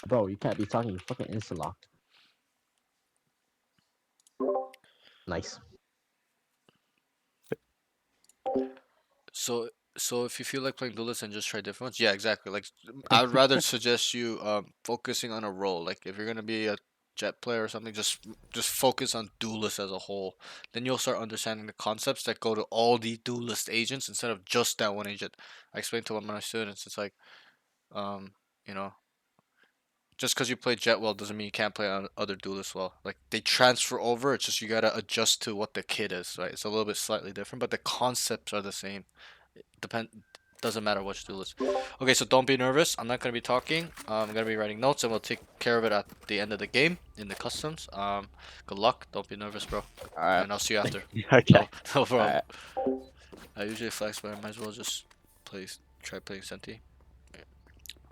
Bro, you can't be talking. You fucking insta-lock. Nice. So so if you feel like playing duelist and just try different ones, yeah, exactly. Like I would rather suggest you focusing on a role. Like if you're gonna be a jet player or something, just focus on duelist as a whole. Then you'll start understanding the concepts that go to all the duelist agents instead of just that one agent. I explained to one of my students, it's like um, you know, just because you play jet well doesn't mean you can't play on other duelists well. Like they transfer over, it's just you gotta adjust to what the kid is, right? It's a little bit slightly different, but the concepts are the same. Depend Doesn't matter which duelist. Okay, so don't be nervous. I'm not gonna be talking. I'm gonna be writing notes, and we'll take care of it at the end of the game in the customs. Good luck. Don't be nervous, bro. Alright. And I'll see you after. Okay. No, no problem. Alright. I usually flex, but I might as well just try playing Senti.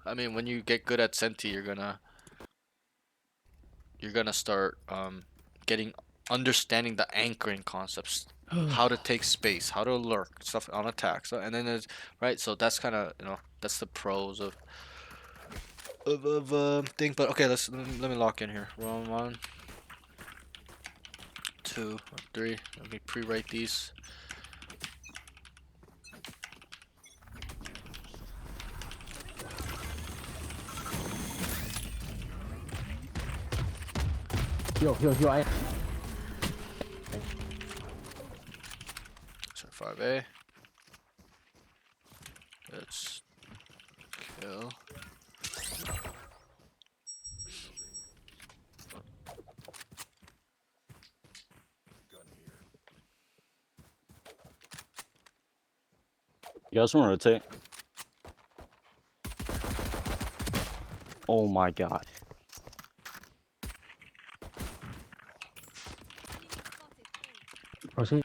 I mean, when you get good at Senti, you're gonna start getting understanding the anchoring concepts, how to take space, how to lurk, stuff on attack. So and then there's right. So that's kind of that's the pros of thing. But okay, let me lock in here. One, two, three. Let me pre-write these. Yo, I. So 5A. Let's kill. You guys want to rotate? Oh my god. Proceed.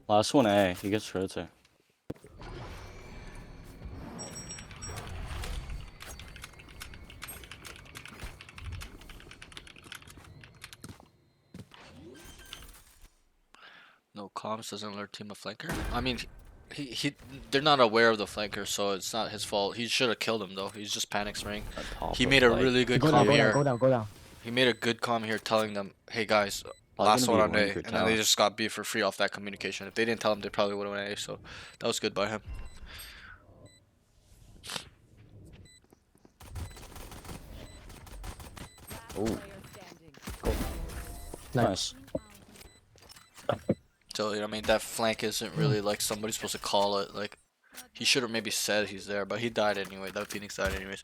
Last one A. He gets to rotate. No comms doesn't alert team of flanker. I mean, they're not aware of the flanker, so it's not his fault. He should have killed him though. He's just panic spraying. He made a really good Go down, comm go down, here. go down, go down. He made a good comm here telling them, hey guys, Probably last gonna one be on one A. for And then they tower. just got B for free off that communication. If they didn't tell him, they probably would have went A. So that was good by him. Oh, Nice. nice. So, I mean, that flank isn't really like somebody's supposed to call it. Like, he should have maybe said he's there, but he died anyway. That Phoenix died anyways.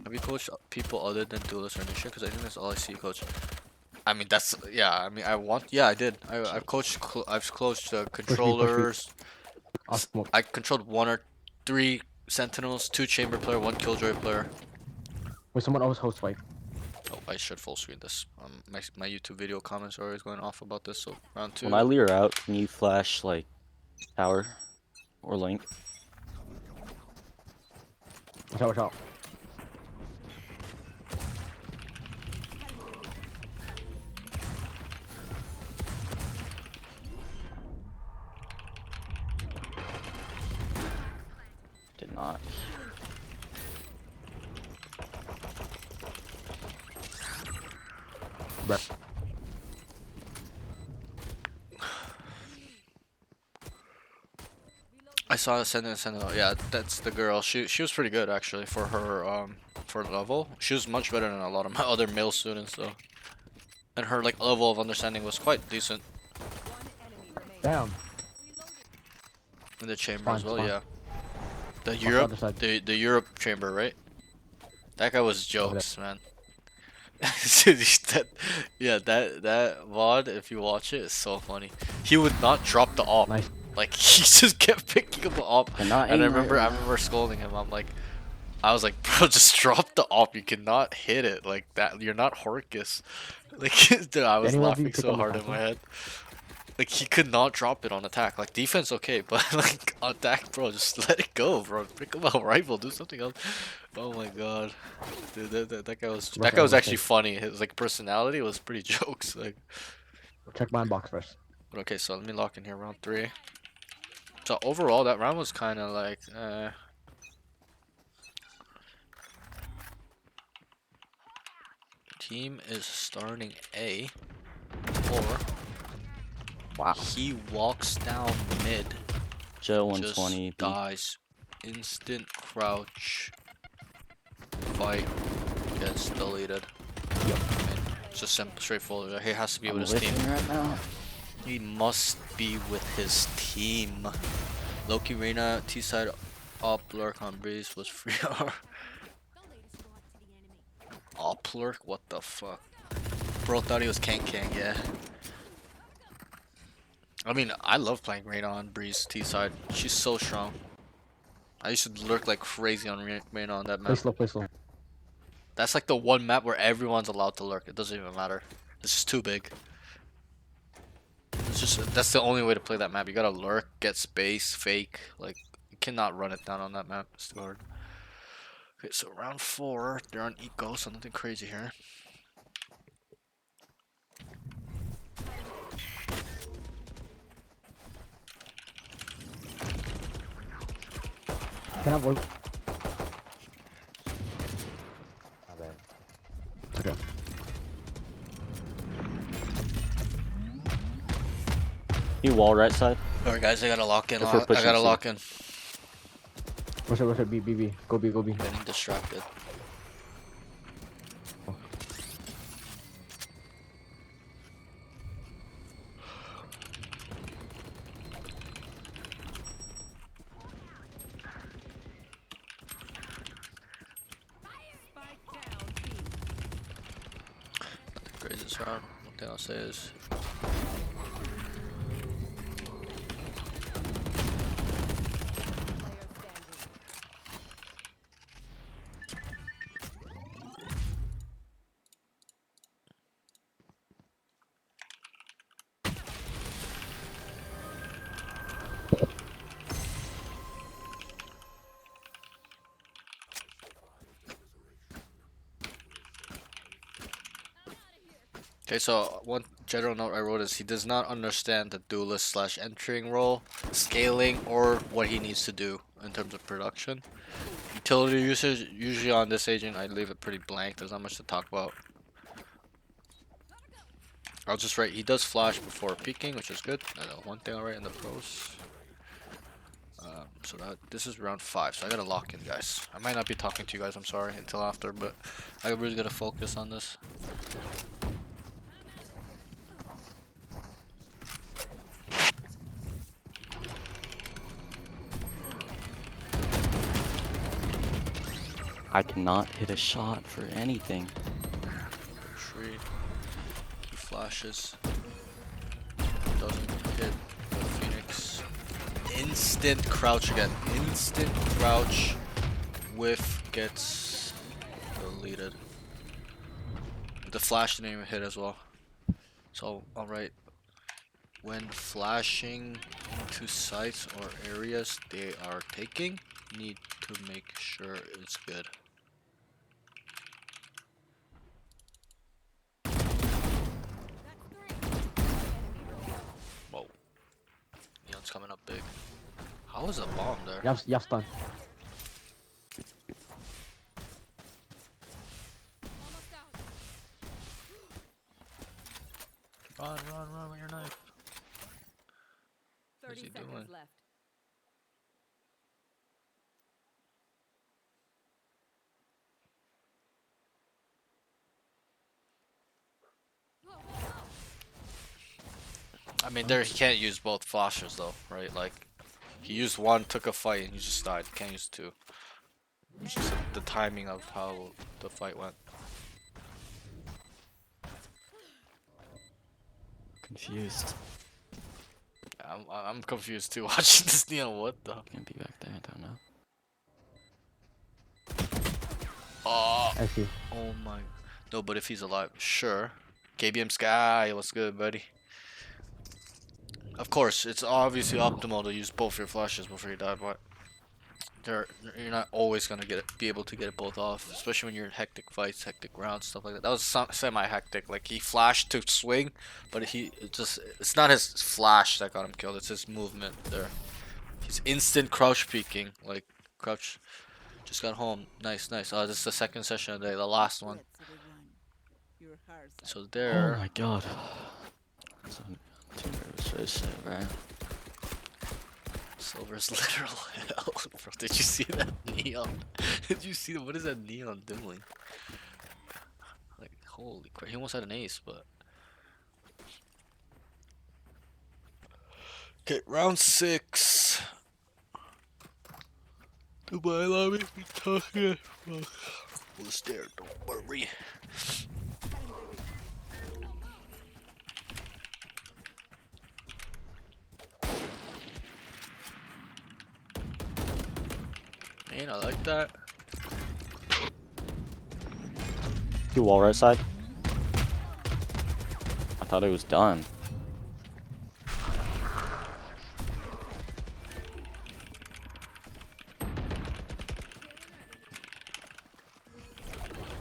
Have you coached people other than Duelist or Nisha? Because I think that's all I see, coach. I mean, that's, yeah, I mean, yeah, I did. I've coached, I've coached Push me, push me. controllers. I'll smoke. I controlled 1 or 3 Sentinels, 2 Chamber player, 1 Killjoy player. Wait, someone else host wife. Oh, I should full screen this. My YouTube video comments are always going off about this. So round 2. When I leer out, can you flash like tower or link? Watch out. Did not. Bruh. I saw a Sentinel. Yeah, that's the girl. She was pretty good actually for her for level. She was much better than a lot of my other male students though. And her like level of understanding was quite decent Damn. in the chamber Fine, as well. fine. Yeah, the Watch Europe other side. the Europe chamber, right? That guy was Over there. jokes, man. that that VOD, if you watch it, is so funny. He would not drop the op. Nice. Like he just kept picking up the op. Cannot And I aim right remember scolding him. I was like, bro, just drop the op. You cannot hit it like that. You're not Horcus. Like, dude, I was Anyone laughing pick so up the hard in my console? head. Like he could not drop it on attack. Like defense okay, but like on attack, bro, just let it go, bro. Pick up a rifle, do something else. Oh my god, dude, that guy was Rush actually A. funny. His like personality was pretty jokes. Like, Check my box first. but okay, so let me lock in here round 3. So overall, that round was kind of like, team is starting A, or Wow. he walks down mid, Jet just 120. B. dies, instant crouch, fight, gets deleted. Yep. It's just simple, straightforward. He has to be I'm with his team. listening right now. He must be with his team. Loki, Reina, T-side, up, lurk on breeze was free. Up lurk? What the fuck? Bro thought he was Kang, yeah. I mean, I love playing Reina on breeze T-side. She's so strong. I used to lurk like crazy on Reina on that Play map. slow, play slow. That's like the one map where everyone's allowed to lurk. It doesn't even matter. It's just too big. It's just that's the only way to play that map. You gotta lurk, get space, fake. Like you cannot run it down on that map. It's too hard. Okay, so round 4, they're on eco, so nothing crazy here. Can I avoid? Okay. You wall right side. Alright guys, I gotta lock in. If we're I pushing gotta C. lock in. Rush it, B, B, B. Go B, go B. Getting distracted. Nothing crazy this round. One thing I'll say is okay, so one general note I wrote is he does not understand the duelist slash entering role, scaling, or what he needs to do in terms of production. Utility usage, usually on this agent, I leave it pretty blank. There's not much to talk about. I'll just write, he does flash before peeking, which is good. One thing I'll write in the pros. So that this is round 5, so I gotta lock in, guys. I might not be talking to you guys, I'm sorry, until after, but I really gotta focus on this. I cannot hit a shot for anything. Tree. He flashes. Doesn't hit the Phoenix. Instant crouch again. Instant crouch. Whiff gets deleted. The flash didn't even hit as well. So, alright. When flashing into sites or areas they are taking, need to make sure it's good. Whoa. Neon's coming up big. How is a bomb there? You have stun. Run with your knife. What's 30 he seconds doing? left. I mean, there he can't use both flashers though, right? Like, he used one, took a fight, and he just died. He can't use two. It's just the timing of how the fight went. Confused. I'm confused too watching this Neon. What the? Can't be back there. I don't know. Oh, I see. oh my. No, but if he's alive, sure. KBM Sky, what's good, buddy? Of course, it's obviously optimal to use both your flashes before you die, but you're not always gonna be able to get it both off, especially when you're in hectic fights, hectic rounds, stuff like that. That was semi-hectic. Like he flashed to swing, but it's not his flash that got him killed. It's his movement there. He's instant crouch peeking. Like crouch just got home. Nice, nice. This is the second session of the day, the last one. So Oh there. my god. So, too nervous for this shit, right? Silver's literal hell, bro. Did you see that neon? Did you see what is that neon doing? Like, holy crap. He almost had an ace, but. Okay, round 6. Goodbye, lobby. We talking. We'll stare, don't worry. Man, I like that. Two wall right side. I thought it was done.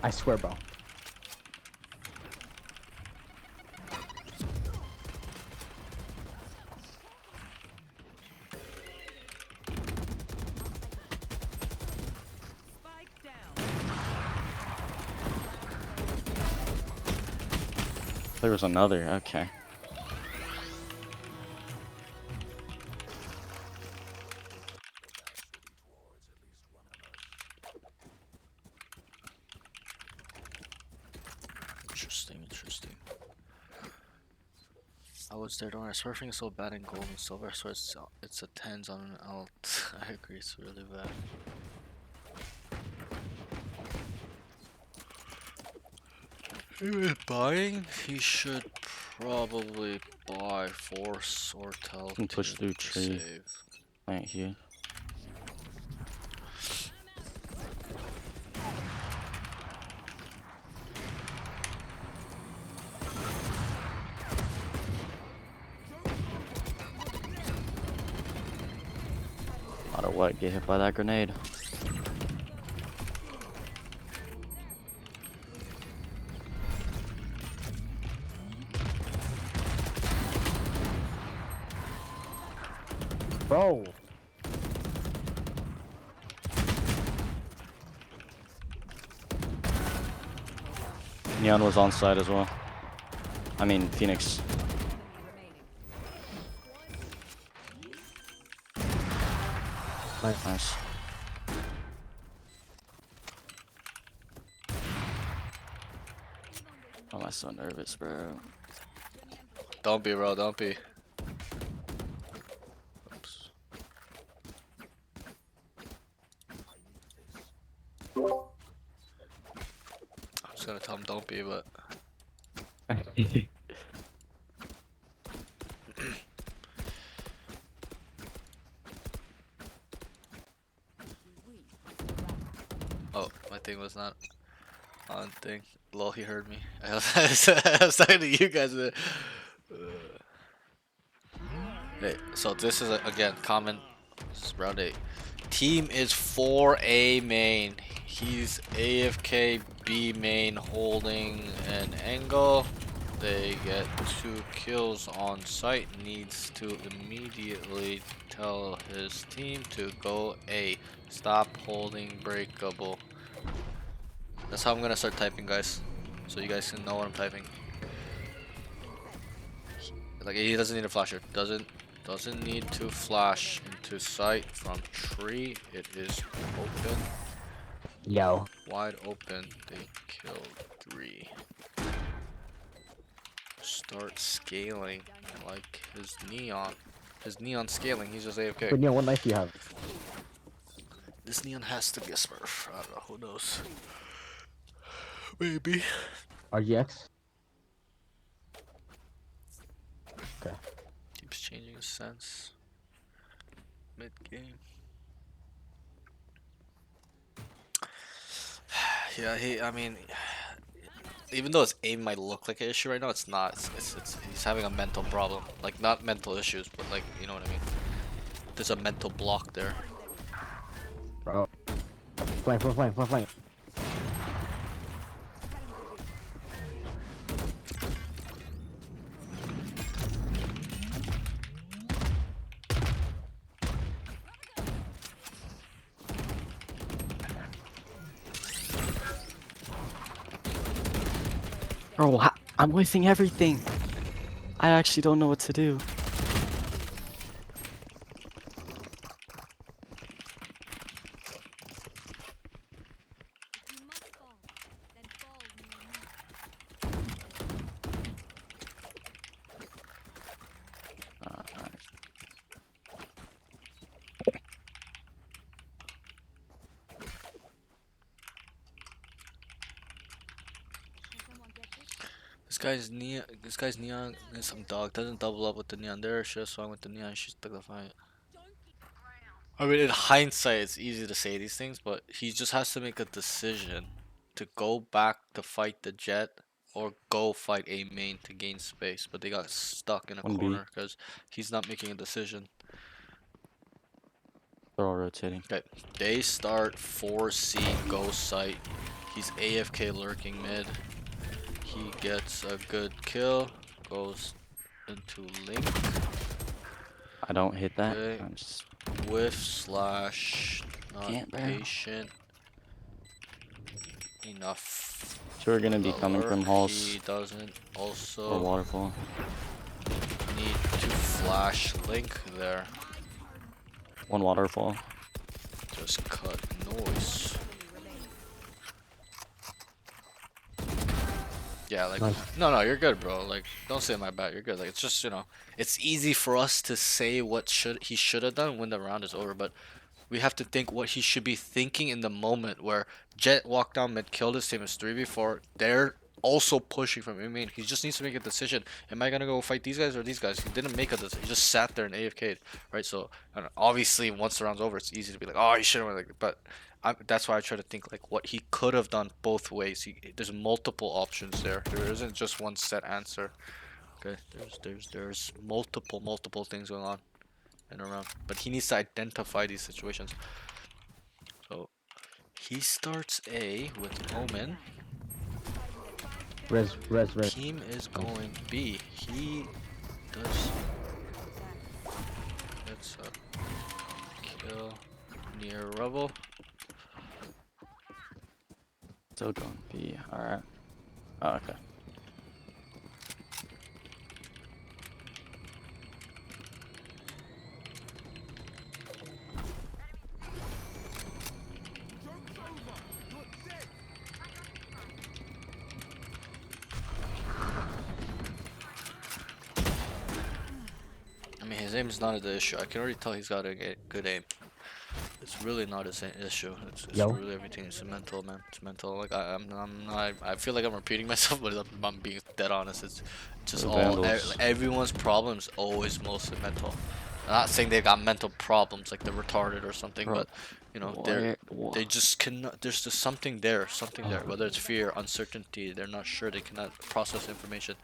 I swear, bro. There was another. Okay. Interesting, interesting. I was there, don't worry. Surfing is so bad in gold and silver, so it's a tens on an alt. I agree, it's really bad. Anyway, buying, he should probably buy Force or Tell Can push through to tree. save. Plant here. No matter what, get hit by that grenade. Bro. Neon was on side as well. I mean, Phoenix. Nice. Oh, I'm so nervous, bro. Don't be, bro, don't be. Oops. I was gonna tell him don't be, but oh, my thing was not on thing. Lol, he heard me. I was talking to you guys. Hey, so this is again common. This is round 8. Team is 4A main. He's AFK B main holding an angle. They get 2 kills on site. Needs to immediately tell his team to go A. Stop holding breakable. That's how I'm gonna start typing, guys. So you guys can know what I'm typing. Like he doesn't need a flasher. Doesn't need to flash into sight from tree. It is open. Yo. Wide open. They killed 3. Start scaling. Like his neon. His neon scaling. He's just AFK. But Neil, what knife do you have? This neon has to be a smurf. I don't know. Who knows? Maybe. RGX? Okay. Keeps changing his sense. Mid game. Yeah, I mean, even though his aim might look like an issue right now, it's not. It's he's having a mental problem. Like not mental issues, but like you know what I mean. There's a mental block there. Bro. Flank, flank, flank, flank. Bro, I'm wasting everything. I actually don't know what to do. This guy's neon is some dog. Doesn't double up with the neon there. Should have swung with the neon. She's picked the fight. I mean, in hindsight, it's easy to say these things, but he just has to make a decision to go back to fight the jet or go fight a main to gain space. But they got stuck in a 1B. corner because he's not making a decision. They're all rotating. Okay, they start 4C go site. He's AFK lurking mid. He gets a good kill. Goes into link. I don't hit that. Okay. I'm just Whiff slash not Can't barrel. patient enough. Two are gonna be coming from halls He doesn't or also waterfall. need to flash link there. One waterfall. Just cut noise. Yeah, like Nice. no, you're good, bro. Like, don't say my bad. You're good. Like, it's just it's easy for us to say what he should have done when the round is over, but we have to think what he should be thinking in the moment where Jet walked down mid, killed his team. It's 3v4. They're also pushing from him. He just needs to make a decision. Am I gonna go fight these guys or these guys? He didn't make a decision. He just sat there and AFK'd, right? So, I don't know, obviously, once the round's over, it's easy to be like, oh, he should have. Like, but that's why I try to think like what he could have done both ways. There's multiple options there. There isn't just one set answer. Okay, there's multiple things going on and around, but he needs to identify these situations. So he starts A with Omen. Res. Team is going B. He does gets a kill near rubble. Still going B. Alright. Oh, okay. I mean, his aim is not the issue. I can already tell he's got a good aim. It's really not his issue. It's really everything. It's mental, man. It's mental. Like I'm not. I feel like I'm repeating myself, but I'm being dead honest. It's just everyone's problem is always mostly mental. I'm not saying they got mental problems like they're retarded or something, Bro, but they just cannot. There's just something there, whether it's fear, uncertainty. They're not sure. They cannot process information.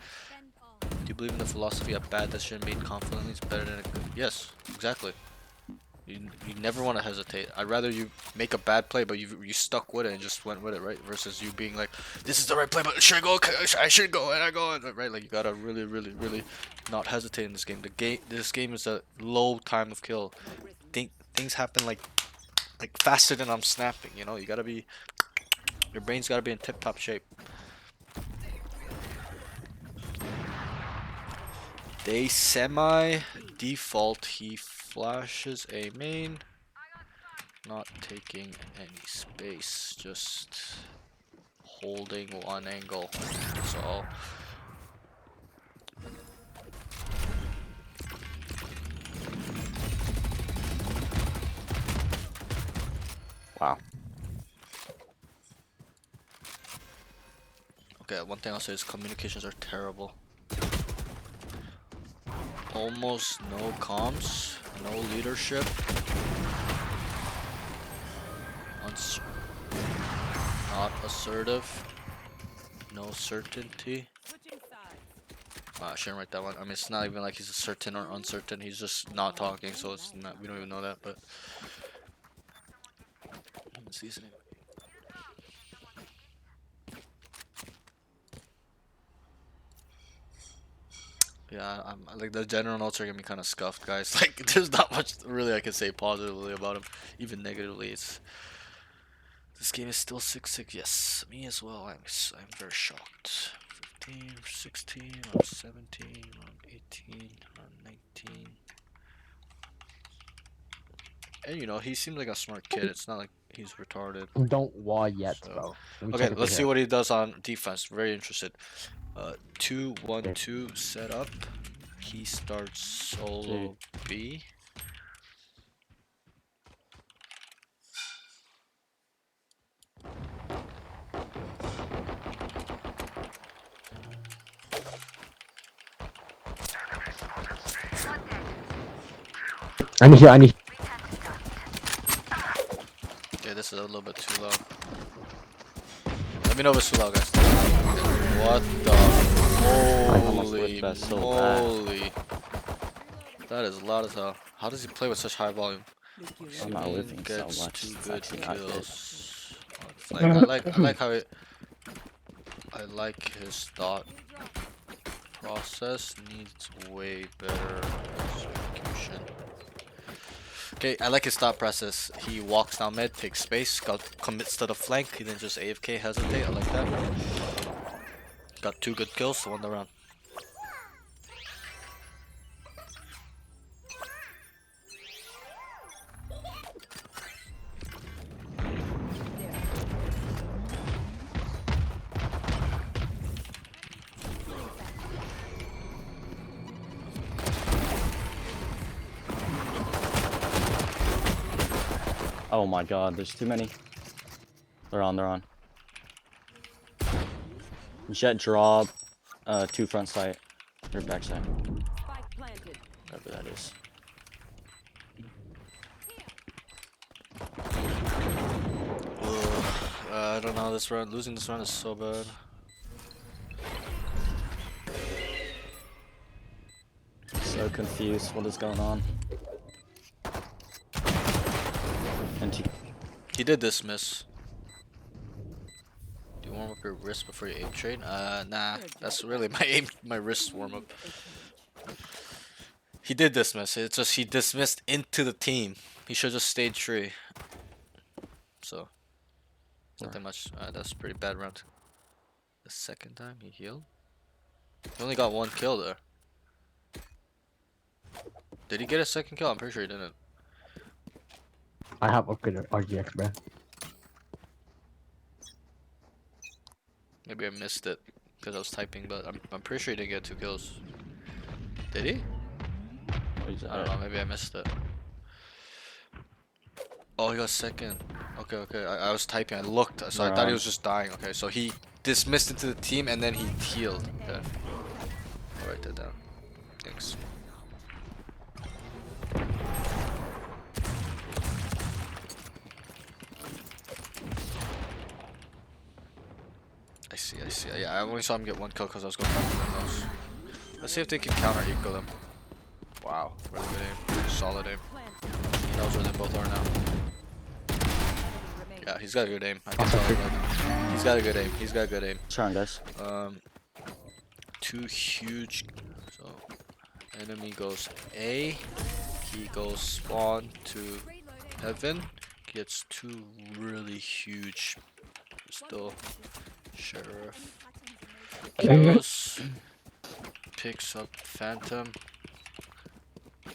Do you believe in the philosophy of bad decision made confidently is better than a good? Yes, exactly. You never want to hesitate. I'd rather you make a bad play, but you stuck with it and just went with it, right? Versus you being like, this is the right play, but should I go? I should go, and I go, right? Like you gotta really not hesitate in this game. This game is a low time of kill. Things happen like faster than I'm snapping. You gotta be, your brain's gotta be in tip-top shape. They semi-default. He flashes a main. Not taking any space. Just holding one angle. That's all. Wow. Okay, one thing I'll say is communications are terrible. Almost no comms, no leadership. Not assertive. No certainty. Switching sides. I shouldn't write that one. I mean, it's not even like he's certain or uncertain. He's just not talking, so it's not. We don't even know that. But seasoning. Yeah, I'm like the general notes are gonna be kind of scuffed, guys. Like, there's not much really I can say positively about him, even negatively. It's this game is still 6-6. Yes, me as well. I'm very shocked. 15, 16, I'm 17, I'm 18, I'm 19. And you know, he seems like a smart kid. It's not like he's retarded. Don't wall yet, So- bro. Let me Okay, check if let's they see hit. what he does on defense. Very interested. 2-1-2 setup. He starts solo B. I need here. I need. Okay, this is a little bit too loud. Let me know if it's too loud, guys. What the almost holy whipped that so bad. moly? That is loud as hell. How does he play with such high volume? I'm not whipping so Gets much. 2 It's good actually not good. kills. Like, I like how it. I like his thought process needs way better execution. Okay, I like his thought process. He walks down mid, takes space, commits to the flank, he then just AFK hesitate. I like that. Got 2 good kills, won the round. Oh my god, there's too many. They're on. Jet drop, 2 front side, or back side, Spike planted. whatever that is. I don't know this round. Losing this round is so bad. So confused, what is going on? And He did dismiss. Do you warm up your wrist before you aim train? Nah. That's really my wrist warm up. He did dismiss. It's just he dismissed into the team. He should just stayed tree. So nothing much. That's a pretty bad round. The second time he healed. He only got 1 kill there. Did he get a second kill? I'm pretty sure he didn't. I have upgraded RGX, bro. Maybe I missed it because I was typing, but I'm pretty sure he didn't get 2 kills. Did he? I don't know. Maybe I missed it. Oh, he got second. Okay. I was typing. I looked, so I thought he was just dying. Okay, so he dismissed into the team and then he healed. Okay. I'll write that down. Thanks. I see. Yeah, I only saw him get 1 kill because I was going back to the nose. Let's see if they can counter eco them. Wow, really good aim. Really solid aim. He knows where they both are now. Yeah, he's got a good aim. I can tell already. He's got a good aim. He's got a good aim. trying, guys. 2 huge. So, enemy goes A. He goes spawn to heaven. Gets 2 really huge. Still, sheriff. Kills. Picks up phantom.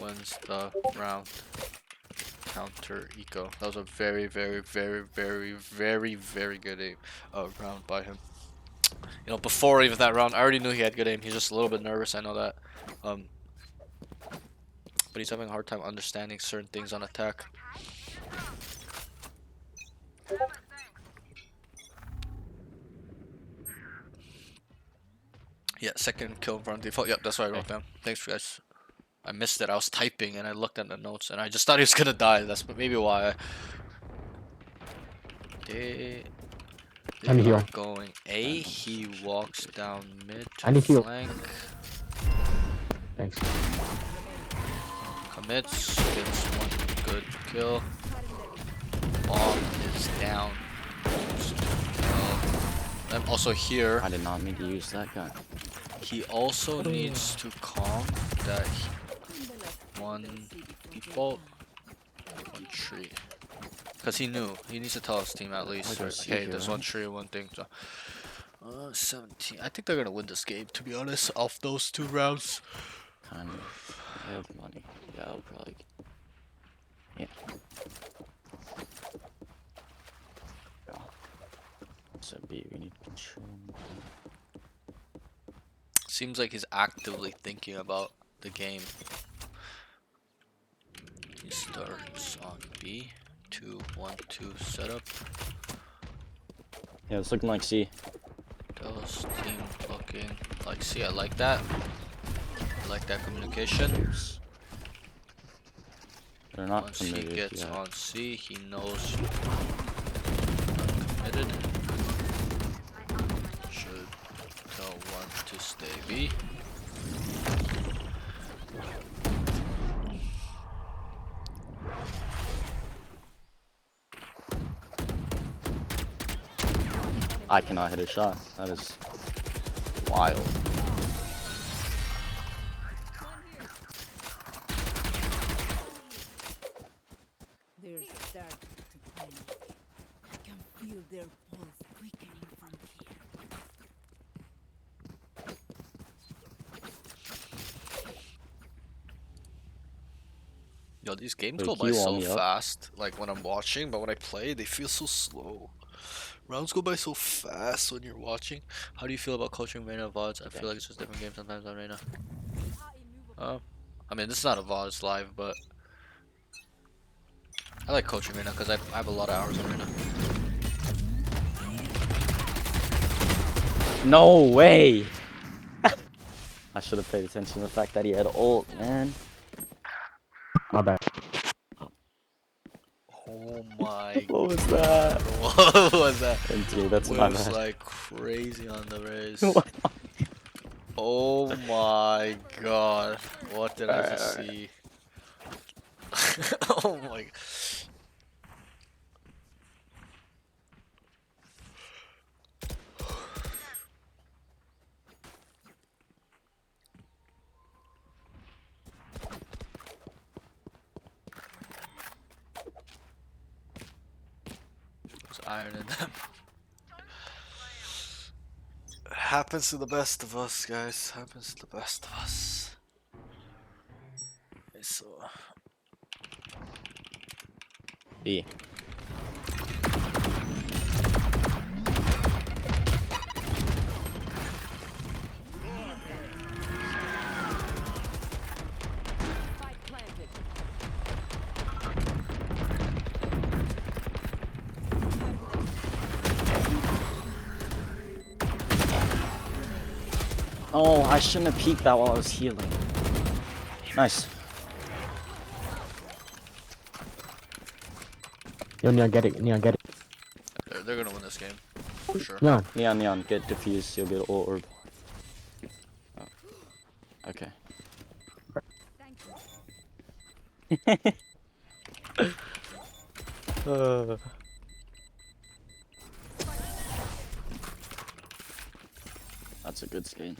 Wins the round. Counter eco. That was a very good aim round by him. You know, before even that round, I already knew he had good aim. He's just a little bit nervous. I know that. But he's having a hard time understanding certain things on attack. Yeah, second kill in front of default. Yep, that's what I wrote down. Thanks, guys. I missed it. I was typing and I looked at the notes and I just thought he was gonna die. That's maybe why. I need They are heal. going A. He walks down mid I to need heal. flank. Thanks. Commits. Gets one good kill. Bomb is down. And also here, I did not mean to use that gun. he also needs to calm that one default, one tree. Because he knew. He needs to tell his team at least, I right? see Hey, here, there's right? one tree, one thing. So, 17. I think they're going to win this game, to be honest, off those 2 rounds. Kind of. I have money. Yeah, I'll probably. Yeah. Yeah. So B, we need control. Seems like he's actively thinking about the game. He starts on B. 2, 1, 2 setup. Yeah, it's looking like C. Tells team looking like C. I like that. I like that communication. They're not Once he committed gets yet. on C, he knows committed. Should tell one to stay B. I cannot hit a shot. That is wild. They're starting to panic. I can feel their pulse quickening from here. Yo, these games Wait, go can by you wall so me up? fast. Like when I'm watching, but when I play, they feel so slow. Rounds go by so fast when you're watching. How do you feel about coaching Reina VODs? I feel like it's just a different game sometimes on Reina. I mean, this is not a VOD, it's live, but I like coaching Reina because I have a lot of hours on Reina. No way! I should have paid attention to the fact that he had ult, man. My bad. Oh my What was that? What was that? Dude, that's my Whiffs bad. like crazy on the race. What? Oh my god. What did I just Alright. see? Oh my. It's ironing them. Happens to the best of us, guys. Happens to the best of us. Okay, so B. Spike planted. Oh, I shouldn't have peeked that while I was healing. Nice. Yo, Neon, get it. Neon, get it. they're gonna win this game for sure. Neon. Neon, get diffused. You'll get ult orb. Oh. Okay. Thank you. That's a good skin.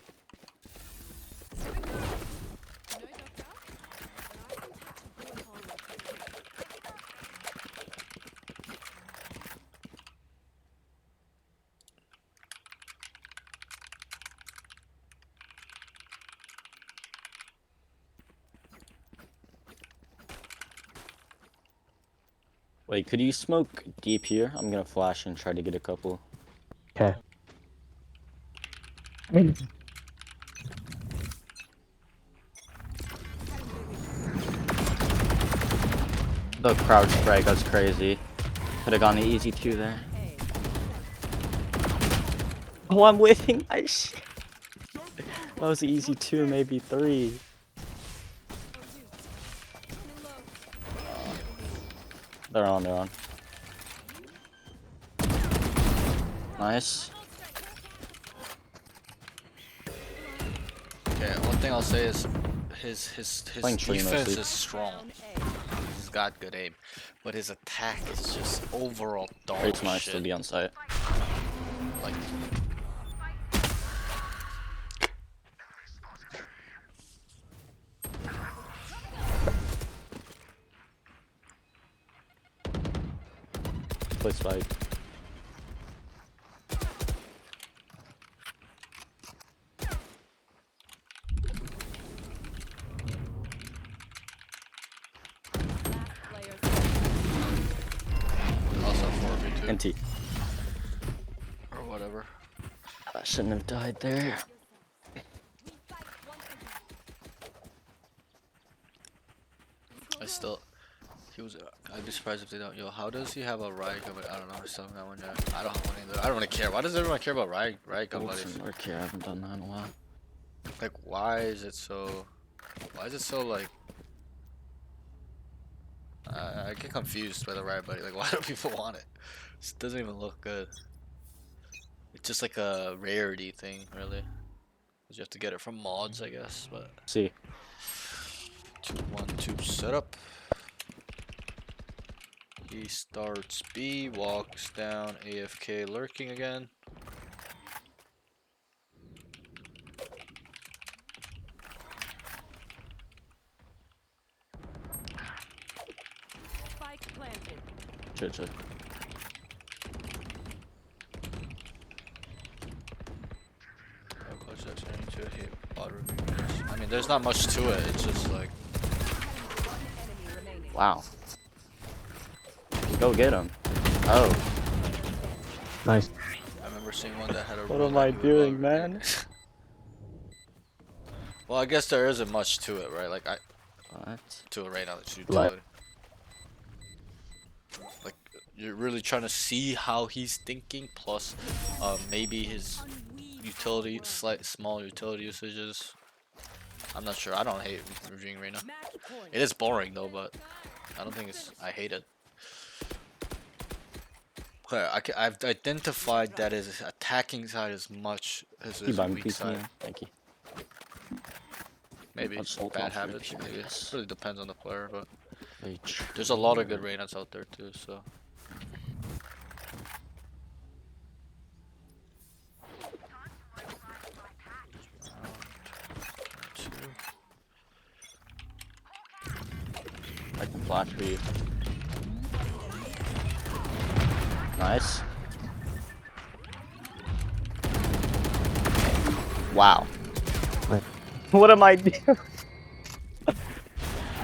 Wait, could you smoke deep here? I'm gonna flash and try to get a couple. Okay. The crouch strike, that's crazy. Could have gone the easy 2 there. Oh, I'm winning. I that was the easy 2, maybe 3. They're on. Nice. Okay, one thing I'll say is his Playing tree defense mostly. is strong. He's got good aim, but his attack is just overall dog Rates might still shit. be on site. Like, Play spike. also 4v2 NT. or whatever. I shouldn't have died there. I'd be surprised if they don't. Yo, how does he have a riot gun? I don't know. We're selling that one yet. I don't have one either. I don't really care. Why does everyone care about riot gun buddies? Bolts and work here. I haven't done that in a while. Like, why is it so? Why is it so like? I get confused by the riot buddy. Like, why do people want it? It doesn't even look good. It's just like a rarity thing, really. 'Cause you have to get it from mods, I guess. But See. 2-1-2 setup. He starts B, walks down, AFK lurking again. Spike planted. Shit. I mean, there's not much to it. It's just like, One enemy remaining. Wow. Go get him. Oh. Nice. I remember seeing one that had a. What rule am that I you would doing, log- man? Well, I guess there isn't much to it, right? Like, What? to it right now that you Right. do it. Like, you're really trying to see how he's thinking, plus, maybe his utility, small utility usages. I'm not sure. I don't hate reviewing right now. Match point. It is boring though, but I don't think it's. I hate it. Okay, I've identified that his attacking side as much as You his buy me weak pizza, side. man. Thank you. Maybe I'll just hold bad off for a habits. few Maybe it minutes. really depends on the player, but Very true. there's a lot of good Reynas out there too. So I can flash for you. Nice. Wow. Right. What am I doing?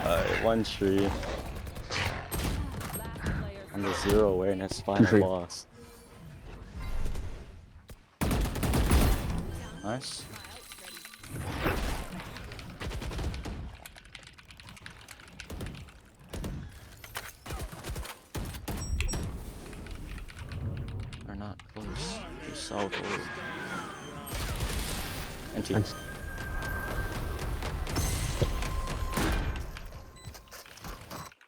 Alright, one tree. Last player And the 0 awareness final Tree. boss. Nice. They're not close. They're so close. NT. Nice.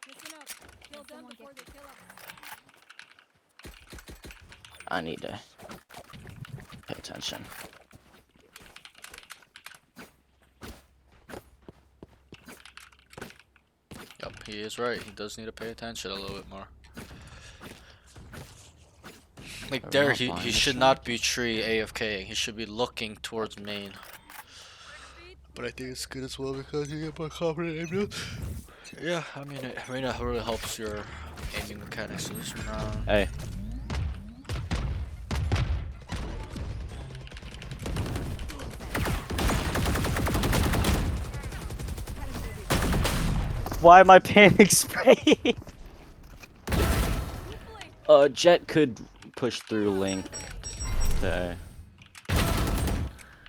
Listen up. Kill them before they kill us. I need to pay attention. yep, he is right. He does need to pay attention a little bit more. Like We're there, not he buying this should one. not be tree AFK. He should be looking towards main. But I think it's good as well because you get more confident aim. Yeah, I mean, Reyna really helps your aiming mechanics in this round. Hey. Why am I panic spraying? Jet could push through Link. Okay.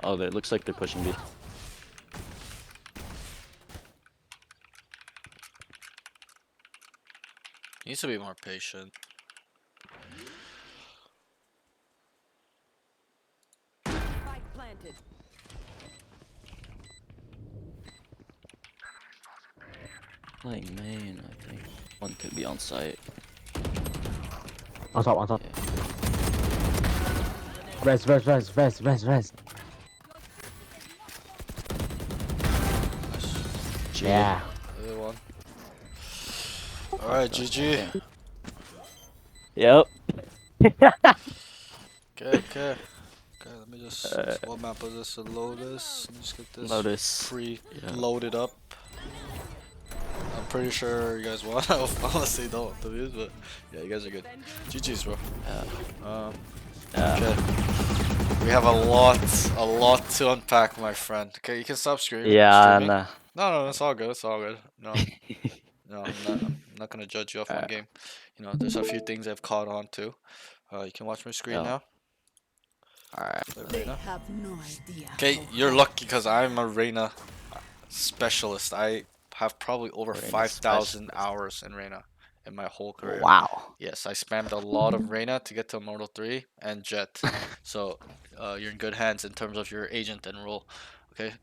Oh, it looks like they're pushing B. He needs to be more patient. Spike planted. Playing main, I think. One could be on site. On top, on top. Yeah. Rest, rest, rest, rest, rest, rest. Nice. Yeah. Other one. Alright, GG. Yeah. Yep. Okay, okay. Okay, let me just. What map is this? A Lotus. Let me just get this Lotus. pre-loaded up. I'm pretty sure you guys won. I honestly don't, to be honest, but yeah, you guys are good. GG's, bro. Okay. We have a lot to unpack, my friend. Okay, you can stop streaming. Yeah, streaming. nah. No, it's all good. It's all good. No, no, I'm not gonna judge you off one game. You know, there's a few things I've caught on to. You can watch my screen now. Alright. They have no idea. Okay, how you're hard lucky because I'm a Reina specialist. I have probably over Reina 5,000 specialist. hours in Reina in my whole career. Wow. Yes, I spammed a lot of Reina to get to Immortal 3 and Jet. So you're in good hands in terms of your agent and role. Okay?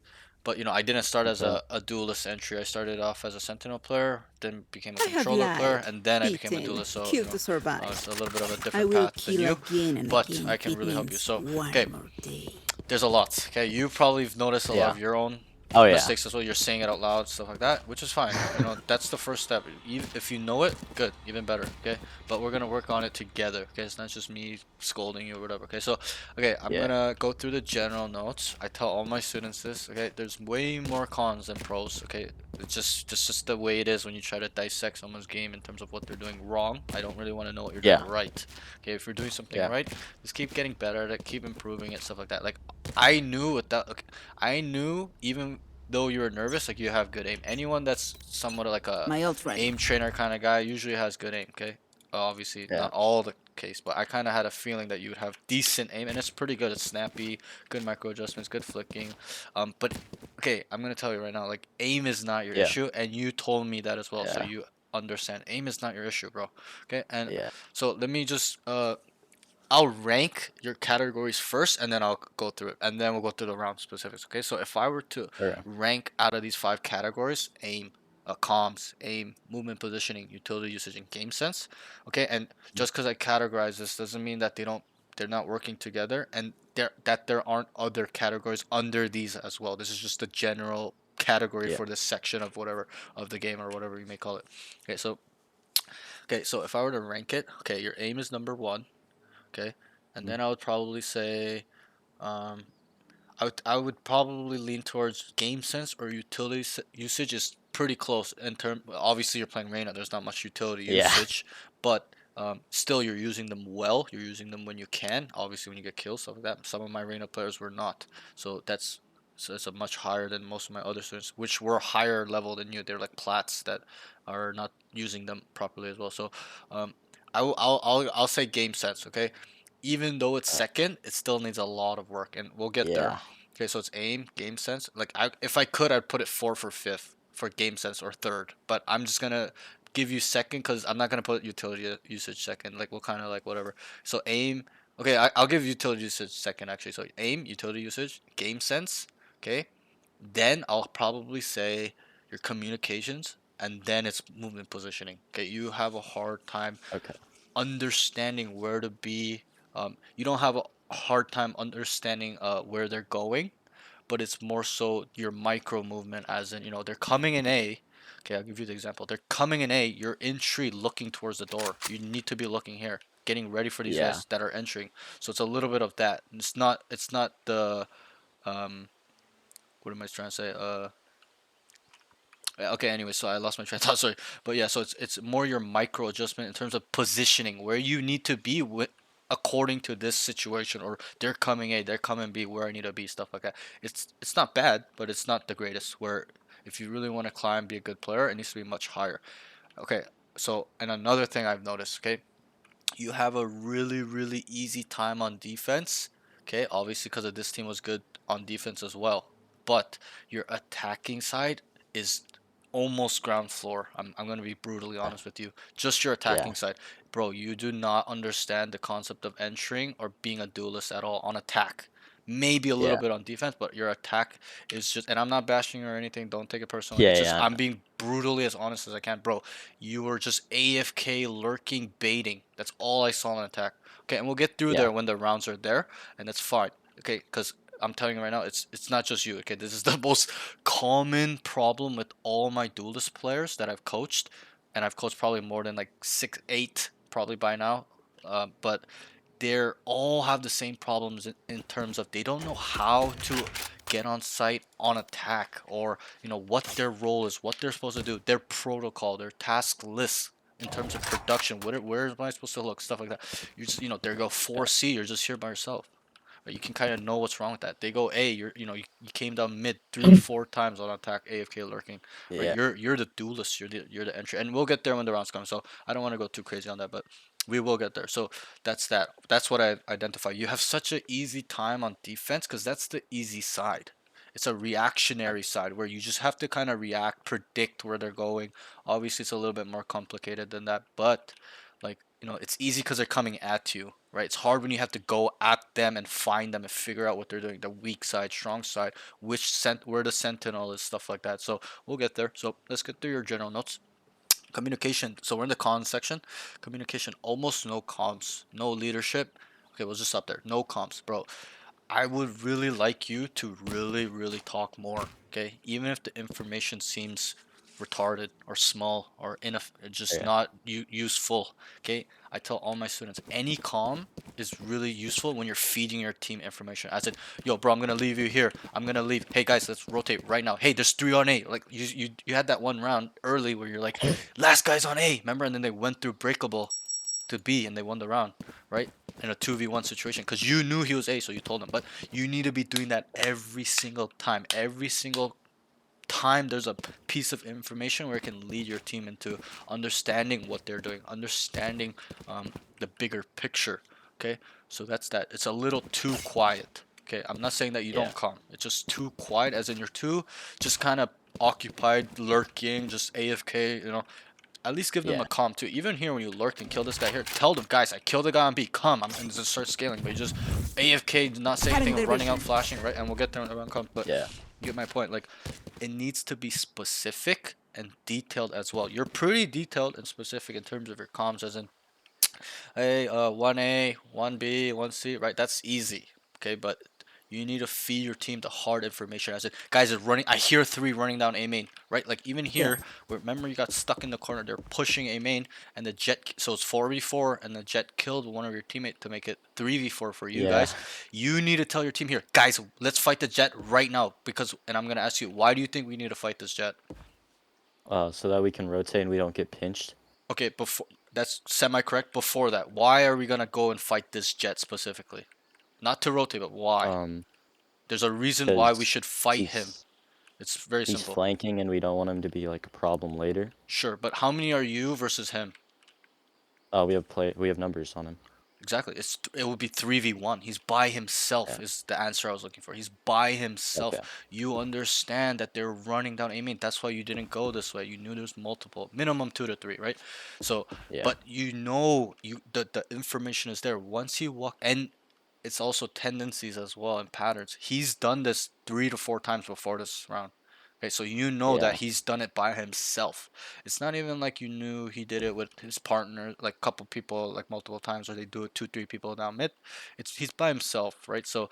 But you know, I didn't start as Okay. a duelist entry. I started off as a sentinel player, then became a I have controller player, lied, and then I became a beaten, duelist. So, you killed know, to survive. it's a little bit of a I different will path than kill you, again and but again I if can it really help you. means So, one okay, more day. there's a lot. Okay, you probably have noticed a lot Yeah. of your own Oh yeah. mistakes as well. You're saying it out loud, stuff like that, which is fine. You know, that's the first step. If you know it, good, even better. Okay, but we're gonna work on it together. Okay, it's not just me scolding you or whatever. Okay, so okay, I'm Yeah. gonna go through the general notes. I tell all my students this. Okay, there's way more cons than pros. Okay, it's just the way it is when you try to dissect someone's game in terms of what they're doing wrong. I don't really want to know what you're Yeah. doing right. Okay, if you're doing something Yeah. right, just keep getting better at it, keep improving it, stuff like that. Like I knew without, okay, I knew even though you were nervous, like you have good aim. Anyone that's somewhat like a My ult ready. aim trainer kind of guy usually has good aim. Okay, obviously Yeah. not all the case, but I kind of had a feeling that you would have decent aim, and it's pretty good. It's snappy, good micro adjustments, good flicking. But okay, I'm gonna tell you right now, like aim is not your Yeah. issue, and you told me that as well, so Yeah. you understand. Aim is not your issue, bro. Okay, and Yeah. so let me just I'll rank your categories first, and then I'll go through it, and then we'll go through the round specifics. Okay, so if I were to Okay. rank out of these 5 categories: aim, comms, aim, movement, positioning, utility usage, and game sense. Okay, and just because I categorize this doesn't mean that they're not working together, and there aren't other categories under these as well. This is just the general category Yeah. for this section of whatever of the game or whatever you may call it. Okay, so if I were to rank it, okay, your aim is number one. Okay, and then I would probably say, um, I would probably lean towards game sense or utility usage is pretty close in term. Obviously, you're playing Reyna. There's not much utility Yeah. usage, but still you're using them well. You're using them when you can. Obviously, when you get kills, stuff like that. Some of my Reyna players were not, so it's a much higher than most of my other students, which were higher level than you. They're like plats that are not using them properly as well. So, I'll say game sense. Okay, even though it's second, it still needs a lot of work, and we'll get there. Yeah. Okay, so it's aim, game sense. Like if I could, I'd put it fourth or fifth for game sense or third. But I'm just gonna give you second because I'm not gonna put utility usage second. Like we'll kind of like whatever. So aim. Okay, I'll give utility usage second actually. So aim, utility usage, game sense. Okay, then I'll probably say your communications, and then it's movement positioning. Okay, you have a hard time Okay. understanding where to be. You don't have a hard time understanding where they're going, but it's more so your micro movement, as in, you know, they're coming in A. Okay, I'll give you the example. They're coming in A. You're in tree looking towards the door. You need to be looking here, getting ready for these Yeah. guys that are entering. So it's a little bit of that. It's not the what am I trying to say? Okay, anyway, so I lost my train of thought. Sorry, but yeah, so it's more your micro adjustment in terms of positioning where you need to be according to this situation, or they're coming A, they're coming B, where I need to be, stuff like that. It's not bad, but it's not the greatest. Where if you really want to climb, be a good player, it needs to be much higher. Okay, so and another thing I've noticed, okay, you have a really easy time on defense. Okay, obviously because of this team was good on defense as well, but your attacking side is almost ground floor. I'm gonna be brutally honest with you. Just your Yeah. attacking side, bro. You do not understand the concept of entering or being a duelist at all on attack. Maybe a little Yeah. bit on defense, but your attack is just. And I'm not bashing or anything. Don't take it personally. Yeah. It's just Yeah. I'm being brutally as honest as I can, bro. You were just AFK lurking, baiting. That's all I saw on attack. Okay, and we'll get through Yeah. there when the rounds are there, and that's fine. Okay, because I'm telling you right now, it's not just you. Okay, this is the most common problem with all my duelist players that I've coached, and I've coached probably more than like 6, 8 probably by now. But they're all have the same problems in terms of they don't know how to get on site on attack, or what their role is, what they're supposed to do, their protocol, their task list in terms of production. Where am I supposed to look, stuff like that. You just there you go 4C, you're just here by yourself. Right? You can kind of know what's wrong with that. They go A, you came down mid 3, 4 times on attack, AFK lurking. Right? Yeah. You're the duelist. You're the entry, and we'll get there when the rounds come. So I don't want to go too crazy on that, but we will get there. So that's that. That's what I identify. You have such an easy time on defense because that's the easy side. It's a reactionary side where you just have to kind of react, predict where they're going. Obviously, it's a little bit more complicated than that, but like it's easy because they're coming at you, right? It's hard when you have to go at them and find them and figure out what they're doing, the weak side, strong side, where the sentinel is, stuff like that. So we'll get there. So let's get through your general notes. Communication. So we're in the comms section. Communication. Almost no comms. No leadership. Okay, we'll just stop there. No comms, bro. I would really like you to really, really talk more. Okay, even if the information seems retarded or small or just Yeah. not useful. Okay, I tell all my students any comm is really useful when you're feeding your team information. I said, yo, bro, I'm gonna leave you here. I'm gonna leave. Hey guys, let's rotate right now. Hey, there's 3 on A. Like you had that one round early where you're like, last guy's on A. Remember? And then they went through breakable to B and they won the round, right? In a 2v1 situation because you knew he was A, so you told him. But you need to be doing that every single time. Every single time there's a piece of information where it can lead your team into understanding what they're doing, understanding the bigger picture. Okay, so that's that. It's a little too quiet. Okay, I'm not saying that you Yeah. don't come. It's just too quiet, as in you're too just kind of occupied, lurking, just AFK. At least give them Yeah. a calm too. Even here when you lurk and kill this guy here, tell them, guys, I killed the guy on B. Come, I'm and just start scaling. But you just AFK, do not say Cutting anything, their running out, vision. flashing, right? And we'll get there when the round comes. But Yeah. you get my point. Like, it needs to be specific and detailed as well. You're pretty detailed and specific in terms of your comms, as in, hey, 1A, 1B, 1C, right? That's easy, okay? But you need to feed your team the hard information. As in, guys are running. I hear 3 running down A main, right? Like even here, remember you got stuck in the corner. They're pushing A main, and the jet. So it's 4v4, and the jet killed one of your teammates to make it 3v4 for you Yeah. guys. You need to tell your team here, guys, let's fight the jet right now. Because, and I'm gonna ask you, why do you think we need to fight this jet? So that we can rotate and we don't get pinched. Okay, before that's semi-correct. Before that, why are we gonna go and fight this jet specifically? Not to rotate, but why? Um, There's a reason why we because should fight him. he's It's very he's simple. flanking and we don't want him to be like a problem later. Sure, but how many are you versus him? We have numbers on him. Exactly. It would be 3v1. He's by himself Yeah. is the answer I was looking for. He's by himself. Okay. You understand that they're running down A main. That's why you didn't go this way. You knew there's multiple, minimum 2 to 3, right? So, Yeah. but the information is there. Once you walk, and it's also tendencies as well and patterns. He's done this 3 to 4 times before this round. Okay, so you know Yeah. that he's done it by himself. It's not even like you knew he did it with his partner, like a couple people, like multiple times, or they do it 2, 3 people down mid. He's by himself, right? So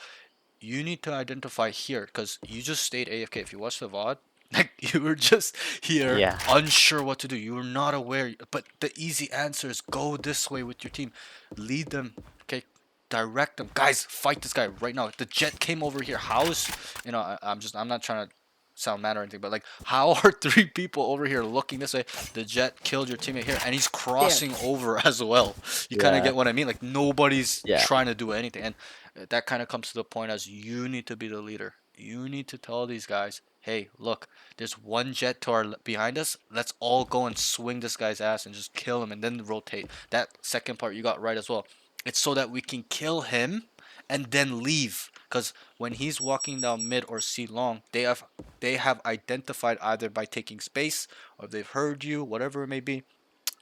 you need to identify here because you just stayed AFK. If you watch the VOD, like you were just here, Yeah. unsure what to do. You were not aware. But the easy answer is go this way with your team, lead them. Okay, direct them, guys. Fight this guy right now. The jet came over here. How is I'm not trying to sound mad or anything, but like, how are 3 people over here looking this way? The jet killed your teammate here, and he's crossing over as well. You kind of Yeah. get what I mean? Like nobody's Yeah. trying to do anything, and that kind of comes to the point as you need to be the leader. You need to tell these guys, hey, look, there's one jet to our behind us. Let's all go and swing this guy's ass and just kill him, and then rotate. That second part you got right as well. It's so that we can kill him and then leave. Because when he's walking down mid or C long, they have identified either by taking space or they've heard you, whatever it may be,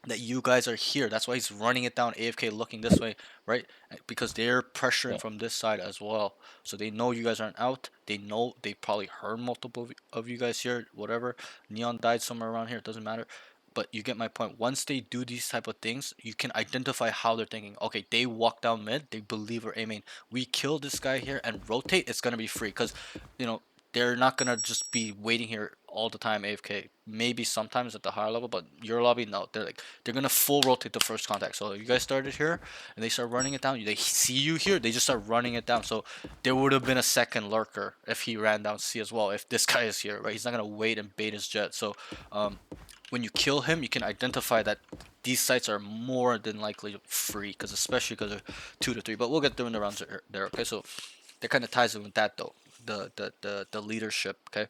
that you guys are here. That's why he's running it down AFK looking this way, right? Because they're pressuring Yeah. from this side as well. So they know you guys aren't out. They know they probably heard multiple of you guys here, whatever. Neon died somewhere around here, it doesn't matter. but you get my point. Once they do these type of things, you can identify how they're thinking. Okay, they walk down mid, they believe we're aiming. We kill this guy here and rotate, it's gonna be free because, you know, they're not gonna just be waiting here all the time AFK. Maybe sometimes at the higher level, but your lobby, no. They're gonna full rotate the first contact. So you guys started here and they start running it down. They see you here, they just start running it down. So there would have been a second lurker if he ran down C as well. If this guy is here, right? He's not gonna wait and bait his jet. So when you kill him, you can identify that these sites are more than likely free, because especially because they're 2 to 3. But we'll get through in the rounds there. Okay, so that kind of ties in with that though. The leadership. Okay,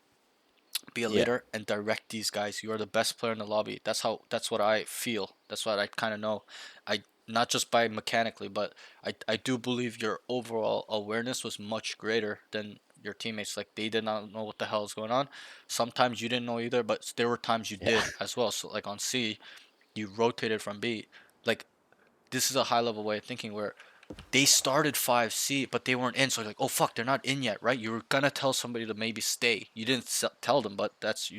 be a Yeah. leader and direct these guys. You are the best player in the lobby. That's what I feel. That's what I kind of know. I not just by mechanically, but I do believe your overall awareness was much greater than your teammates. Like they did not know what the hell is going on. Sometimes you didn't know either, but there were times you Yeah. did as well. So like on C, you rotated from B. Like this is a high level way of thinking where they started 5C, but they weren't in. So like, oh fuck, they're not in yet, right? You were gonna tell somebody to maybe stay. You didn't tell them, but that's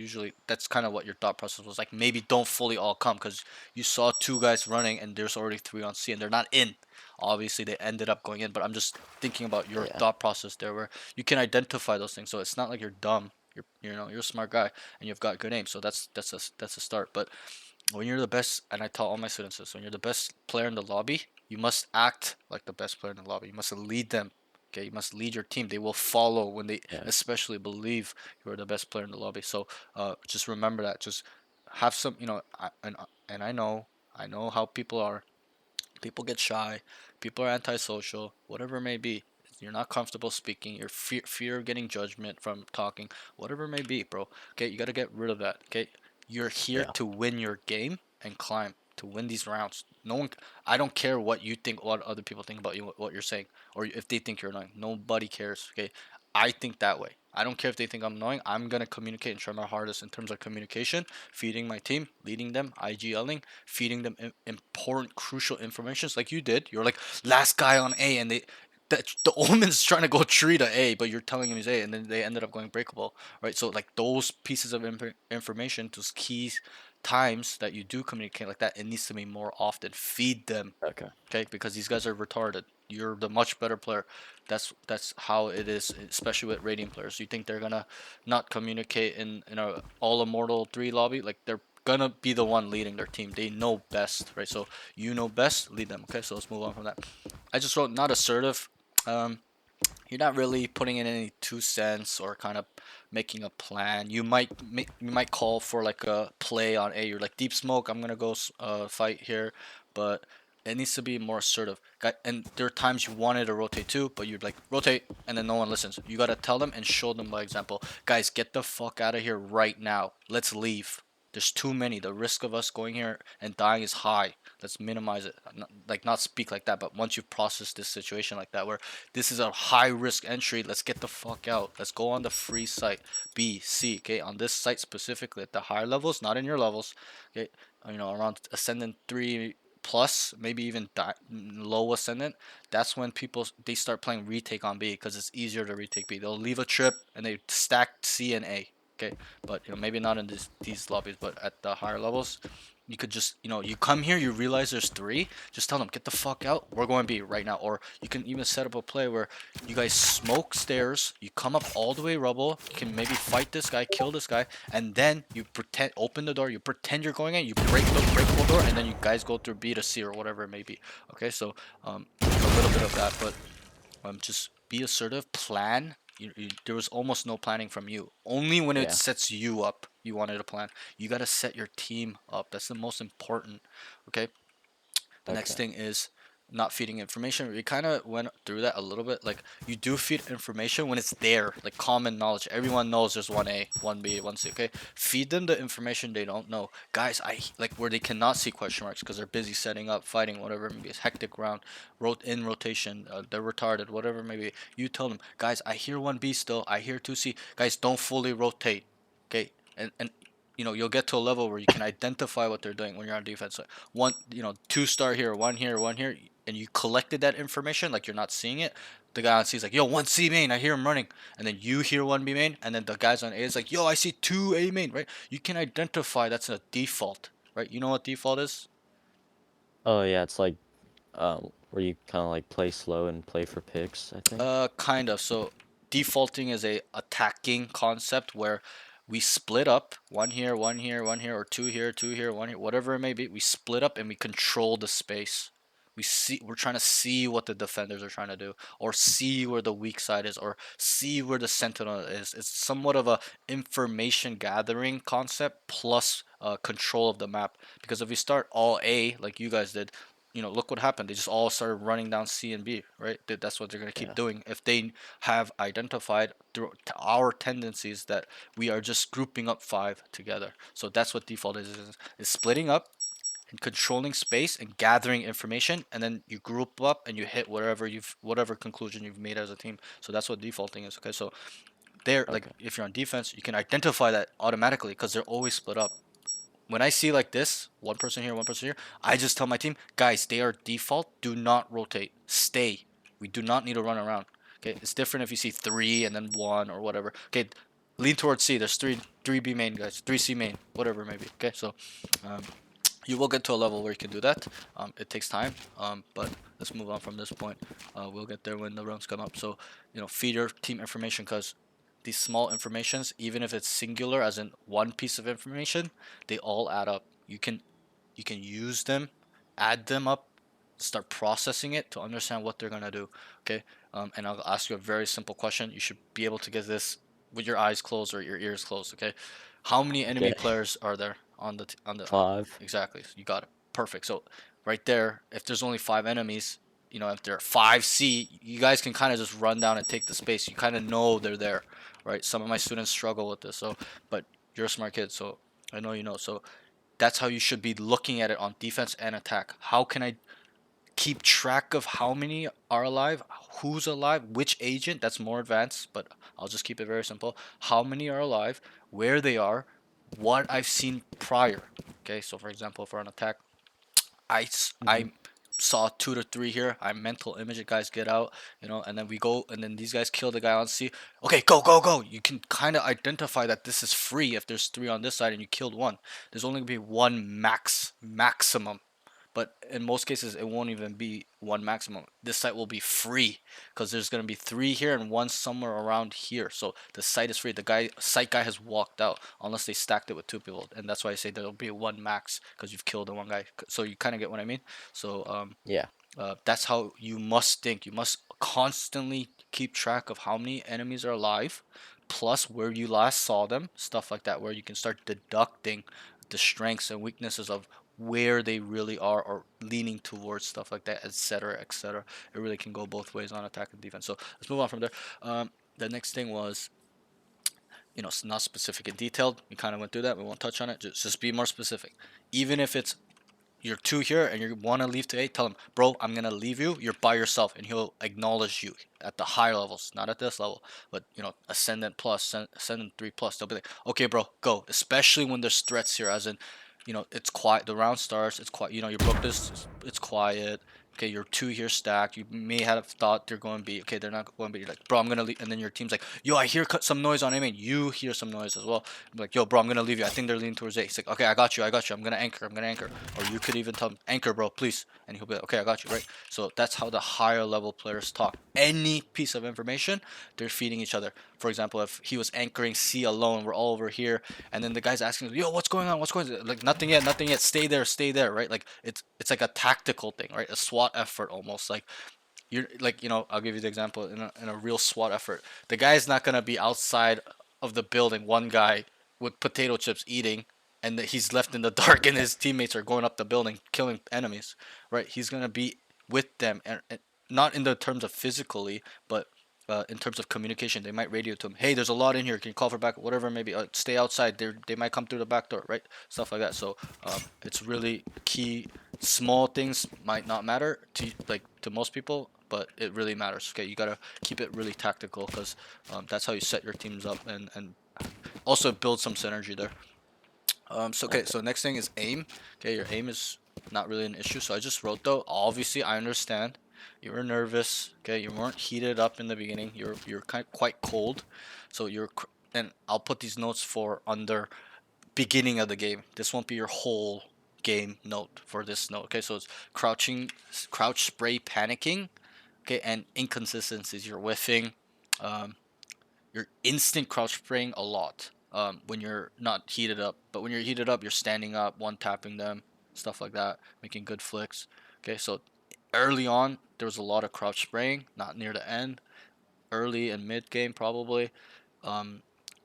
kind of what your thought process was. Like maybe don't fully all come because you saw 2 guys running and there's already 3 on C and they're not in. Obviously, they ended up going in, but I'm just thinking about your Yeah. thought process there, where you can identify those things. So it's not like you're dumb. You're a smart guy and you've got good aim. So that's a start. But when you're the best, and I tell all my students this, when you're the best player in the lobby, you must act like the best player in the lobby. You must lead them. Okay, you must lead your team. They will follow when they Yeah. especially believe you are the best player in the lobby. So just remember that. Just have some, and I know how people are. People get shy. People are antisocial. Whatever it may be. You're not comfortable speaking. You're fear of getting judgment from talking. Whatever it may be, bro. Okay, you got to get rid of that. Okay, you're here Yeah. to win your game and climb to win these rounds. No one. I don't care what you think, what other people think about you, what you're saying, or if they think you're annoying. Nobody cares. Okay, I think that way. I don't care if they think I'm annoying. I'm gonna communicate and try my hardest in terms of communication, feeding my team, leading them, IGLing, feeding them important, crucial informations like you did. You're like last guy on A, and the Omen's trying to go 3 to A, but you're telling him he's A, and then they ended up going breakable, right? So like those pieces of information, those key times that you do communicate like that, it needs to be more often. Feed them, Okay. okay? Because these guys are retarded. You're the much better player. That's how it is, especially with rating players. You think they're gonna not communicate in a all immortal 3 lobby? Like they're gonna be the one leading their team. They know best, right? So you know best, lead them. Okay, so let's move on from that. I just wrote not assertive. Um, you're not really putting in any 2 cents or kind of making a plan. You might call for like a play on A. You're like deep smoke. I'm gonna go fight here, but it needs to be more assertive. And there are times you wanted to rotate too, but you're like rotate, and then no one listens. You gotta tell them and show them by example. Guys, get the fuck out of here right now. Let's leave. There's too many. The risk of us going here and dying is high. Let's minimize it. Not speak like that, but once you've processed this situation like that, where this is a high risk entry, let's get the fuck out. Let's go on the free site B, C. Okay, on this site specifically at the higher levels, not in your levels. Okay, around ascendant 3 plus, maybe even low ascendant. That's when people they start playing retake on B because it's easier to retake B. They'll leave a trip and they stack C and A. Okay, but maybe not in these lobbies, but at the higher levels, you could just you come here, you realize there's 3, just tell them get the fuck out, we're going B right now. Or you can even set up a play where you guys smoke stairs, you come up all the way rubble, you can maybe fight this guy, kill this guy, and then you pretend open the door, you pretend you're going in, you break the door, and then you guys go through B to C or whatever it may be. Okay, so a little bit of that, but just be assertive, plan. There was almost no planning from you. Only when it Yeah. sets you up, you wanted to plan. You got to set your team up. That's the most important. Okay. The next Okay. thing is not feeding information. We kind of went through that a little bit. Like you do feed information when it's there, like common knowledge. Everyone knows there's 1A, 1B, 1C. Okay, feed them the information they don't know, guys. I like where they cannot see question marks because they're busy setting up, fighting, whatever. Maybe it's hectic round, in rotation. They're retarded, whatever. Maybe you tell them, guys. I hear 1B still. I hear 2C. Guys, don't fully rotate. Okay, and you'll get to a level where you can identify what they're doing when you're on defense. So 2 star here, 1 here, and you collected that information, like you're not seeing it. The guy on C is like, yo, 1C main, I hear him running. And then you hear 1B main, and then the guys on A is like, yo, I see 2A main, right? You can identify that's a default. right? You know what default is? Oh yeah, it's like where you kind of like play slow and play for picks, I think. Kind of. So defaulting is a attacking concept where we split up, one here, one here, one here, or two here, one here, whatever it may be. We split up and we control the space. We're trying to see what the defenders are trying to do, or see where the weak side is, or see where the sentinel is. It's somewhat of a information gathering concept plus control of the map. Because if we start all A like you guys did, look what happened. They just all started running down C and B, right? That's what they're going to keep Yeah. doing. If they have identified through our tendencies that we are just grouping up five together. So that's what default is splitting up and controlling space and gathering information, and then you group up and you hit whatever conclusion you've made as a team. So that's what defaulting is. Okay, so there, like Okay. if you're on defense, you can identify that automatically because they're always split up. When I see like this, one person here, one person here, I just tell my team, guys, they are default. Do not rotate. Stay. We do not need to run around. Okay, it's different if you see three and then one or whatever. Okay, lean towards C. There's three B main guys, three C main, whatever it may be. Okay, so um, you will get to a level where you can do that. It takes time, but let's move on from this point. We'll get there when the rounds come up. So, feed your team information because these small informations, even if it's singular, as in one piece of information, they all add up. You can use them, add them up, start processing it to understand what they're gonna do. Okay, and I'll ask you a very simple question. You should be able to get this with your eyes closed or your ears closed. Okay, how many enemy Okay. players are there on the 5. exactly? You got it. Perfect. So right there, if there's only five enemies, if there are five C, you guys can kind of just run down and take the space. You kind of know they're there, right? Some of my students struggle with this, so but you're a smart kid, so I know you know. So that's how you should be looking at it on defense and attack. How can I keep track of how many are alive, who's alive, which agent? That's more advanced, but I'll just keep it very simple. How many are alive, where they are, what I've seen prior. Okay, so for example, for an attack, I saw 2 to 3 here. I mental image it, guys get out, and then we go, and then these guys kill the guy on C. Okay, go, go, go. You can kind of identify that this is free if there's three on this side and you killed one. There's only gonna be one maximum, but in most cases it won't even be one maximum. This site will be free because there's going to be three here and one somewhere around here, so the site is free. The site guy has walked out unless they stacked it with two people, and that's why I say there'll be one max because you've killed the one guy. So you kind of get what I mean. So Yeah. that's how you must think. You must constantly keep track of how many enemies are alive, plus where you last saw them, stuff like that, where you can start deducting the strengths and weaknesses of where they really are or leaning towards, stuff like that, etc., etc. It really can go both ways on attack and defense. So let's move on from there. The next thing was, it's not specific and detailed. We kind of went through that. We won't touch on it. Just be more specific. Even if it's you're two here and you want to leave to 8, tell him, bro, I'm gonna leave you. You're by yourself, and he'll acknowledge you at the higher levels, not at this level, but ascendant plus, ascendant 3 plus. They'll be like, okay, bro, go. Especially when there's threats here, as in, it's quiet. The round starts. It's quiet. You broke this. It's quiet. Okay, you're two here stacked. You may have thought they're going to be okay. They're not going to be. You're like, bro, I'm gonna leave. And then your team's like, yo, I hear some noise on aiming. You hear some noise as well. I'm like, yo, bro, I'm gonna leave you. I think they're leaning towards A. He's like, okay, I got you. I got you. I'm gonna anchor. I'm gonna anchor. Or you could even tell him, anchor, bro, please. And he'll be like, okay, I got you, right? So that's how the higher level players talk. Any piece of information, they're feeding each other. For example, if he was anchoring C alone, we're all over here, and then the guy's asking, yo, what's going on? What's going on? Like, nothing yet, nothing yet. Stay there, right? Like, it's like a tactical thing, right? A SWAT effort almost. Like, you're like, I'll give you the example in a real SWAT effort. The guy is not gonna be outside of the building, one guy with potato chips eating, and he's left in the dark, and his teammates are going up the building killing enemies, right? He's gonna be with them, and not in the terms of physically, but in terms of communication. They might radio to him, hey, there's a lot in here, can you call for back, whatever, maybe stay outside, they might come through the back door, right? Stuff like that. So it's really key. Small things might not matter to most people, but it really matters. Okay, you gotta keep it really tactical because that's how you set your teams up and also build some synergy there. Okay, Okay. so next thing is aim. Okay, your aim is not really an issue. So I just wrote though. Obviously, I understand. You were nervous. Okay, you weren't heated up in the beginning. You're quite cold. So and I'll put these notes for under beginning of the game. This won't be your whole game note for this note. Okay, so it's crouch spray panicking. Okay, and inconsistencies. You're whiffing. Um, you're instant crouch spraying a lot. When you're not heated up, but when you're heated up, you're standing up, one tapping them, stuff like that, making good flicks. Okay, so early on there was a lot of crouch spraying, not near the end. Early and mid game probably. Um,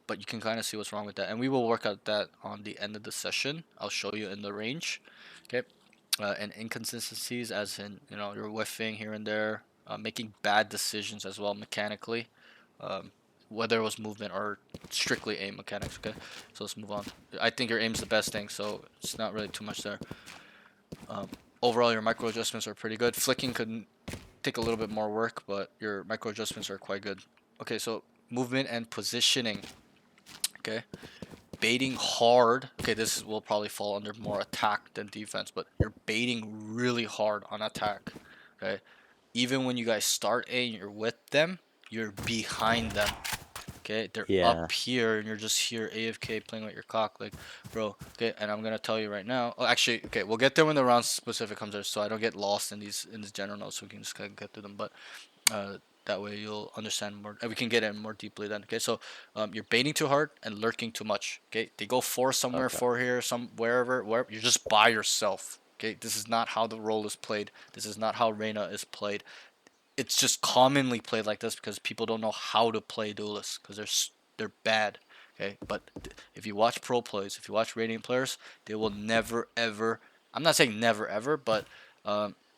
but you can kind of see what's wrong with that, and we will work out that on the end of the session. I'll show you in the range. Okay, and inconsistencies, as in you're whiffing here and there, making bad decisions as well mechanically, um, whether it was movement or strictly aim mechanics. Okay, so let's move on. I think your aim's the best thing, so it's not really too much there. Um, Overall, your micro adjustments are pretty good. Flicking could take a little bit more work, but your micro adjustments are quite good. Okay, so movement and positioning. Okay, baiting hard. Okay, this will probably fall under more attack than defense, but you're baiting really hard on attack. Okay, even when you guys start A and you're with them, you're behind them. Okay, they're Yeah. up here and you're just here AFK playing with your cock, like, bro. Okay, and I'm gonna tell you right now. Oh, actually, okay, we'll get there when the round specific comes there, so I don't get lost in these general notes, so we can just kind of get through them. But that way you'll understand more, and we can get in more deeply then. Okay, so you're baiting too hard and lurking too much. Okay, they go for somewhere, Okay. for here, some wherever. You're just by yourself. Okay, this is not how the role is played. This is not how Reina is played. It's just commonly played like this because people don't know how to play duelists because they're bad. Okay, but if you watch pro plays, if you watch Radiant players, they will never ever. I'm not saying never ever, but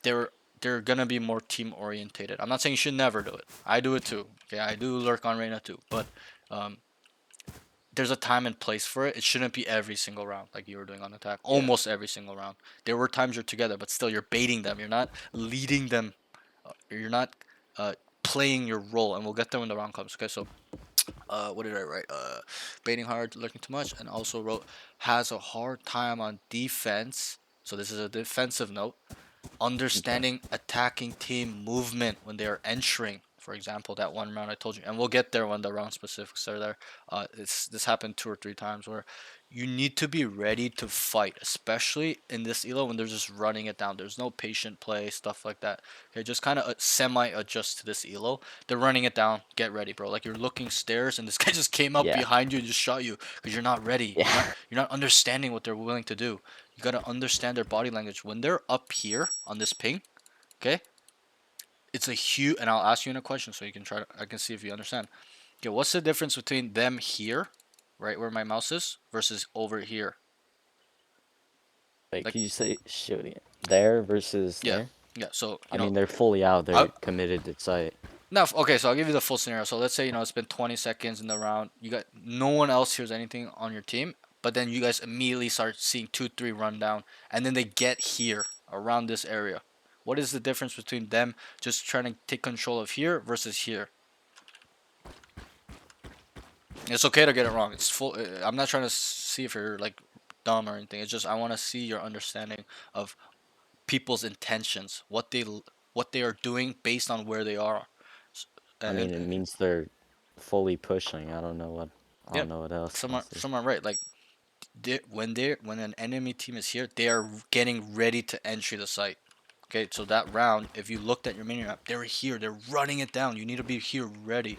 they're gonna be more team orientated. I'm not saying you should never do it. I do it too. Okay, I do lurk on Reina too, but um, there's a time and place for it. It shouldn't be every single round like you were doing on attack. Almost every single round. There were times you're together, but still you're baiting them. You're not leading them. You're not playing your role, and we'll get there when the round comes. Okay, so what did I write? Baiting hard, looking too much, and also wrote has a hard time on defense. So this is a defensive note. Understanding attacking team movement when they are entering. For example, that one round I told you, and we'll get there when the round specifics are there. This happened 2 or 3 times where you need to be ready to fight, especially in this elo when they're just running it down. There's no patient play, stuff like that. Okay, just kind of semi adjust to this elo. They're running it down. Get ready, bro. Like you're looking stairs, and this guy just came up Yeah. behind you and just shot you because you're not ready. Yeah. You're not understanding what they're willing to do. You gotta understand their body language when they're up here on this ping. Okay, it's a huge. And I'll ask you in a question so you can try. I can see if you understand. Okay, what's the difference between them here, right where my mouse is, versus over here? Wait, Like, can you say shooting it there versus yeah, there? yeah. So I mean, they're fully out. They're committed to site. now, okay, so I'll give you the full scenario. So let's say it's been 20 seconds in the round. You got no one else hears anything on your team, but then you guys immediately start seeing 2, 3 run down, and then they get here around this area. What is the difference between them just trying to take control of here versus here? It's okay to get it wrong. It's full. I'm not trying to see if you're like dumb or anything. It's just I want to see your understanding of people's intentions, what they are doing based on where they are. I mean, it means they're fully pushing. I don't know what. I Yeah, don't know what else. some are right. Like when an enemy team is here, they are getting ready to entry the site. Okay, so that round, if you looked at your mini map, they're here. They're running it down. You need to be here ready.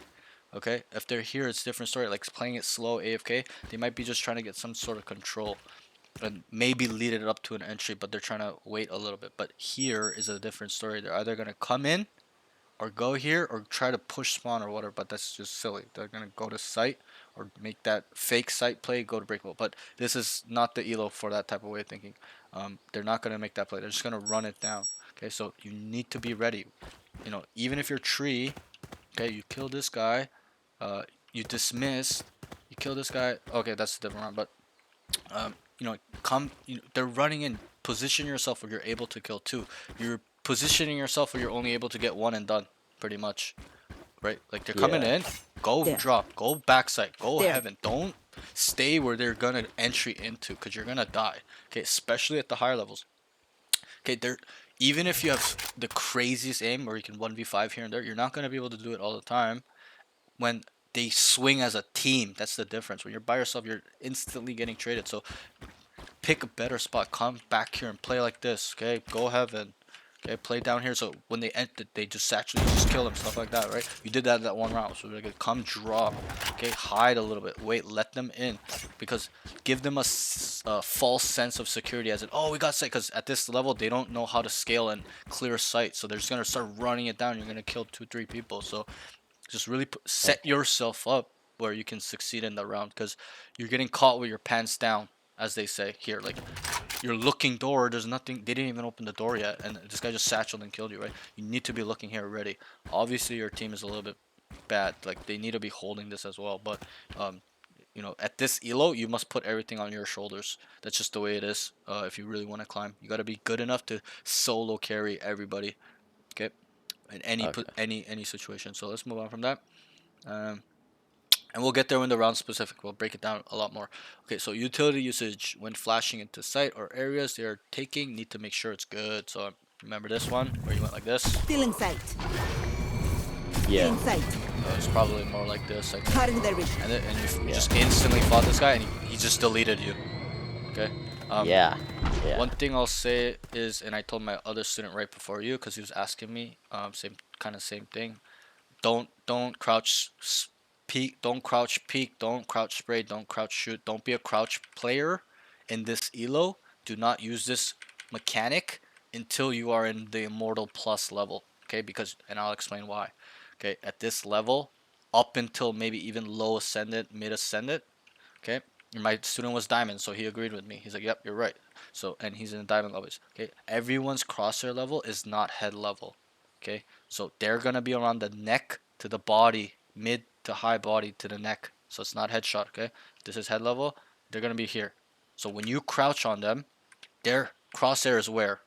Okay, if they're here, it's a different story. Like playing it slow, AFK, they might be just trying to get some sort of control and maybe lead it up to an entry, but they're trying to wait a little bit. But here is a different story. They're either gonna come in or go here or try to push spawn or whatever, but that's just silly. They're gonna go to site or make that fake site play, go to breakable. But this is not the elo for that type of way of thinking. They're not gonna make that play. They're just gonna run it down. Okay, so you need to be ready. Even if you're tree, okay, you kill this guy, you dismiss, you kill this guy. Okay, that's a different round, but they're running in. Position yourself where you're able to kill two. You're positioning yourself where you're only able to get one and done, pretty much, right? Like they're coming in, go There. drop, go backside, go There. heaven. Don't stay where they're gonna entry into, because you're gonna die. Okay, especially at the higher levels. Okay, even if you have the craziest aim where you can 1v5 here and there, you're not gonna be able to do it all the time. When they swing as a team, that's the difference. When you're by yourself, you're instantly getting traded. So pick a better spot. Come back here and play like this. Okay, go heaven. Okay, play down here so when they enter, they just actually just kill them, stuff like that, right? You did that in that one round, so we're gonna come drop. Okay, hide a little bit. Wait, let them in, because give them a false sense of security, as in, oh, we got sight. Because at this level, they don't know how to scale and clear sight, so they're just gonna start running it down. You're gonna kill 2-3 people. So just really set yourself up where you can succeed in the round, because you're getting caught with your pants down, as they say here. Like, you're looking door, there's nothing, they didn't even open the door yet, and this guy just satcheled and killed you, right? You need to be looking here ready. Obviously your team is a little bit bad, like they need to be holding this as well, but you know, at this elo you must put everything on your shoulders. That's just the way it is. If you really want to climb, you got to be good enough to solo carry everybody, okay, in any situation. So let's move on from that. And we'll get there when the round's specific. We'll break it down a lot more. Okay, so utility usage when flashing into sight or areas they are taking, need to make sure it's good. So remember this one where you went like this? Still in sight. Yeah. In sight. It's probably more like this. Like, Cutting their vision. and you just instantly fought this guy and he just deleted you. Okay. Yeah. One thing I'll say is, and I told my other student right before you, because he was asking me, same thing. Don't crouch peek, don't crouch peek, don't crouch spray, don't crouch shoot. Don't be a crouch player in this elo. Do not use this mechanic until you are in the Immortal Plus level. Okay, because, and I'll explain why. Okay, at this level, up until maybe even low ascendant, mid ascendant. Okay, my student was diamond, so he agreed with me. He's like, yep, you're right. So, and he's in diamond levels. Okay, everyone's crosshair level is not head level. Okay, so they're gonna be around the neck to the body, mid to high body to the neck. So it's not headshot. Okay, this is head level. They're gonna be here. So when you crouch on them, their crosshair is where?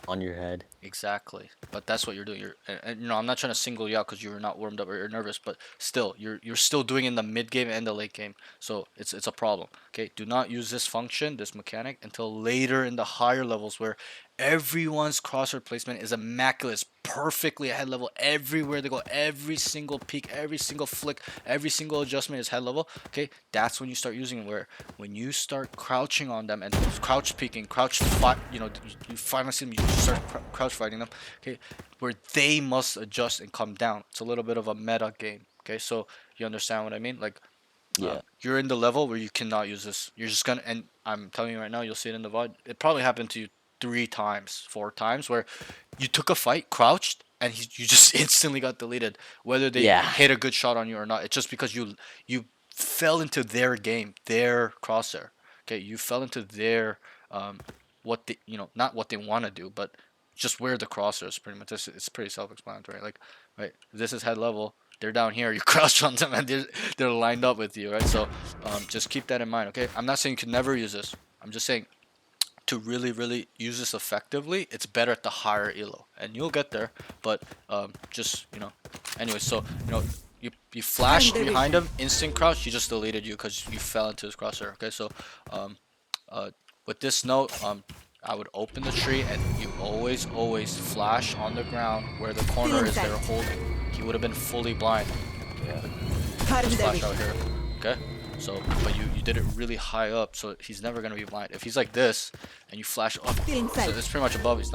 On your head. Exactly, but that's what you're doing. And you know, I'm not trying to single you out because you're not warmed up or you're nervous, but still, you're still doing it in the mid game and the late game, so it's a problem. Okay, do not use this function, this mechanic, until later in the higher levels where everyone's crosshair placement is immaculate, it's perfectly at head level everywhere they go. Every single peak, every single flick, every single adjustment is head level. Okay, that's when you start using it. Where when you start crouching on them and crouch peeking, crouch fight, you know, you finally see them, you start crouch fighting them. Okay, where they must adjust and come down. It's a little bit of a meta game. Okay, so you understand what I mean? Like, Yeah. you're in the level where you cannot use this. You're just gonna, and I'm telling you right now, you'll see it in the VOD. It probably happened to you 3 times, 4 times, where you took a fight, crouched, and you just instantly got deleted. Whether they hit a good shot on you or not, it's just because you fell into their game, their crosshair. Okay, you fell into their what they, you know, not what they want to do, but just where the crosshair is. Pretty much, it's pretty self-explanatory. Like, right, this is head level. They're down here. You crouch on them, and they're lined up with you, right? So just keep that in mind. Okay, I'm not saying you can never use this. I'm just saying, to really use this effectively, it's better at the higher elo, and you'll get there. But just, you know, anyway, so you know, you flashed behind him, instant crouch, he just deleted you because you fell into his crosshair. Okay, so with this note, I would open the tree, and you always flash on the ground where the corner is they're holding. He would have been fully blind. Yeah, just flash out here. Okay, so but you did it really high up, so he's never gonna be blind. If he's like this and you flash up, so it's pretty much above. It's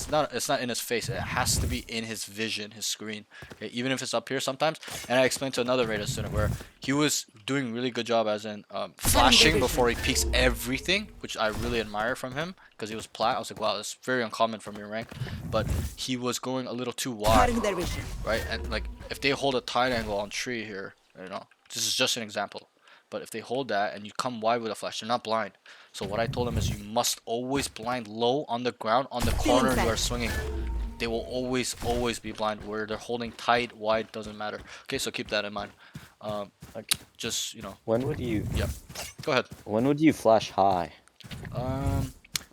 not in his face. It has to be in his vision, his screen. Okay? Even if it's up here sometimes. And I explained to another Raider student where he was doing really good job as in flashing before he peeks everything, which I really admire from him because he was plat. I was like, wow, that's very uncommon from your rank. But he was going a little too wide, right? And like if they hold a tight angle on tree here, you know, this is just an example. But if they hold that and you come wide with a flash, they're not blind. So what I told him is you must always blind low on the ground, on the corner you are swinging. They will always be blind. Where they're holding tight, wide, doesn't matter. Okay, so keep that in mind. Just, you know. When would you? Yeah. Go ahead. When would you flash high?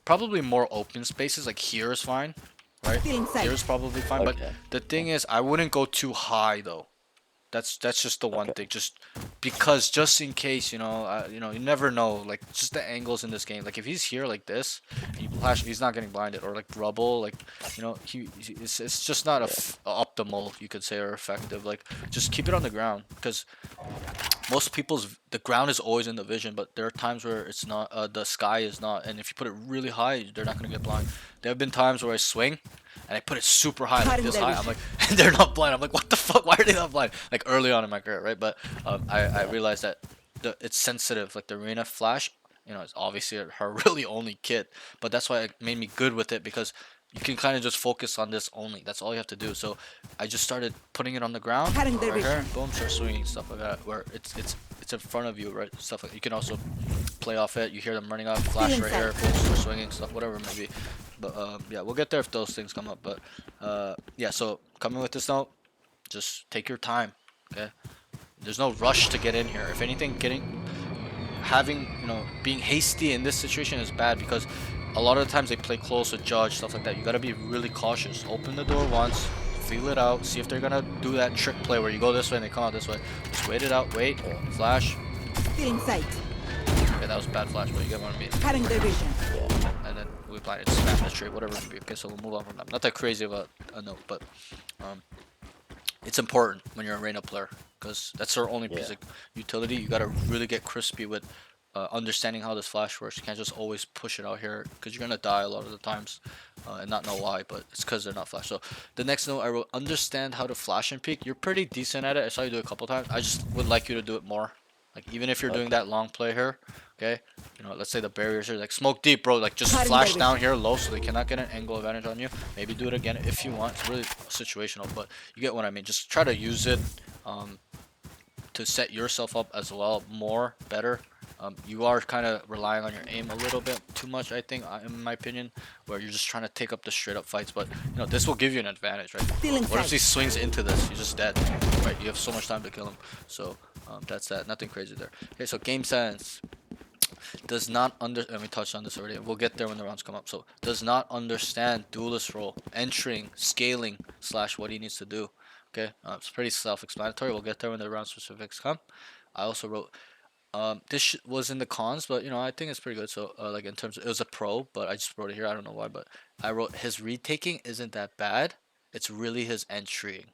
Probably more open spaces. Like here is fine, right? Here is probably fine. But the thing is, I wouldn't go too high though. That's just the one thing. Just because just in case, you never know. Like just the angles in this game. Like if he's here like this, and you flash, he's not getting blinded or like rubble. Like it's just not optimal, you could say, or effective. Like just keep it on the ground because most people's the ground is always in the vision, but there are times where it's not. The sky is not, and if you put it really high, they're not gonna get blind. There have been times where I swing, and I put it super high, like Cutting this their high. I'm like, and they're not blind. I'm like, what the fuck? Why are they not blind? Like early on in my career, right? But I realized that it's sensitive. Like the arena flash, it's obviously her really only kit, but that's why it made me good with it because you can kind of just focus on this only. That's all you have to do. So I just started putting it on the ground Cutting their right here. vision. Boom, start swinging stuff like that. Where it's in front of you, right? Stuff like you can also play off it. You hear them running up, flash right here, boom, start swinging stuff, whatever it may be. But yeah, we'll get there if those things come up. But yeah, so coming with this note, just take your time. Okay, there's no rush to get in here. If anything, being hasty in this situation is bad because a lot of the times they play close with judge stuff like that. You gotta be really cautious. Open the door once, feel it out, see if they're gonna do that trick play where you go this way and they come out this way. Just wait it out, wait, flash. Feeling sight. Okay, that was a bad flash, but you get what I mean. Cutting their vision. And then we plan it, spam the trade, whatever it may be. Okay, so we'll move on from that. Not that crazy of a note, but it's important when you're a Reyna player because that's our only piece of utility. You gotta really get crispy with understanding how this flash works. You can't just always push it out here because you're gonna die a lot of the times and not know why, but it's because they're not flash. So the next note I wrote, understand how to flash and peek. You're pretty decent at it. I saw you do it a couple times. I just would like you to do it more. Like even if you're doing that long play here, okay, let's say the barriers are like smoke deep, bro. Like just flash down here low so they cannot get an angle advantage on you. Maybe do it again if you want. It's really situational, but you get what I mean. Just try to use it to set yourself up as well more better. You are kind of relying on your aim a little bit too much, I think, in my opinion, where you're just trying to take up the straight up fights. But this will give you an advantage, right? What if he swings into this? You're just dead, right? You have so much time to kill him. So that's that. Nothing crazy there. Okay, so game sense does not and we touched on this already. We'll get there when the rounds come up. So does not understand duelist role, entering, scaling / what he needs to do. Okay, it's pretty self-explanatory. We'll get there when the round specifics come. I also wrote this was in the cons, but I think it's pretty good. So like in terms of, it was a pro, but I just wrote it here. I don't know why, but I wrote his retaking isn't that bad. It's really his entry.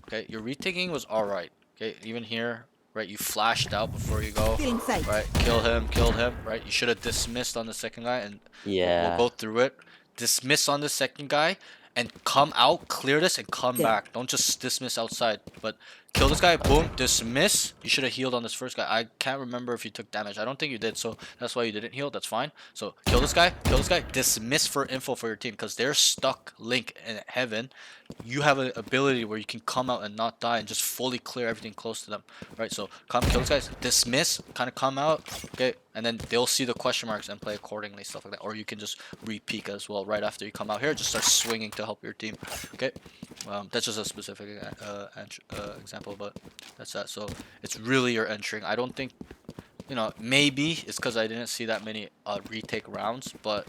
Okay, your retaking was all right. Okay, even here, right? You flashed out before you go. Feeling sight. Right, killed him. Right, you should have dismissed on the second guy, and we'll go through it. Dismiss on the second guy, and come out, clear this, and come back. Don't just dismiss outside, but kill this guy, boom, dismiss. You should have healed on this first guy. I can't remember if you took damage. I don't think you did, so that's why you didn't heal. That's fine. So kill this guy, dismiss for info for your team, because they're stuck Link in heaven. You have an ability where you can come out and not die and just fully clear everything close to them. Right, so come kill this guy, dismiss, kind of come out, okay, and then they'll see the question marks and play accordingly, stuff like that. Or you can just re-peek as well right after you come out here. Just start swinging to help your team. Okay, that's just a specific example, but that's that. So it's really your entering. I don't think, maybe it's because I didn't see that many retake rounds, but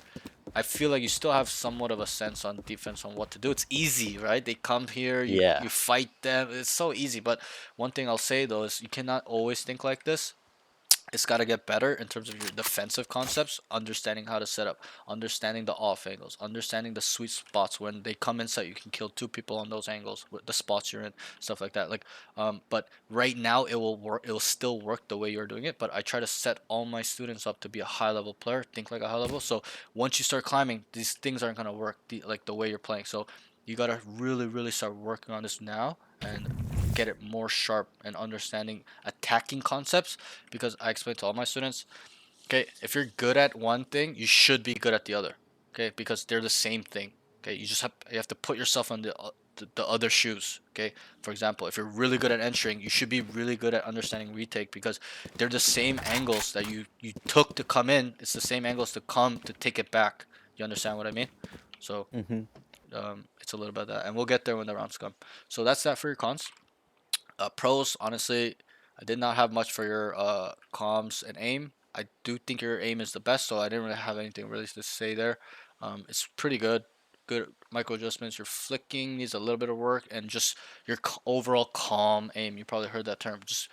I feel like you still have somewhat of a sense on defense on what to do. It's easy, right? They come here, you fight them. It's so easy. But one thing I'll say though is you cannot always think like this. It's got to get better in terms of your defensive concepts, understanding how to set up, understanding the off angles, understanding the sweet spots when they come inside. You can kill 2 people on those angles with the spots you're in, stuff like that. Like, but right now it will work. It will still work the way you're doing it. But I try to set all my students up to be a high level player, think like a high level. So once you start climbing, these things aren't gonna work like the way you're playing. So you gotta really, really start working on this now and get it more sharp and understanding attacking concepts, because I explain to all my students, okay, if you're good at one thing, you should be good at the other, okay, because they're the same thing. Okay, you have to put yourself on the other shoes. Okay, for example, if you're really good at entering, you should be really good at understanding retake, because they're the same angles that you took to come in. It's the same angles to come to take it back. You understand what I mean? So it's a little bit of that, and we'll get there when the rounds come. So that's that for your cons. Pros, honestly, I did not have much for your comms and aim. I do think your aim is the best, so I didn't really have anything really to say there. It's pretty good. Good micro adjustments. Your flicking needs a little bit of work, and just your overall calm aim. You probably heard that term. Just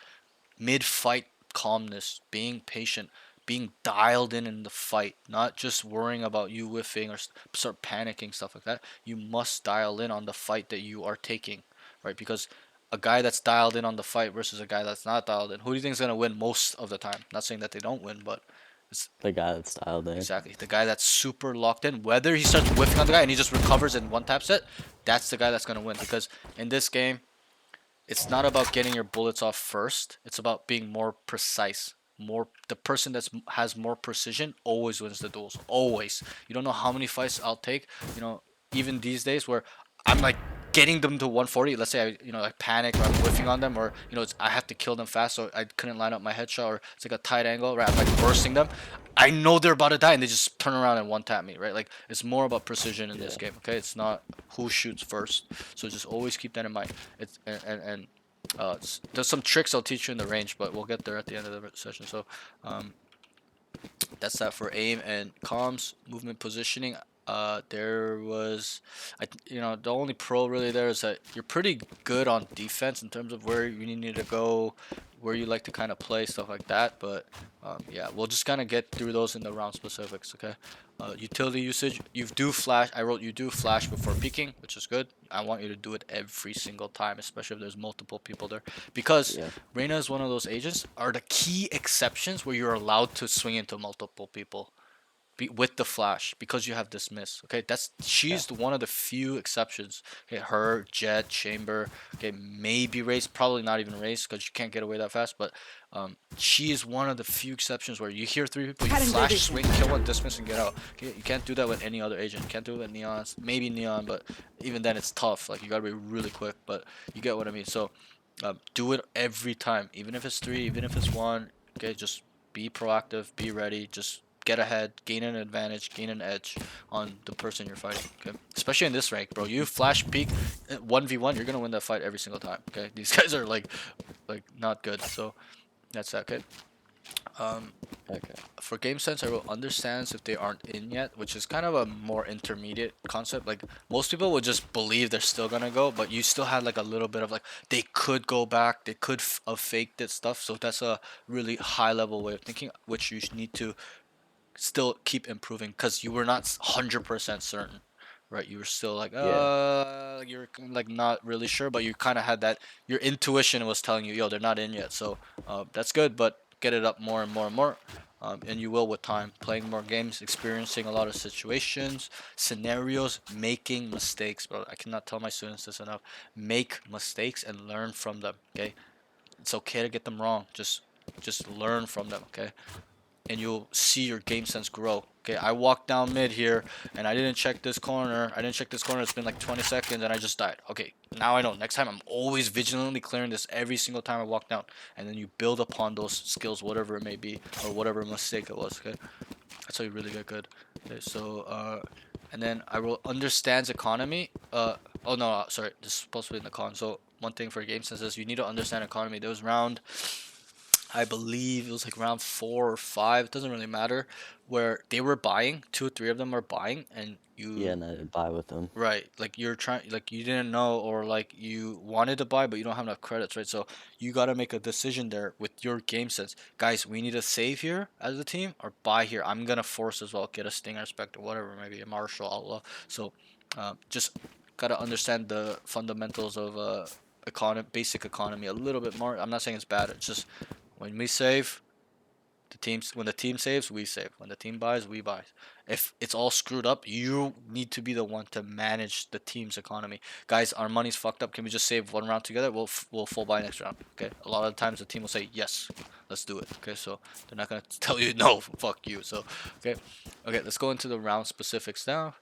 mid-fight calmness, being patient, being dialed in the fight, not just worrying about you whiffing or start panicking, stuff like that. You must dial in on the fight that you are taking, right? Because a guy that's dialed in on the fight versus a guy that's not dialed in, who do you think is gonna win most of the time? Not saying that they don't win, but it's The guy that's dialed in. exactly the guy that's super locked in. Whether he starts whiffing on the guy and he just recovers in one taps it, that's the guy that's gonna win. Because in this game, it's not about getting your bullets off first. It's about being more precise. More the person that has more precision always wins the duels. Always. You don't know how many fights I'll take. You know, even these days where I'm like getting them to 140. Let's say I panic or I'm whiffing on them, or I have to kill them fast, so I couldn't line up my headshot, or it's like a tight angle, right? I'm like bursting them. I know they're about to die, and they just turn around and one tap me, right? Like it's more about precision in this game. Okay, it's not who shoots first. So just always keep that in mind. It's and there's some tricks I'll teach you in the range, but we'll get there at the end of the session. So um, that's that for aim and comms, movement, positioning. There was, the only pro really there is that you're pretty good on defense in terms of where you need to go, where you like to kind of play, stuff like that. But yeah, we'll just kind of get through those in the round specifics, okay? Utility usage, you do flash. I wrote you do flash before peeking, which is good. I want you to do it every single time, especially if there's multiple people there, because Yeah. Reyna is one of those agents are the key exceptions where you're allowed to swing into multiple people with the flash because you have dismiss. Okay, she's one of the few exceptions. Okay, her, Jet, Chamber. Okay, maybe Race, probably not even Race because you can't get away that fast. But she is one of the few exceptions where you hear three people, you flash, swing, kill one, dismiss, and get out. Okay, you can't do that with any other agent. You can't do it with Neon. Maybe Neon, but even then it's tough. Like you gotta be really quick. But you get what I mean. So do it every time, even if it's three, even if it's one. Okay, just be proactive, be ready, just get ahead, gain an advantage, gain an edge on the person you're fighting. Okay, especially in this rank, bro. You flash peek 1v1, you're gonna win that fight every single time. Okay, these guys are like not good. So that's that. Okay. Okay. For game sense, I wrote understands if they aren't in yet, which is kind of a more intermediate concept. Like most people would just believe they're still gonna go, but you still had like a little bit of like they could go back, they could have faked it stuff. So that's a really high level way of thinking, which you need to still keep improving because you were not 100% certain, right? You were still like Yeah. you're like not really sure, but you kind of had that your intuition was telling you, yo, they're not in yet. So that's good, but get it up more and more and more. And you will with time, playing more games, experiencing a lot of situations, scenarios, making mistakes, bro. I cannot tell my students this enough. Make mistakes and learn from them. Okay, it's okay to get them wrong. Just learn from them. Okay, and you'll see your game sense grow. Okay, I walked down mid here and I didn't check this corner. I didn't check this corner. It's been like 20 seconds and I just died. Okay, now I know. Next time I'm always vigilantly clearing this every single time I walk down. And then you build upon those skills, whatever it may be, or whatever mistake it was. Okay, that's how you really get good. Okay, so and then I will understands economy. Oh no, sorry, this is supposed to be in the con. So one thing for game sense is you need to understand economy. There was round, I believe it was like round 4 or 5. It doesn't really matter. Where they were buying, two or three of them were buying, and Yeah, and I didn't buy with them. right, like you're trying, like you didn't know, or like you wanted to buy, but you don't have enough credits, right? So you got to make a decision there with your game sense. Guys, we need to save here as a team or buy here. I'm gonna force as well, get a Stinger Spectre, whatever, maybe a Marshall Outlaw. So just gotta understand the fundamentals of basic economy a little bit more. I'm not saying it's bad. It's just when we save, when the team saves, we save. When the team buys, we buy. If it's all screwed up, you need to be the one to manage the team's economy. Guys, our money's fucked up. Can we just save one round together? We'll full buy next round. Okay. A lot of times the team will say yes, let's do it. Okay. So they're not gonna tell you no, fuck you. So okay, let's go into the round specifics now.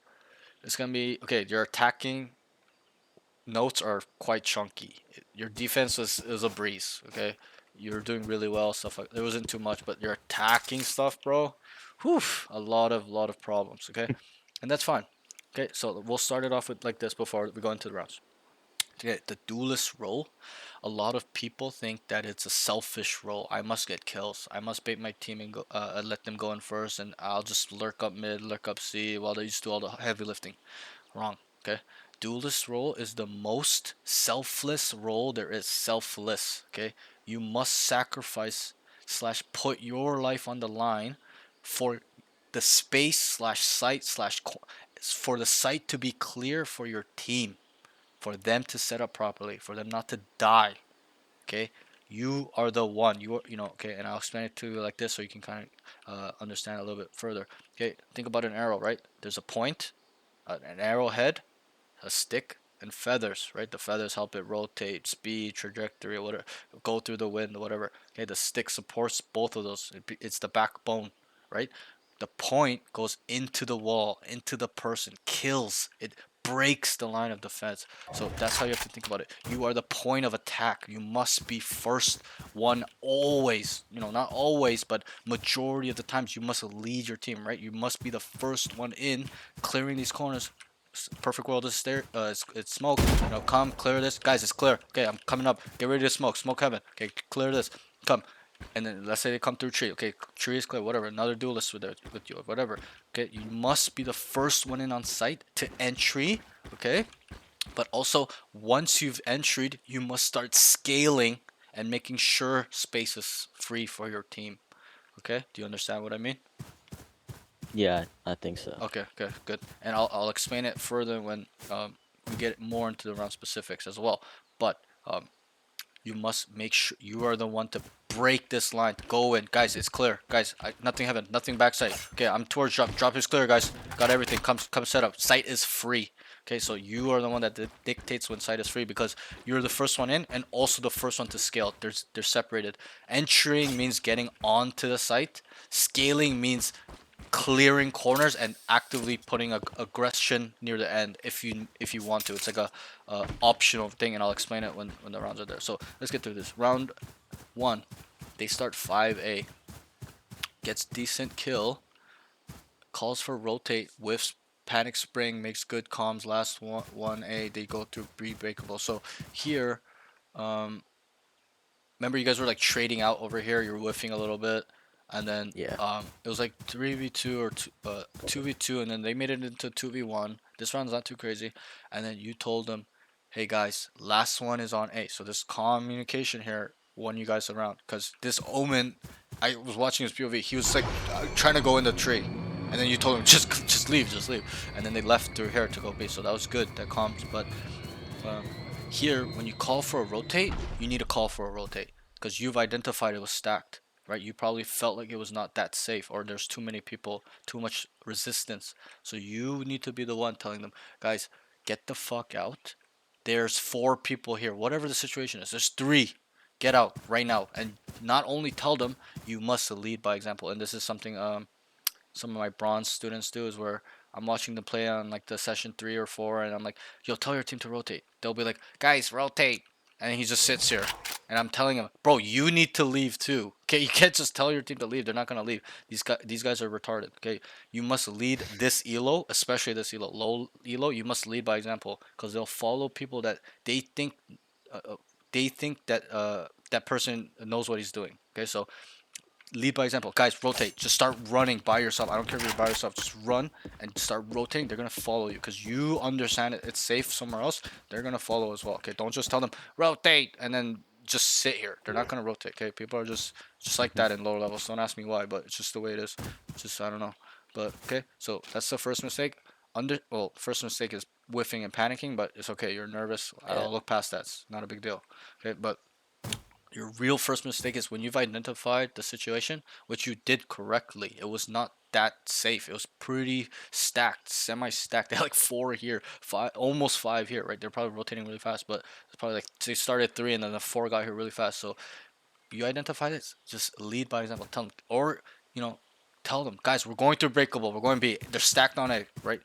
It's gonna be okay. You're attacking notes are quite chunky. Your defense is a breeze. Okay, you're doing really well. Stuff like there wasn't too much, but your attacking stuff, bro. Whew, a lot of problems. Okay, and that's fine. Okay, so we'll start it off with like this before we go into the rounds. Okay, the duelist role. A lot of people think that it's a selfish role. I must get kills. I must bait my team and let them go in first, and I'll just lurk up mid, lurk up C while they just do all the heavy lifting. Wrong. Okay. Duelist role is the most selfless role there is. Selfless. Okay. You must sacrifice slash put your life on the line for the space slash site slash for the site to be clear for your team, for them to set up properly, for them not to die. Okay, you are the one. You are, Okay, and I'll explain it to you like this so you can kind of understand a little bit further. Okay, think about an arrow, right? There's a point, an arrowhead, a stick, and feathers, right? The feathers help it rotate, speed, trajectory, whatever, go through the wind, whatever. Okay, the stick supports both of those. It's the backbone, right? The point goes into the wall, into the person, kills it, breaks the line of defense. So that's how you have to think about it. You are the point of attack. You must be first one always. Not always, but majority of the times you must lead your team, right? You must be the first one in, clearing these corners. Perfect world is there. It's smoke. Come clear this, guys. It's clear. Okay, I'm coming up. Get ready to smoke. Smoke heaven. Okay, clear this. Come, and then let's say they come through tree. Okay, tree is clear. Whatever. Another duelist with you. Whatever. Okay, you must be the first one in on site to entry. Okay, but also once you've entered, you must start scaling and making sure space is free for your team. Okay, do you understand what I mean? Yeah, I think so. Okay, good. And I'll explain it further when we get more into the round specifics as well. But you must make sure you are the one to break this line. Go in, guys. It's clear, guys. Nothing heaven, nothing backside. Okay, I'm towards drop. Drop is clear, guys. Got everything. Come set up. Site is free. Okay, so you are the one that dictates when site is free because you're the first one in and also the first one to scale. They're separated. Entering means getting onto the site. Scaling means clearing corners and actively putting aggression near the end if you want to. It's like a optional thing, and I'll explain it when the rounds are there. So let's get through this. Round 1, they start 5A, gets decent kill, calls for rotate, whiffs, panic spring, makes good comms. Last 1A, they go through breakable. So here, remember you guys were like trading out over here. You're whiffing a little bit, and then Yeah. it was like 3v2 or 2v2, and then they made it into 2v1. This round's not too crazy, and then you told them, "Hey guys, last one is on A." So this communication here won you guys around because this Omen, I was watching his POV. He was like trying to go in the tree, and then you told him just leave, and then they left through here to go B. So that was good. That comms, but um, here, when you call for a rotate, you need to call for a rotate because you've identified it was stacked, right? You probably felt like it was not that safe or there's too many people, too much resistance. So you need to be the one telling them, guys, get the fuck out. There's 4 people here. Whatever the situation is, there's 3. Get out right now. And not only tell them, you must lead by example. And this is something some of my bronze students do is where I'm watching them play on like the session 3 or 4, and I'm like, yo, tell your team to rotate. They'll be like, guys, rotate. And he just sits here. And I'm telling him, bro, you need to leave too. Okay, you can't just tell your team to leave. They're not gonna leave. These guys are retarded. Okay, you must lead this elo, especially this elo, low elo. You must lead by example, because they'll follow people that they think, that person knows what he's doing. Okay, so lead by example. Guys, rotate. Just start running by yourself. I don't care if you're by yourself. Just run and start rotating. They're going to follow you because you understand it's safe somewhere else. They're going to follow as well. Okay, don't just tell them, rotate, and then just sit here. They're not going to rotate. Okay, people are just like that in lower levels. Don't ask me why, but it's just the way it is. It's just, I don't know. But, okay, so that's the first mistake. First mistake is whiffing and panicking, but it's okay. You're nervous. I'll look past that. It's not a big deal. Okay, but your real first mistake is when you've identified the situation, which you did correctly. It was not that safe. It was pretty stacked, semi-stacked. They had like 4 here, 5, almost 5 here, right? They're probably rotating really fast, but it's probably like they started 3 and then the 4 got here really fast. So you identified it, just lead by example. Tell them, or tell them, guys, we're going through breakable. We're going B. They're stacked on A, right?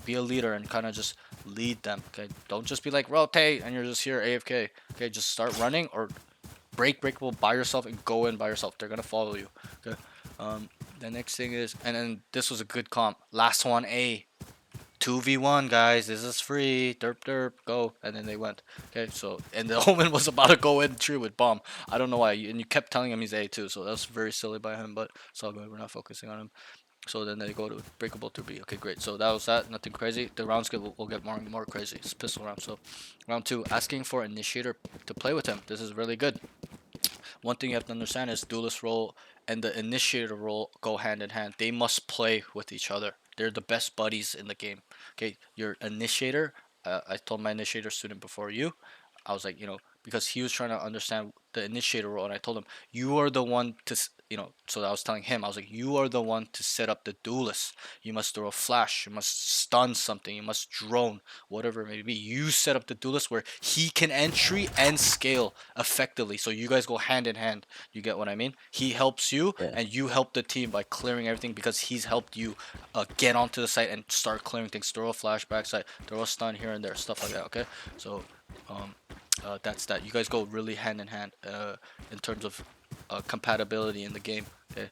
Be a leader and kind of just lead them. Okay, don't just be like rotate and you're just here AFK. Okay, just start running or breakable by yourself and go in by yourself. They're gonna follow you. Okay. The next thing is, and then this was a good comp. Last one A, 2v1 guys. This is free. Derp derp. Go. And then they went. Okay. So and the Omen was about to go in true with bomb. I don't know why. And you kept telling him he's A too. So that's very silly by him. But it's all good. We're not focusing on him. So then they go to breakable to B. Okay, great. So that was that. Nothing crazy. The rounds will get more and more crazy. It's pistol round. So round 2, asking for initiator to play with him. This is really good. one thing you have to understand is duelist role and the initiator role go hand in hand. They must play with each other. They're the best buddies in the game. Okay, your initiator. I told my initiator student before you. I was like, because he was trying to understand the initiator role, and I told him, you are the one to, So I was telling him, I was like, you are the one to set up the duelist. You must throw a flash. You must stun something. You must drone, whatever it may be. You set up the duelist where he can entry and scale effectively. So you guys go hand in hand. You get what I mean? He helps you, Yeah. and you help the team by clearing everything because he's helped you get onto the site and start clearing things. Throw a flashback site, throw a stun here and there, stuff like that. Okay, so um, that's that. You guys go really hand in hand in terms of compatibility in the game. Okay.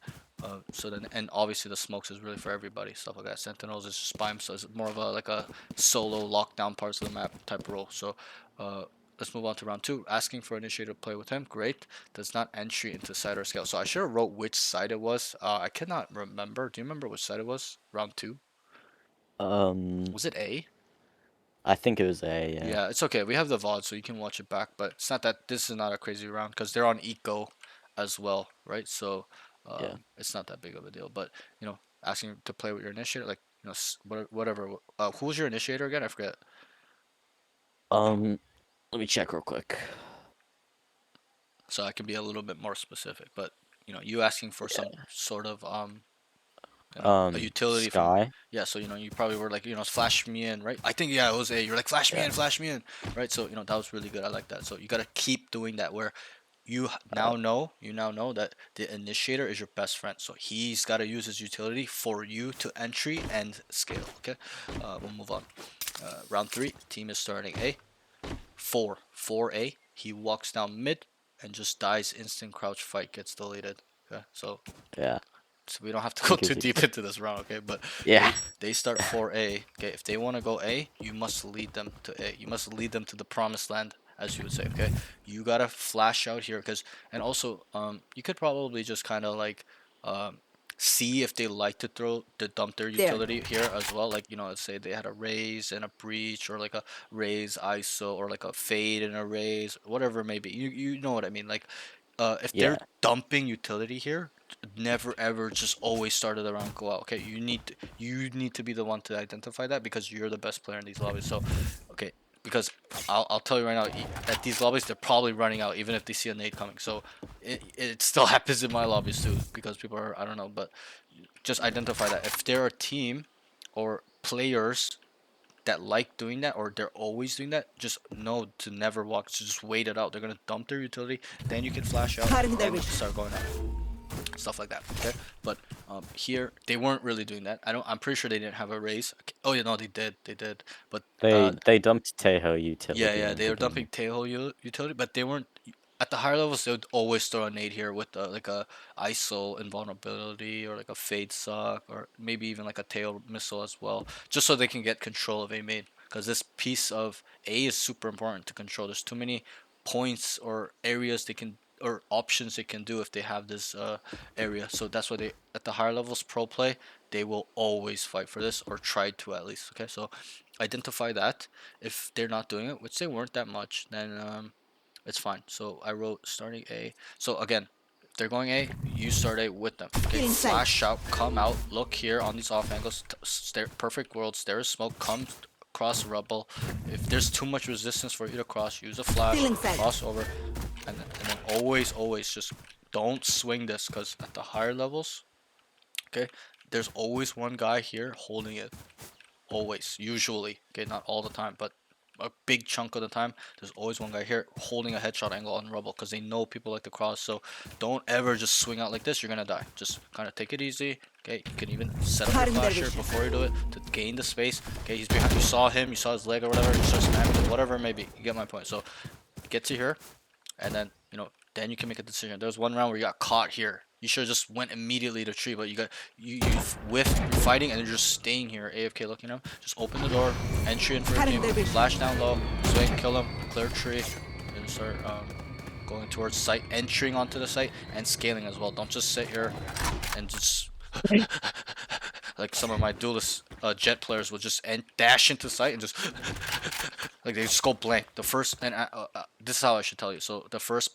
So then, and obviously the smokes is really for everybody, stuff like that. Sentinels is just by himself. It's more of a solo lockdown parts of the map type role. So let's move on to round 2. Asking for initiator to play with him. Great. Does not entry into side or scale. So I should have wrote which side it was. I cannot remember. Do you remember which side it was? Round 2. Was it A? I think it was A. Yeah. Yeah, it's okay. We have the VOD, so you can watch it back. But it's not that this is not a crazy round because they're on eco as well, right? So Yeah. it's not that big of a deal. But asking to play with your initiator, like whatever. Who was your initiator again? I forget. Let me check real quick. So I can be a little bit more specific. But you asking for some sort of a utility from. Sky. Yeah, so you probably were like, flash me in, right? I think it was A. You're like flash me in, flash me in, right? So that was really good. I like that. So you gotta keep doing that where you now know that the initiator is your best friend. So he's gotta use his utility for you to entry and scale. Okay, we'll move on. Round 3, team is starting A. 4A. He walks down mid and just dies. Instant crouch fight gets deleted. Okay, so Yeah. we don't have to go Because too he- deep into this round, okay? But Yeah. they start 4A. Okay, if they want to go A, you must lead them to A. You must lead them to the promised land, as you would say. Okay, you gotta flash out here, and also you could probably just kind of like see if they like to dump their There. utility here as well. Like let's say they had a raise and a breach, or like a raise ISO, or like a fade and a raise, whatever it may be. You know what I mean? Like if Yeah. they're dumping utility here, never ever just always start of the round go out. Okay, you need to be the one to identify that because you're the best player in these lobbies. So okay, because I'll tell you right now, at these lobbies they're probably running out even if they see a nade coming. So it still happens in my lobbies too because people are, I don't know, but just identify that if they're a team or players that like doing that or they're always doing that, just know to never walk. So just wait it out. They're gonna dump their utility, then you can flash out Cutting their and vision. start going out, stuff like that. Okay, but here they weren't really doing that. I'm pretty sure they didn't have a raise. Okay. Oh yeah, no, they did. But They dumped Tejo utility. yeah, in they the were dumping beginning. Tejo utility, but they weren't at the higher levels. They would always throw a nade here with like a ISO invulnerability or like a fade suck or maybe even like a tail missile as well, just so they can get control of A main. Because this piece of A is super important to control. There's too many points or areas they can or options they can do if they have this area. So that's why they at the higher levels pro play they will always fight for this or try to at least. Okay, so identify that. If they're not doing it, which they weren't that much, then it's fine. So I wrote starting A. So again, if they're going A, you start A with them. Okay, Get inside. flash out, come out, look here on these off angles, perfect world, stare smoke, come cross rubble. If there's too much resistance for you to cross, use a flash, Still inside. cross over, and then always just don't swing this because at the higher levels, okay, there's always one guy here holding it. Always, usually, okay, not all the time, but a big chunk of the time, there's always one guy here holding a headshot angle on rubble because they know people like to cross. So don't ever just swing out like this. You're gonna die. Just kind of take it easy. Okay, you can even set up your Cutting their flasher vision. before you do it to gain the space. Okay, he's behind. You saw him. You saw his leg or whatever. You start spamming it, whatever it may be. You get my point. So get to here, and then you can make a decision. There was one round where you got caught here. You should have just went immediately to tree, but you whiffed, you're fighting, and you're just staying here, AFK looking at him. Just open the door, entry in for your Cutting team, their vision. flash down low, swing, kill him, clear tree, and start going towards site, entering onto the site, and scaling as well. Don't just sit here and just like some of my duelist jet players will just dash into site and just like they just go blank. The first and this is how I should tell you. So the first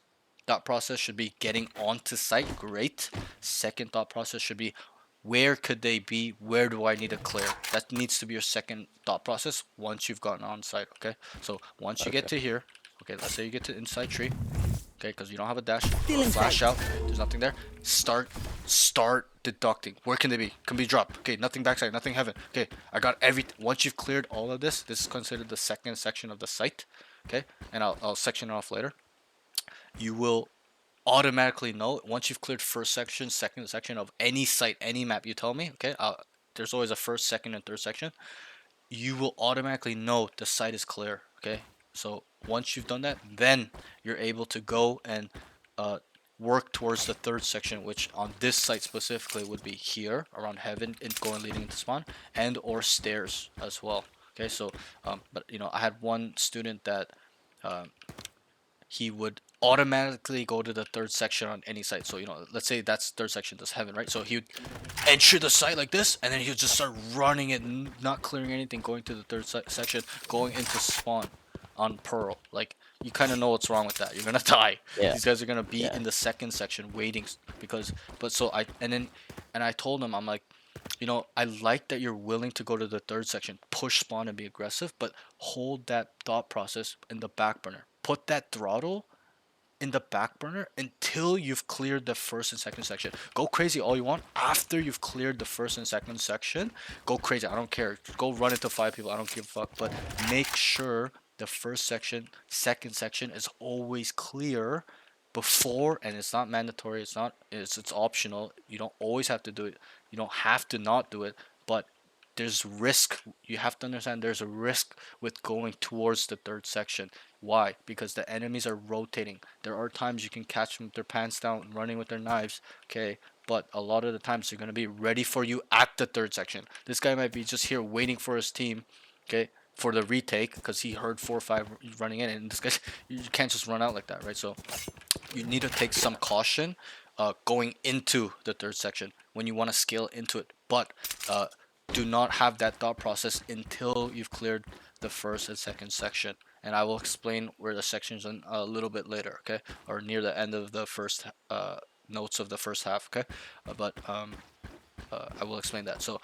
thought process should be getting onto site. Great. Second thought process should be where could they be? Where do I need to clear? That needs to be your second thought process once you've gotten on site. Okay. So once you get to here, okay, let's say you get to inside tree. Okay, because you don't have a dash or a flash out. There's nothing there. Start deducting. Where can they be? Can be drop. Okay, nothing backside, nothing heaven. Okay, I got everything. Once you've cleared all of this, this is considered the second section of the site. Okay, and I'll section it off later. You will automatically know once you've cleared first section, second section of any site, any map. You tell me. Okay, there's always a first, second, and third section. You will automatically know the site is clear. Okay, so once you've done that, then you're able to go and uh, work towards the third section, which on this site specifically would be here around heaven and going leading into spawn, and or stairs as well. Okay, so but you know, I had one student that he would automatically go to the third section on any site. So, you know, let's say that's third section, that's heaven, right? So he would enter the site like this, and then he would just start running it, not clearing anything, going to the third section, going into spawn on Pearl. Like, you kind of know what's wrong with that. You're gonna die. Yeah. These guys are gonna be Yeah. in the second section waiting because, but so I told him, I'm like, you know, I like that you're willing to go to the third section, push spawn and be aggressive, but hold that thought process in the back burner. Put that throttle in the back burner until you've cleared the first and second section. Go crazy all you want. After you've cleared the first and second section, go crazy. I don't care. Go run into 5 people. I don't give a fuck. But make sure the first section, second section is always clear before, and it's not mandatory. It's optional. You don't always have to do it. You don't have to not do it, but there's risk. You have to understand there's a risk with going towards the third section. Why? Because the enemies are rotating. There are times you can catch them with their pants down, running with their knives, okay? But a lot of the times they're going to be ready for you at the third section. This guy might be just here waiting for his team, okay, for the retake because he heard 4 or 5 running in. And this guy, you can't just run out like that, right? So you need to take some caution going into the third section when you want to scale into it. But do not have that thought process until you've cleared the first and second section. And I will explain where the sections in a little bit later, okay? Or near the end of the first notes of the first half, okay? I will explain that. So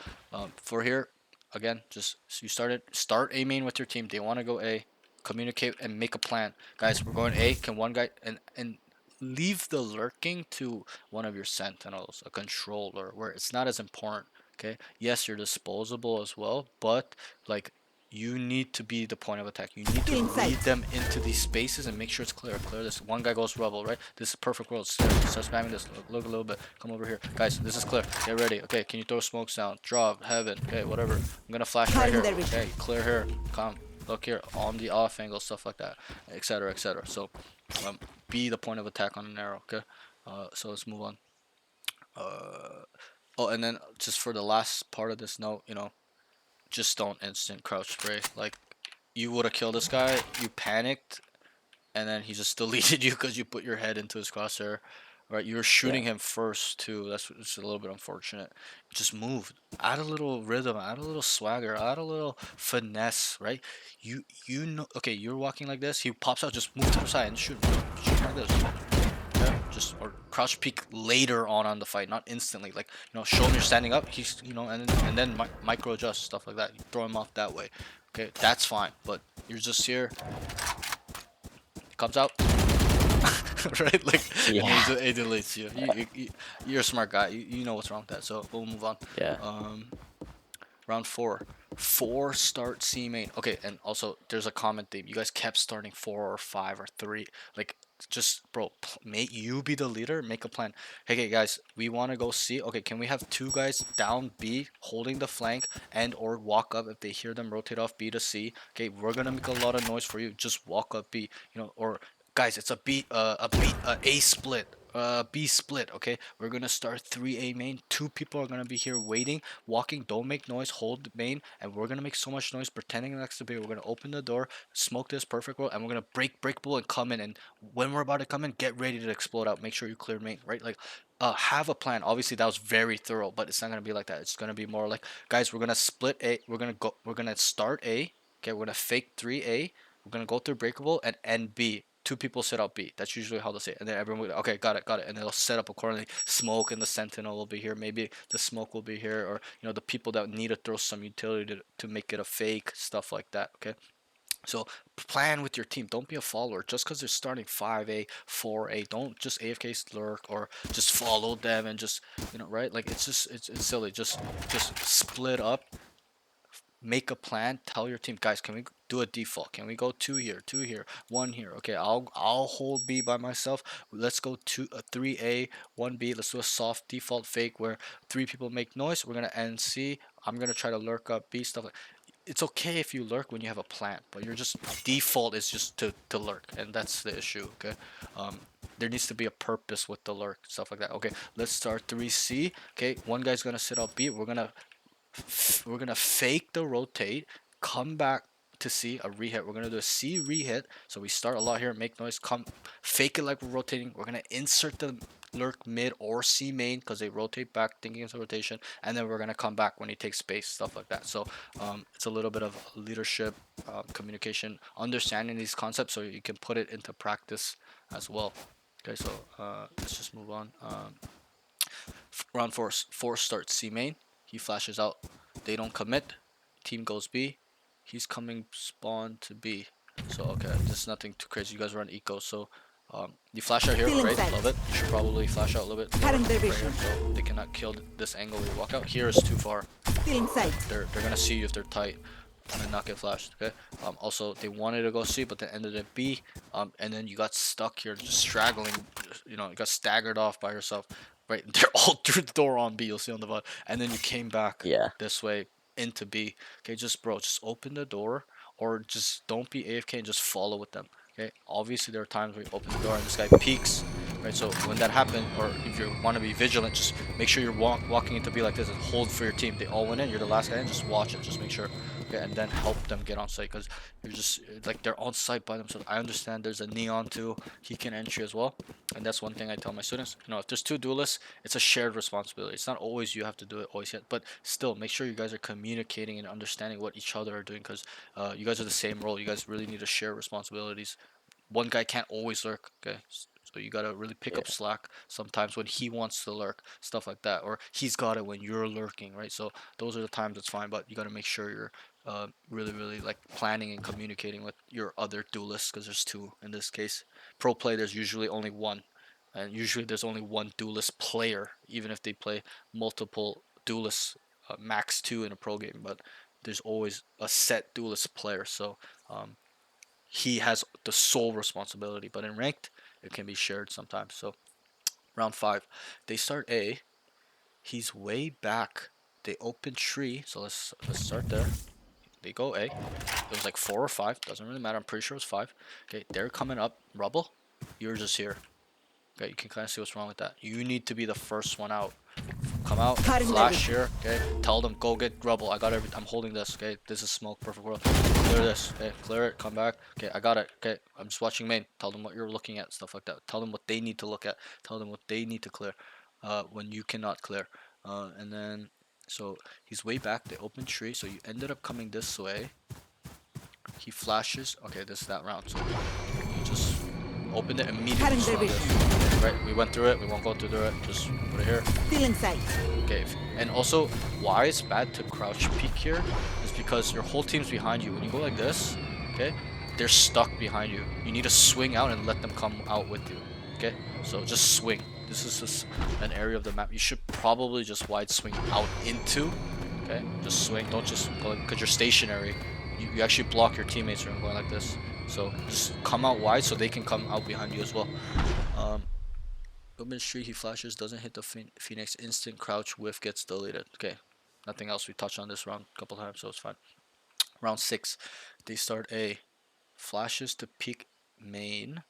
for here, again, just so you start A main with your team. They want to go A. Communicate and make a plan, guys. We're going A. Can one guy and leave the lurking to one of your sentinels, a controller, where it's not as important. Okay. Yes, you're disposable as well, but like you need to be the point of attack. You need to lead them into these spaces and make sure it's clear. Clear this. One guy goes rebel, right? This is perfect world. Start spamming this. Look a little bit. Come over here, guys. This is clear. Get ready. Okay. Can you throw smokes down? Drop heaven. Okay. Whatever. I'm gonna flash right here. Okay. Clear here. Come. Look here on the off angle, stuff like that, etc., etc. So, be the point of attack on an arrow. Okay. So let's move on. Oh, and then just for the last part of this note, you know, just don't instant crouch spray. Like, you would have killed this guy, you panicked, and then he just deleted you because you put your head into his crosshair. Right, you were shooting him first too. That's it's a little bit unfortunate. Just move, add a little rhythm, add a little swagger, add a little finesse. Right, you know. Okay, you're walking like this. He pops out. Just move to the side and shoot. Shoot like this. Yeah, just or crouch peek later on the fight, not instantly. Like, you know, show him you're standing up. He's, you know, and then micro adjust stuff like that. You throw him off that way. Okay, that's fine. But you're just here. Comes out. Right, like, Yeah. and it deletes you. You're a smart guy. You know what's wrong with that. So we'll move on. Yeah. Round 4. 4 start C main. Okay, and also there's a common theme. You guys kept starting 4 or 5 or 3. Like, just bro, make you be the leader. Make a plan. Hey guys, we want to go C. Okay, can we have 2 guys down B holding the flank and or walk up if they hear them rotate off B to C. Okay, we're gonna make a lot of noise for you. Just walk up B. You know, or guys, it's A split. B split. Okay, we're gonna start 3A main. 2 people are gonna be here waiting, walking. Don't make noise. Hold the main, and we're gonna make so much noise pretending next to B. We're gonna open the door, smoke this perfect world, and we're gonna break breakable and come in. And when we're about to come in, get ready to explode out. Make sure you clear main. Right, like. Have a plan. Obviously, that was very thorough, but it's not gonna be like that. It's gonna be more like, guys, we're gonna split A. We're gonna start A. Okay, we're gonna fake 3A. We're gonna go through breakable and end B. two people sit out B. That's usually how they say it. And then everyone will, okay, got it, got it. And they'll set up accordingly. Smoke and the sentinel will be here. Maybe the smoke will be here, or the people that need to throw some utility to make it a fake, stuff like that. Okay. So plan with your team. Don't be a follower. Just because they're starting 5A, 4A, don't just AFK lurk or just follow them and just right? Like it's silly. Just split up, make a plan, tell your team, guys, can we do a default? Can we go two here, one here? Okay, I'll hold B by myself. Let's go 3A, 1B. Let's do a soft default fake where three people make noise. We're gonna end C. I'm gonna try to lurk up B, stuff like. It's okay if you lurk when you have a plan, but you're just default is just to lurk, and that's the issue. Okay, there needs to be a purpose with the lurk, stuff like that. Okay, let's start 3C. Okay, one guy's gonna sit out B. We're gonna fake the rotate, come back to C, a rehit. We're gonna do a C rehit. So we start a lot here, make noise, come fake it like we're rotating. We're gonna insert the lurk mid or C main because they rotate back thinking it's a rotation, and then we're gonna come back when he takes space, stuff like that. So it's a little bit of leadership, communication, understanding these concepts so you can put it into practice as well. Okay, so let's just move on. Round four starts C main. He flashes out. They don't commit. Team goes B. He's coming spawn to B. So okay, there's nothing too crazy. You guys run eco, so you flash out here, Still right? inside. Love it. You should probably flash out a little bit more Current right division. here, so they cannot kill this angle we walk out. Here is too far. Still in sight. They're gonna see you if they're tight and not get flashed. Okay. Also, they wanted to go C, but they ended at B. And then you got stuck here, just straggling. You got staggered off by yourself. Right, they're all through the door on B. You'll see on the VOD, and then you came back Yeah. this way into B. Okay, just open the door, or just don't be AFK and just follow with them. Okay, obviously there are times where you open the door and this guy peeks. Right, so when that happens, or if you want to be vigilant, just make sure you're walking into B like this and hold for your team. They all went in, you're the last guy in, just watch it, just make sure. Okay, and then help them get on site because you're just like they're on site by themselves. I understand there's a neon too, he can entry as well, and that's one thing I tell my students. If there's two duelists, it's a shared responsibility. It's not always you have to do it always yet, but still make sure you guys are communicating and understanding what each other are doing because you guys are the same role. You guys really need to share responsibilities. One guy can't always lurk. Okay, so you gotta really pick up Yeah. slack sometimes when he wants to lurk, stuff like that, or he's got it when you're lurking, right? So those are the times it's fine, but you gotta make sure you're really, really like planning and communicating with your other duelists because there's two in this case. Pro play, there's usually only one, and usually there's only one duelist player, even if they play multiple duelists, max two in a pro game, but there's always a set duelist player. So um, he has the sole responsibility, but in ranked, it can be shared sometimes. So round five, they start A. He's way back. They open tree, so let's start there. They go A. It was like 4 or 5, doesn't really matter. I'm pretty sure it was 5. Okay, they're coming up. Rubble, you're just here. Okay, you can kind of see what's wrong with that. You need to be the first one out. Come out, flash here. Okay, tell them go get rubble. I got every. I'm holding this. Okay, this is smoke. Perfect world. Clear this. Okay, clear it. Come back. Okay, I got it. Okay, I'm just watching main. Tell them what you're looking at, stuff like that. Tell them what they need to look at. Tell them what they need to clear. When you cannot clear. And then so he's way back. They open tree. So you ended up coming this way. He flashes. Okay, this is that round. So you just open it immediately. Just run this. Right, we went through it. We won't go through it. Just put it here. Still in sight. Okay, and also why it's bad to crouch peek here is because your whole team's behind you. When you go like this, okay, they're stuck behind you. You need to swing out and let them come out with you. Okay, so just swing. This is just an area of the map you should probably just wide swing out into. Okay, just swing. Don't just go because you're stationary. You actually block your teammates from going like this. So just come out wide so they can come out behind you as well. Open street, he flashes, doesn't hit the Phoenix, instant crouch, whiff gets deleted. Okay, nothing else. We touched on this round a couple times, so it's fine. Round 6, they start A, flashes to peek main,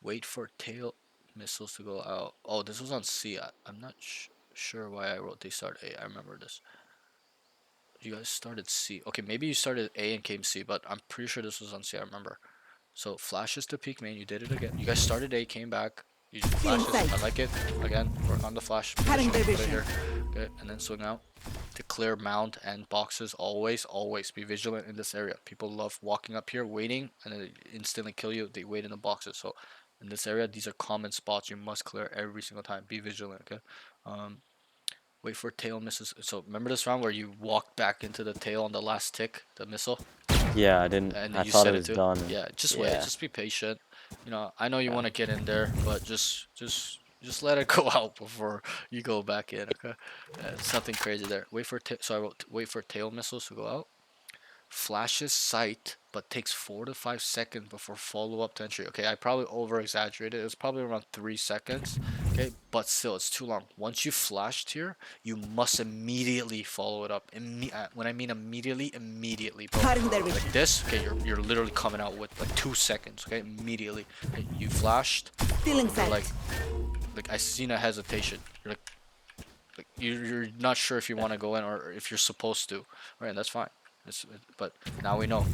wait for tail missiles to go out. Oh, this was on C. I'm not sure why I wrote they start A. I remember this. You guys started C. Okay, maybe you started A and came C, but I'm pretty sure this was on C. I remember. So flashes to peek main. You did it again. You guys started A, came back. You flashes. sight. I like it. Again, work on the flash. Cutting Position, their put it vision. here. Okay, and then swing out. To clear mound and boxes, always be vigilant in this area. People love walking up here, waiting, and then they instantly kill you. They wait in the boxes. So in this area, these are common spots you must clear every single time. Be vigilant, okay? Wait for tail misses. So remember this round where you walked back into the tail on the last tick, the missile, Yeah, I didn't. and I you thought it set it was to. done. And, Yeah, just wait. yeah. Just be patient. You know, I know you Yeah. want to get in there, but just let it go out before you go back in. Okay, something crazy there. Wait for so I wrote wait for tail missiles to go out. Flashes sight, but takes 4 to 5 seconds before follow up to entry. Okay, I probably over exaggerated. It was probably around 3 seconds. Okay, but still, it's too long. Once you flashed here, you must immediately follow it up. When I mean immediately, bro. Cutting their vision. Like this, okay, you're literally coming out with like 2 seconds. Okay, immediately. Okay, you flashed. Stealing You're sight. like I seen a hesitation. Like you're not sure if you want to go in or if you're supposed to. All right, that's fine. But now we know.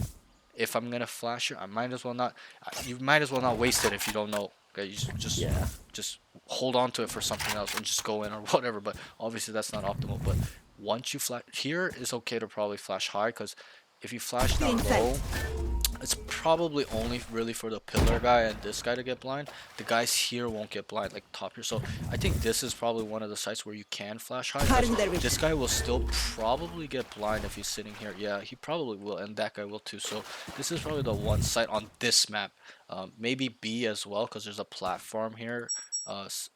If I'm gonna flash you, I might as well not. You might as well not waste it if you don't know. Okay, you Yeah. just hold on to it for something else and just go in or whatever. But obviously that's not optimal. But once you flash here, it's okay to probably flash high because if you flash down low, it's probably only really for the pillar guy and this guy to get blind. The guys here won't get blind, like top here. So I think this is probably one of the sites where you can flash high. 'Cause Cutting their vision. this guy will still probably get blind if he's sitting here. Yeah, he probably will, and that guy will too. So this is probably the one site on this map. Maybe B as well, because there's a platform here.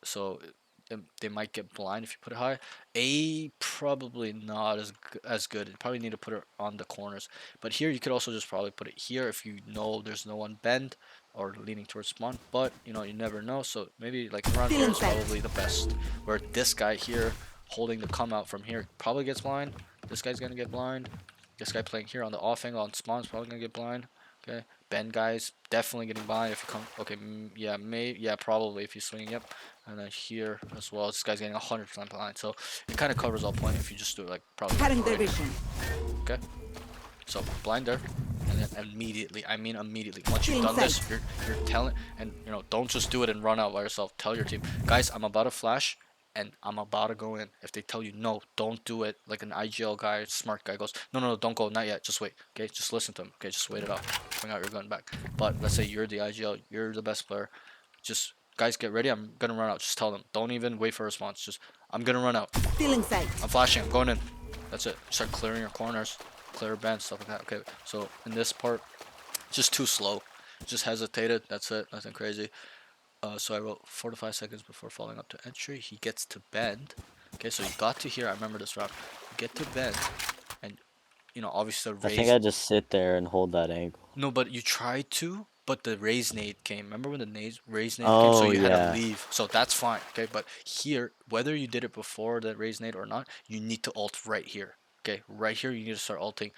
So they might get blind if you put it high. A probably not as good. You probably need to put it on the corners. But here you could also just probably put it here if you know there's no one bend or leaning towards spawn. But you know, you never know. So maybe like around here is probably the best. Where this guy here holding the come out from here probably gets blind. This guy's gonna get blind. This guy playing here on the off angle on spawn is probably gonna get blind. Okay, bend guys definitely getting blind if you come. Okay, yeah, probably if you're swinging. Yep, and then here as well, this guy's getting 100% blind. So it kind of covers all point if you just do it like probably. Cutting Right their here. vision. Okay. So blind there, and then immediately, I mean immediately. Once you've done this, you're telling, and you know, don't just do it and run out by yourself. Tell your team, guys, I'm about to flash, and I'm about to go in. If they tell you no, don't do it. Like an IGL guy, smart guy goes, no, don't go, not yet. Just wait. Okay, just listen to him. Okay, just wait it out. Bring out your gun back. But let's say you're the IGL, you're the best player. Just guys, get ready. I'm gonna run out. Just tell them. Don't even wait for a response. Just I'm gonna run out. Stealing sight. I'm flashing. I'm going in. That's it. Start clearing your corners, clear bends, stuff like that. Okay. So in this part, just too slow. Just hesitated. That's it. Nothing crazy. So I wrote 4 to 5 seconds before falling up to entry. He gets to bend. Okay. So you got to here. I remember this round. You get to bend, and you know obviously the I raise. think I just sit there and hold that angle. No, but you tried to, but the raise nade came. Remember when the raise nade came? So Oh you had to yeah. leave. So that's fine, okay? But here, whether you did it before the raise nade or not, you need to ult right here. Okay, right here you need to start ulting.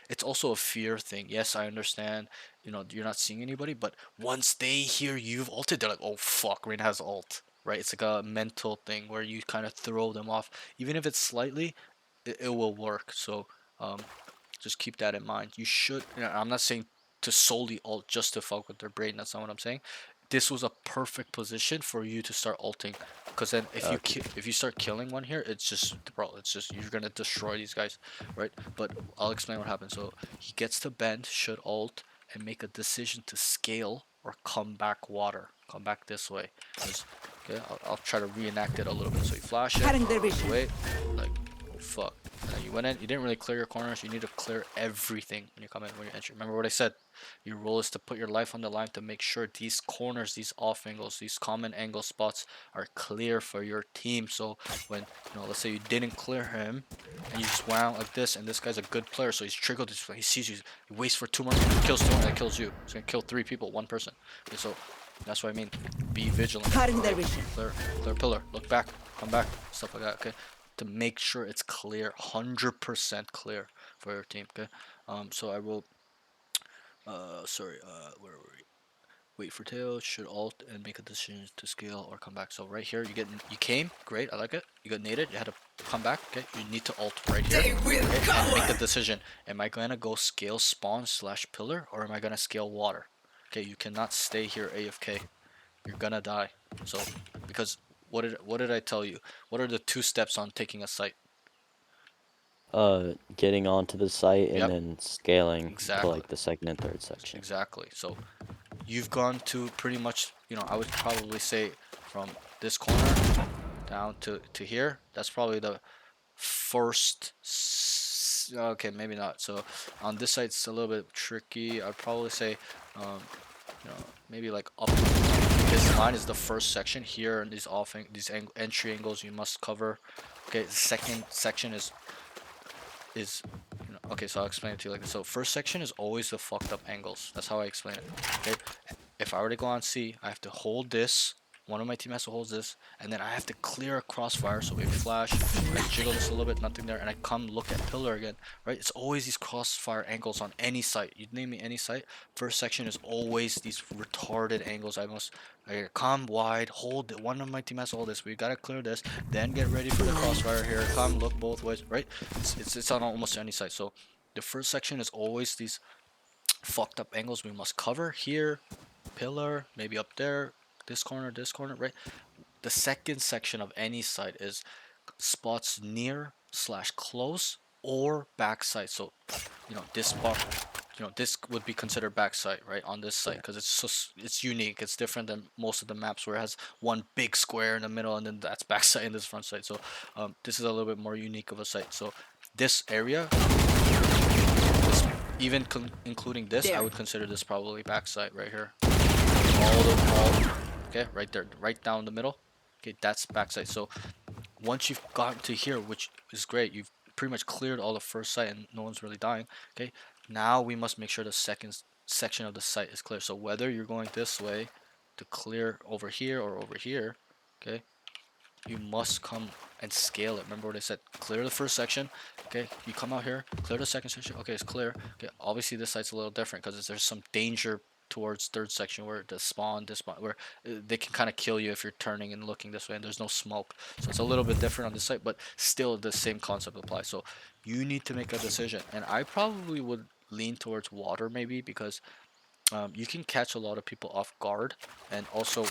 It's also a fear thing. Yes, I understand. You know, you're not seeing anybody, but once they hear you've ulted, they're like, "Oh fuck, Rain has ult." Right? It's like a mental thing where you kind of throw them off. Even if it's slightly, it will work. So, just keep that in mind. You should. You know, I'm not saying to solely ult just to fuck with their brain. That's not what I'm saying. This was a perfect position for you to start ulting, because then if if you start killing one here, it's just bro, it's just you're gonna destroy these guys, right? But I'll explain what happens. So he gets to bend, should ult, and make a decision to scale or come back water, come back this way. Okay, I'll try to reenact it a little bit. So you flash it, Cutting their vision. wait, like oh fuck. And then you went in, you didn't really clear your corners, you need to clear everything when you come in, when you enter. Remember what I said, your role is to put your life on the line to make sure these corners, these off angles, these common angle spots are clear for your team. So when, you know, let's say you didn't clear him, and you just went out like this, and this guy's a good player, so he's triggered this, he sees you, he waits for 2 more, kills 2 and that kills you. He's gonna kill 3 people, 1 person. Okay, so that's what I mean, be vigilant. Cutting their vision. Clear pillar, look back, come back, stuff like that, okay? To make sure it's clear, 100% clear for your team, okay? So I will, where were we? Wait for tail, should alt, and make a decision to scale or come back. So right here, you came, great, I like it. You got naded, you had to come back, okay? You need to alt right here, okay? And make the decision. Am I gonna go scale spawn / pillar, or am I gonna scale water? Okay, you cannot stay here AFK. You're gonna die. So because what did I tell you? What are the 2 steps on taking a site? Getting onto the site and Yep, then scaling to exactly. like the second and third section. Exactly. So you've gone to pretty much, I would probably say from this corner down to here. That's probably the first. Okay, maybe not. So on this side, it's a little bit tricky. I'd probably say, um, maybe like up. This line is the first section here, and these entry angles you must cover. Okay, the second section is okay, so I'll explain it to you like this. So first section is always the fucked up angles. That's how I explain it. Okay, if I were to go on C, I have to hold this. One of my team has to hold this, and then I have to clear a crossfire. So maybe flash, right? Jiggle this a little bit, nothing there, and I come look at pillar again, right? It's always these crossfire angles on any site. You name me any site. First section is always these retarded angles. I come wide, hold it. One of my team has to hold this. We gotta clear this, then get ready for the crossfire here. Come look both ways, right? It's on almost any site. So the first section is always these fucked up angles we must cover here, pillar, maybe up there, this corner, right? The second section of any site is spots near slash close or backside. So, this spot, this would be considered backside, right? On this site, because it's unique. It's different than most of the maps where it has one big square in the middle and then that's backside and this front side. So, this is a little bit more unique of a site. So, this area, this, even including this, I would consider this probably backside right here. Okay, right there, right down the middle. Okay, that's backside. So once you've gotten to here, which is great, you've pretty much cleared all the first site and no one's really dying. Okay, now we must make sure the second section of the site is clear. So whether you're going this way to clear over here or over here, okay, you must come and scale it. Remember what I said? Clear the first section. Okay, you come out here, clear the second section. Okay, it's clear. Okay, obviously this site's a little different because there's some danger towards third section where the spawn, this spawn, where they can kind of kill you if you're turning and looking this way, and there's no smoke. So it's a little bit different on this site, but still the same concept applies. So you need to make a decision, and I probably would lean towards water maybe because you can catch a lot of people off guard, and also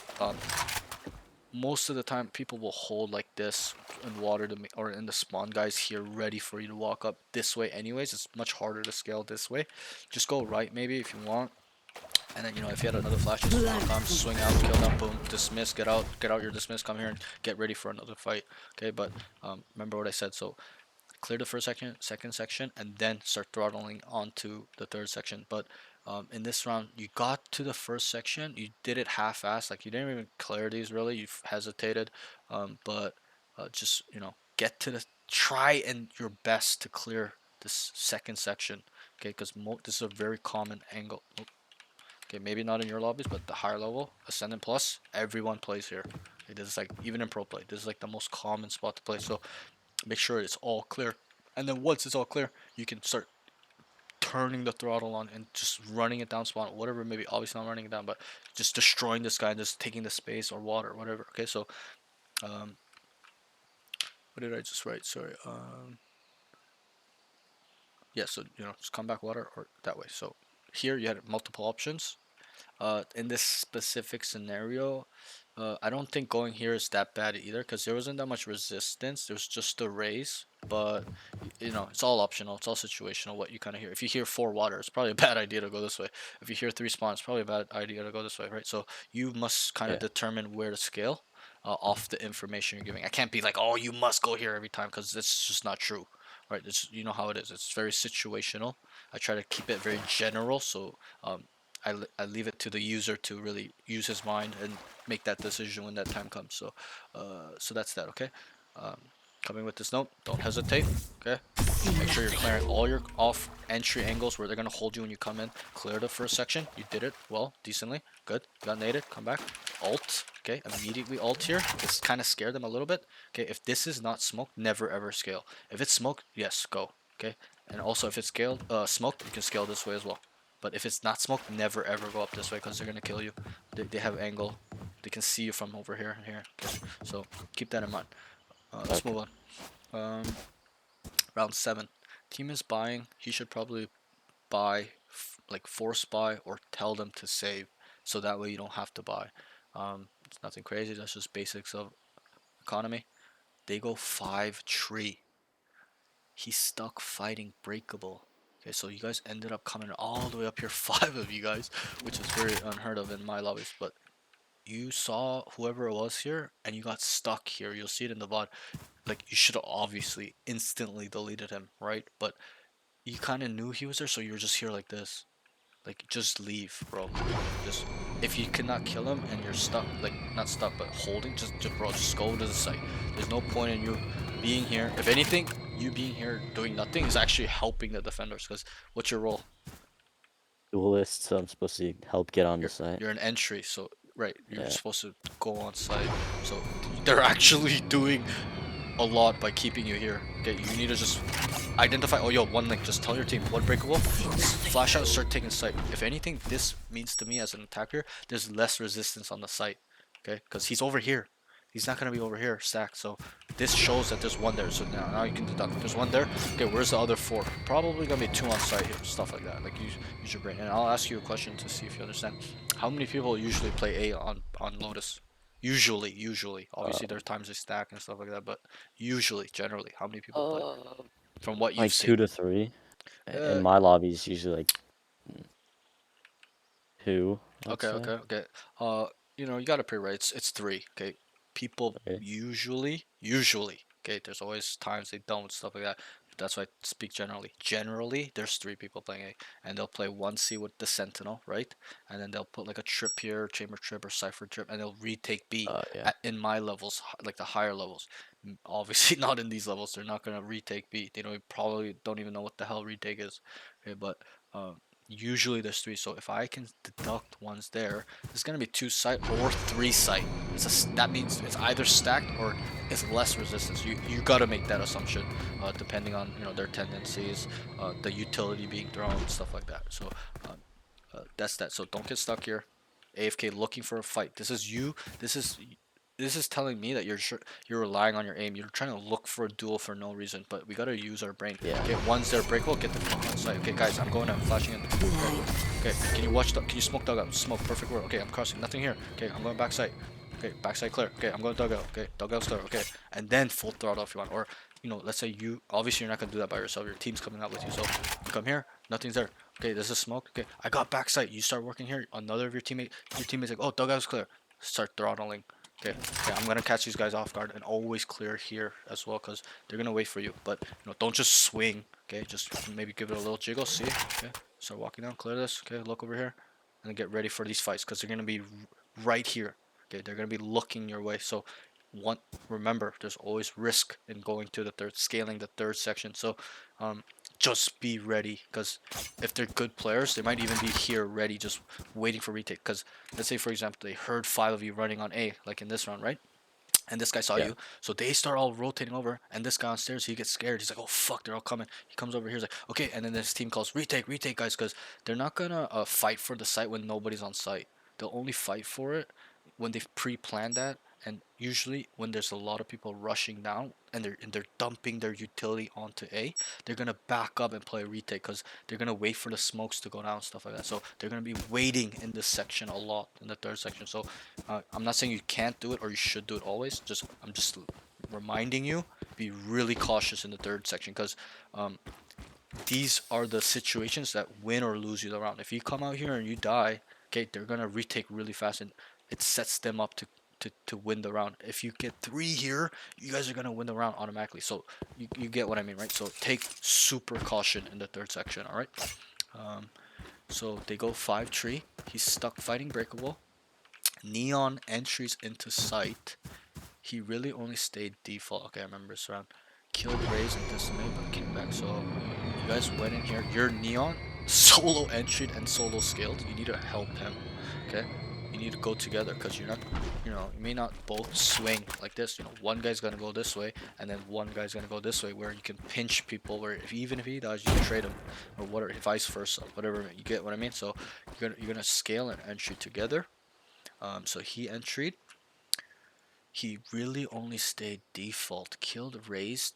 most of the time people will hold like this in water or in the spawn guys here ready for you to walk up this way anyways. It's much harder to scale this way. Just go right maybe if you want, and then if you had another flash, just come swing out, kill them, boom, dismiss, get out your dismiss, come here and get ready for another fight. Okay, but remember what I said. So clear the first section, second section, and then start throttling onto the third section. But in this round, you got to the first section, you did it half-assed, like you didn't even clear these really. You've hesitated, but just get to the try and your best to clear this second section. Okay, because this is a very common angle. Okay, maybe not in your lobbies, but the higher level, Ascendant Plus, everyone plays here. Okay, this is like, even in Pro Play, this is like the most common spot to play. So make sure it's all clear, and then once it's all clear, you can start turning the throttle on and just running it down spawn, whatever. Maybe obviously not running it down, but just destroying this guy and just taking the space or water, whatever. Okay, so what did I just write? Sorry. Yeah, so just come back water or that way. So here you had multiple options. In this specific scenario, I don't think going here is that bad either because there wasn't that much resistance. There's just the raise, but it's all optional. It's all situational. What you kind of hear. If you hear 4 water, it's probably a bad idea to go this way. If you hear 3 spawn, it's probably a bad idea to go this way, right? So you must kind of determine where to scale off the information you're giving. I can't be like, oh, you must go here every time because it's just not true, right? You know how it is. It's very situational. I try to keep it very general, so I leave it to the user to really use his mind and make that decision when that time comes. So that's that. Okay. Um, Coming with this note, don't hesitate. Okay. Make sure you're clearing all your off entry angles where they're gonna hold you when you come in. Clear the first section. You did it well, decently. Good. You got naded. Come back. Alt. Okay. Immediately alt here. This kind of scared them a little bit. Okay. If this is not smoke, never ever scale. If it's smoke, yes, go. Okay. And also if it's scaled, smoked, you can scale this way as well. But if it's not smoke, never ever go up this way because they're gonna kill you. They have angle. They can see you from over here and here. Okay. So keep that in mind. Let's move on. Round 7. Team is buying. He should probably buy, like force buy or tell them to save, so that way you don't have to buy. It's nothing crazy. That's just basics of economy. They go 5 tree. He's stuck fighting breakable. Okay, so you guys ended up coming all the way up here, 5 of you guys, which is very unheard of in my lobbies. But you saw whoever it was here, and you got stuck here. You'll see it in the VOD. Like, you should have obviously instantly deleted him, right? But you kind of knew he was there, so you were just here like this. Like, just leave, bro. Just, if you cannot kill him and you're stuck, like, not stuck, but holding, just bro, just go to the site. There's no point in you being here. If anything, you being here doing nothing is actually helping the defenders, because what's your role? Duelist, so I'm supposed to help get on the You're, site. you're an entry, so, right, you're Yeah. supposed to go on site. So, they're actually doing a lot by keeping you here. Okay, you need to just identify. Oh, yo, one link. Just tell your team what breakable. Flash out. Start taking site. If anything, this means to me as an attacker, there's less resistance on the site. Okay, because he's over here. He's not gonna be over here stacked. So this shows that there's one there. So now you can deduct. There's one there. Okay, where's the other 4? Probably gonna be 2 on site here. Stuff like that. Like use your brain. And I'll ask you a question to see if you understand. How many people usually play A on Lotus? Usually. Obviously, there are times they stack and stuff like that, but usually, generally, how many people play? From what you've Like seen. 2 to 3. Uh, In my lobby, it's usually like 2, I'd say. okay. Uh, you gotta pay right. It's 3. Okay, people Okay. usually. Okay, there's always times they don't stuff like that. That's why I speak generally. Generally, there's 3 people playing A, and they'll play 1C with the Sentinel, right? And then they'll put like a trip here, chamber trip or cipher trip, and they'll retake B. Yeah. In my levels, like the higher levels. Obviously, not in these levels. They're not gonna retake B. They probably don't even know what the hell retake is. Okay, but um, usually there's 3. So if I can deduct ones there, there's gonna be 2 site or 3 site. That means it's either stacked or it's less resistance. You gotta make that assumption, depending on their tendencies, the utility being thrown, stuff like that. So that's that. So don't get stuck here. AFK looking for a fight. This is you. This is telling me that you're relying on your aim. You're trying to look for a duel for no reason, but we gotta use our brain. Yeah. Okay, one's there breakable, get the fuck on site. Okay, guys, I'm going out, flashing in. Okay, can you smoke dugout? Smoke, perfect word. Okay, I'm crossing, nothing here. Okay, I'm going back site. Okay, backside clear. Okay, I'm going dugout. Okay, dugout's clear. Okay, and then full throttle if you want. Or, let's say obviously you're not gonna do that by yourself. Your team's coming out with you. So you come here, nothing's there. Okay, there's a smoke. Okay, I got backside. You start working here. Another of your teammates like, oh, dugout's clear. Start throttling. Okay, I'm gonna catch these guys off guard and always clear here as well, because they're gonna wait for you. But don't just swing. Okay, just maybe give it a little jiggle. See? Okay, start walking down. Clear this. Okay, look over here, and get ready for these fights, because they're gonna be right here. Okay, they're gonna be looking your way. So, remember, there's always risk in going to scaling the third section. So, just be ready, because if they're good players, they might even be here ready, just waiting for retake. Because let's say, for example, they heard 5 of you running on A, like in this round, right? And this guy saw Yeah. you, so they start all rotating over, and this guy on stairs, he gets scared. He's like, oh fuck, they're all coming. He comes over here, he's like, okay, and then this team calls, retake guys, because they're not gonna fight for the site when nobody's on site. They'll only fight for it when they've pre-planned that, and usually when there's a lot of people rushing down and they're dumping their utility onto A, they're gonna back up and play retake, because they're gonna wait for the smokes to go down, stuff like that. So they're gonna be waiting in this section a lot, in the third section. So I'm not saying you can't do it or you should do it always. I'm just reminding you, be really cautious in the third section, because these are the situations that win or lose you the round. If you come out here and you die, okay, they're gonna retake really fast, and it sets them up to win the round. If you get 3 here, you guys are gonna win the round automatically. So you get what I mean, right? So take super caution in the third section. All right. So they go 5 tree. He's stuck fighting breakable. Neon entries into sight. He really only stayed default. Okay, I remember this round. Killed Raze and Decimate, but came back. So you guys went in here. You're Neon, solo entered and solo scaled. You need to help him. Okay, you need to go together, because you're not, you may not both swing like this. One guy's gonna go this way, and then one guy's gonna go this way, where you can pinch people. Where even if he dies, you can trade him, or whatever, vice versa. Whatever, you get what I mean. So you're gonna scale and entry together. So he entered. He really only stayed default. Killed Raze,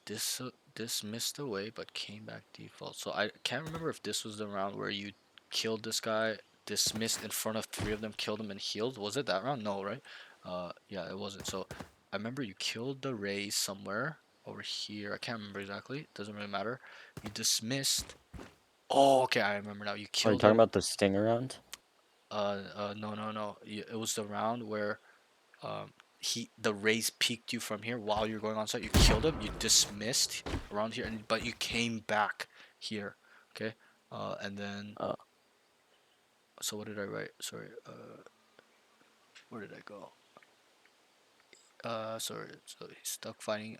dismissed away, but came back default. So I can't remember if this was the round where you killed this guy, dismissed in front of 3 of them, killed him, and healed. Was it that round? No, right? Yeah, it wasn't. So I remember you killed the rays somewhere over here. I can't remember exactly. It doesn't really matter. You dismissed. Oh, okay, I remember now. You Are you killed talking a. about the stinger round? No, no, no. It was the round where the rays peeked you from here while you're going on site. You killed him. You dismissed around here, and but you came back here. Okay. And then. Oh. So what did I write? Sorry. Where did I go? Sorry. So he's stuck fighting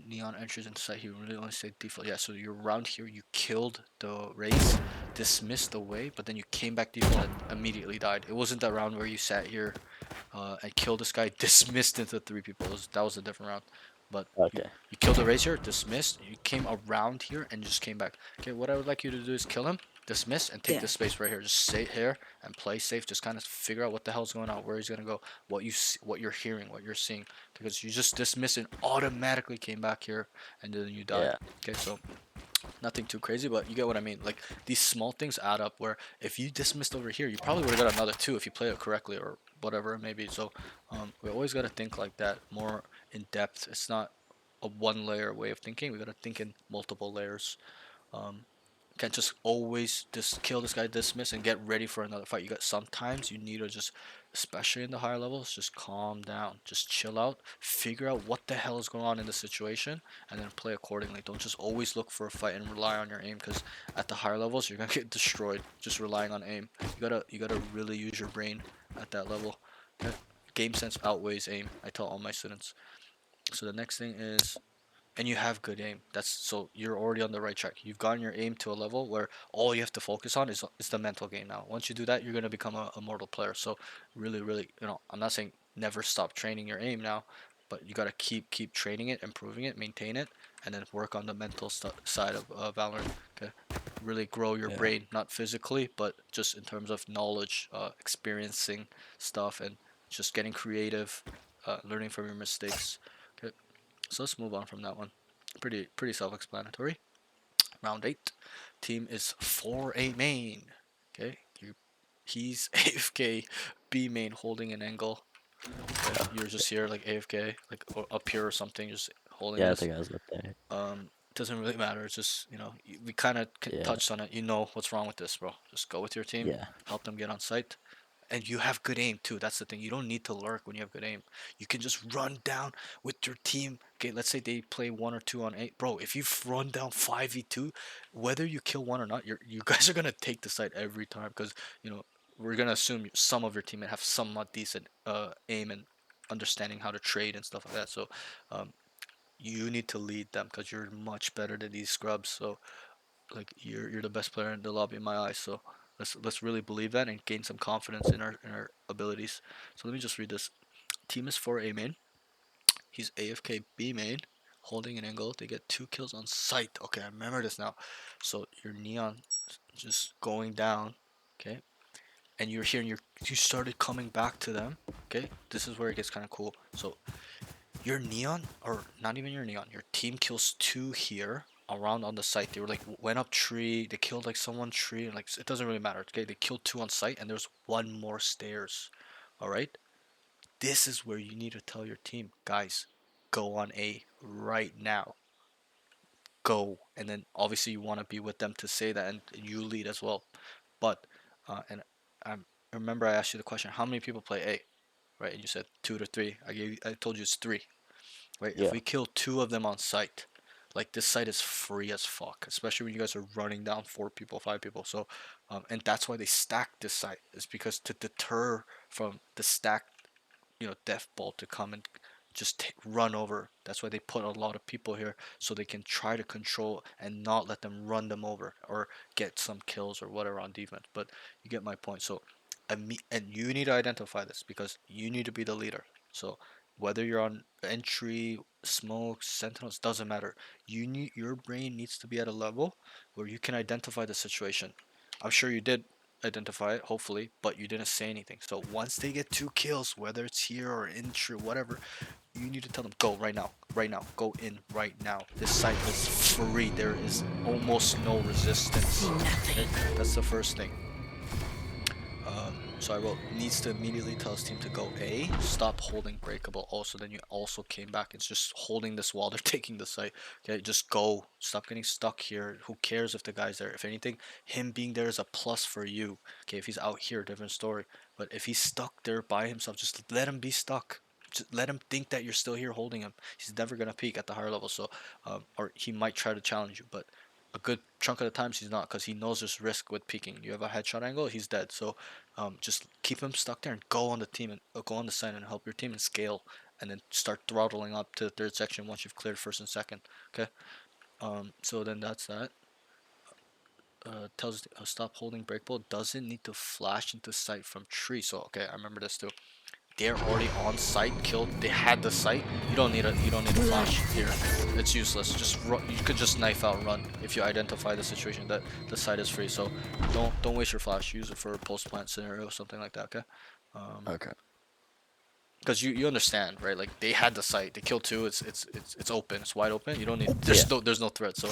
neon entries into sight. He really only stayed default. Yeah. So you're around here. You killed the race, dismissed away, but then you came back default and immediately died. It wasn't that round where you sat here, and killed this guy, dismissed into 3 people. That was a different round. But Okay. you killed the racer, dismissed. You came around here and just came back. Okay, what I would like you to do is kill him, dismiss, and take this space right here. Just stay here and play safe. Just kind of figure out what the hell's going on, where he's gonna go, what you're hearing, what you're seeing, because you just dismissed and automatically came back here, and then you died. Yeah. Okay, so nothing too crazy, but you get what I mean. Like these small things add up. Where if you dismissed over here, you probably would have got another 2 if you play it correctly or whatever it may be. So we always got to think like that, more in depth. It's not a one layer way of thinking. We got to think in multiple layers. Um, can't just always just kill this guy, dismiss, and get ready for another fight. You got sometimes you need to just, especially in the higher levels, just calm down, just chill out, figure out what the hell is going on in the situation, and then play accordingly. Don't just always look for a fight and rely on your aim, because at the higher levels you're gonna get destroyed just relying on aim. You gotta really use your brain at that level. Okay? Game sense outweighs aim. I tell all my students. So the next thing is, and you have good aim. That's so you're already on the right track. You've gotten your aim to a level where all you have to focus on is the mental game now. Once you do that, you're gonna become a mortal player. So really, really, I'm not saying never stop training your aim now, but you gotta keep training it, improving it, maintain it, and then work on the mental side of Valorant. Okay, really grow your Yeah. brain, not physically, but just in terms of knowledge, experiencing stuff, and just getting creative, learning from your mistakes. Okay. So let's move on from that one. Pretty self-explanatory. Round 8. Team is 4A main. Okay, he's AFK B main holding an angle. Okay? You're just here like AFK, like or up here or something, just holding Yeah, I this. think I was up there. Doesn't really matter. It's just we kind of Yeah. touched on it. You know what's wrong with this, bro. Just go with your team. Yeah. Help them get on site. And you have good aim too. That's the thing. You don't need to lurk when you have good aim. You can just run down with your team. Okay, let's say they play 1 or 2 on 8, bro. If you run down 5v2, whether you kill one or not, you guys are gonna take the site every time, because we're gonna assume some of your teammates have somewhat decent aim and understanding how to trade and stuff like that. So um, you need to lead them, because you're much better than these scrubs. So like you're the best player in the lobby in my eyes. So let's really believe that and gain some confidence in our abilities. So let me just read this. Team is 4A main. He's AFK B main, holding an angle. They get 2 kills on sight. Okay, I remember this now. So your neon just going down. Okay, and you're here and you started coming back to them. Okay, this is where it gets kind of cool. So your neon, or not even your neon, your team kills 2 here around on the site. They were like went up tree, they killed like someone tree, like it doesn't really matter. Okay, they killed 2 on site, and there's 1 more stairs. All right, this is where you need to tell your team, guys, go on A right now. Go, and then obviously you want to be with them to say that, and you lead as well. But and I remember I asked you the question, how many people play A, right? And you said 2 to 3. I told you it's 3. Right? If Yeah. we kill 2 of them on site, like this site is free as fuck, especially when you guys are running down 4 people, 5 people. So, and that's why they stack this site, is because to deter from the stacked, death ball to come and just run over. That's why they put a lot of people here, so they can try to control and not let them run them over or get some kills or whatever on defense. But you get my point. So, and you need to identify this, because you need to be the leader. So whether you're on entry, smoke, sentinels, doesn't matter. Your brain needs to be at a level where you can identify the situation. I'm sure you did identify it, hopefully, but you didn't say anything. So once they get 2 kills, whether it's here or entry, whatever, you need to tell them, go right now, go in right now. This site is free. There is almost no resistance. Okay? That's the first thing. So I wrote needs to immediately tell his team to go A, stop holding breakable. Also, then you also came back. It's just holding this wall. They're taking the site. Okay, just go. Stop getting stuck here. Who cares if the guy's there? If anything, him being there is a plus for you. Okay, if he's out here, different story. But if he's stuck there by himself, just let him be stuck. Just let him think that you're still here holding him. He's never gonna peek at the higher level. So, or he might try to challenge you, but a good chunk of the times he's not because he knows there's risk with peeking. You have a headshot angle, he's dead. So just keep him stuck there and go on the team and go on the side and help your team and scale, and then start throttling up to the third section once you've cleared first and second. Okay. So then that's that. Tells stop holding breakable. Doesn't need to flash into sight from tree. So okay, I remember this too. They're already on site, killed. They had the site. You don't need a flash here. It's useless. Just run. You could just knife out and run if you identify the situation that the site is free. So don't waste your flash. Use it for a post plant scenario, something like that. Okay. Okay. Because you understand, right? Like they had the site. They killed two. It's open. It's wide open. You don't need. There's no threat. So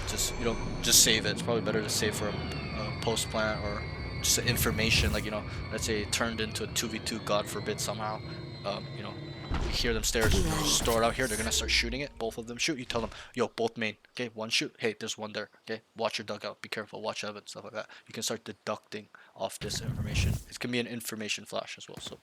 just you don't just save it. It's probably better to save for a post plant or just information. Like let's say it turned into a 2v2. God forbid somehow. You hear them stairs. Store it out here. They're gonna start shooting it. Both of them shoot. You tell them, yo, both main. Okay, one shoot. Hey, there's one there. Okay, watch your dugout. Be careful. Watch Evan. Stuff like that. You can start deducting off this information. It can be an information flash as well. So.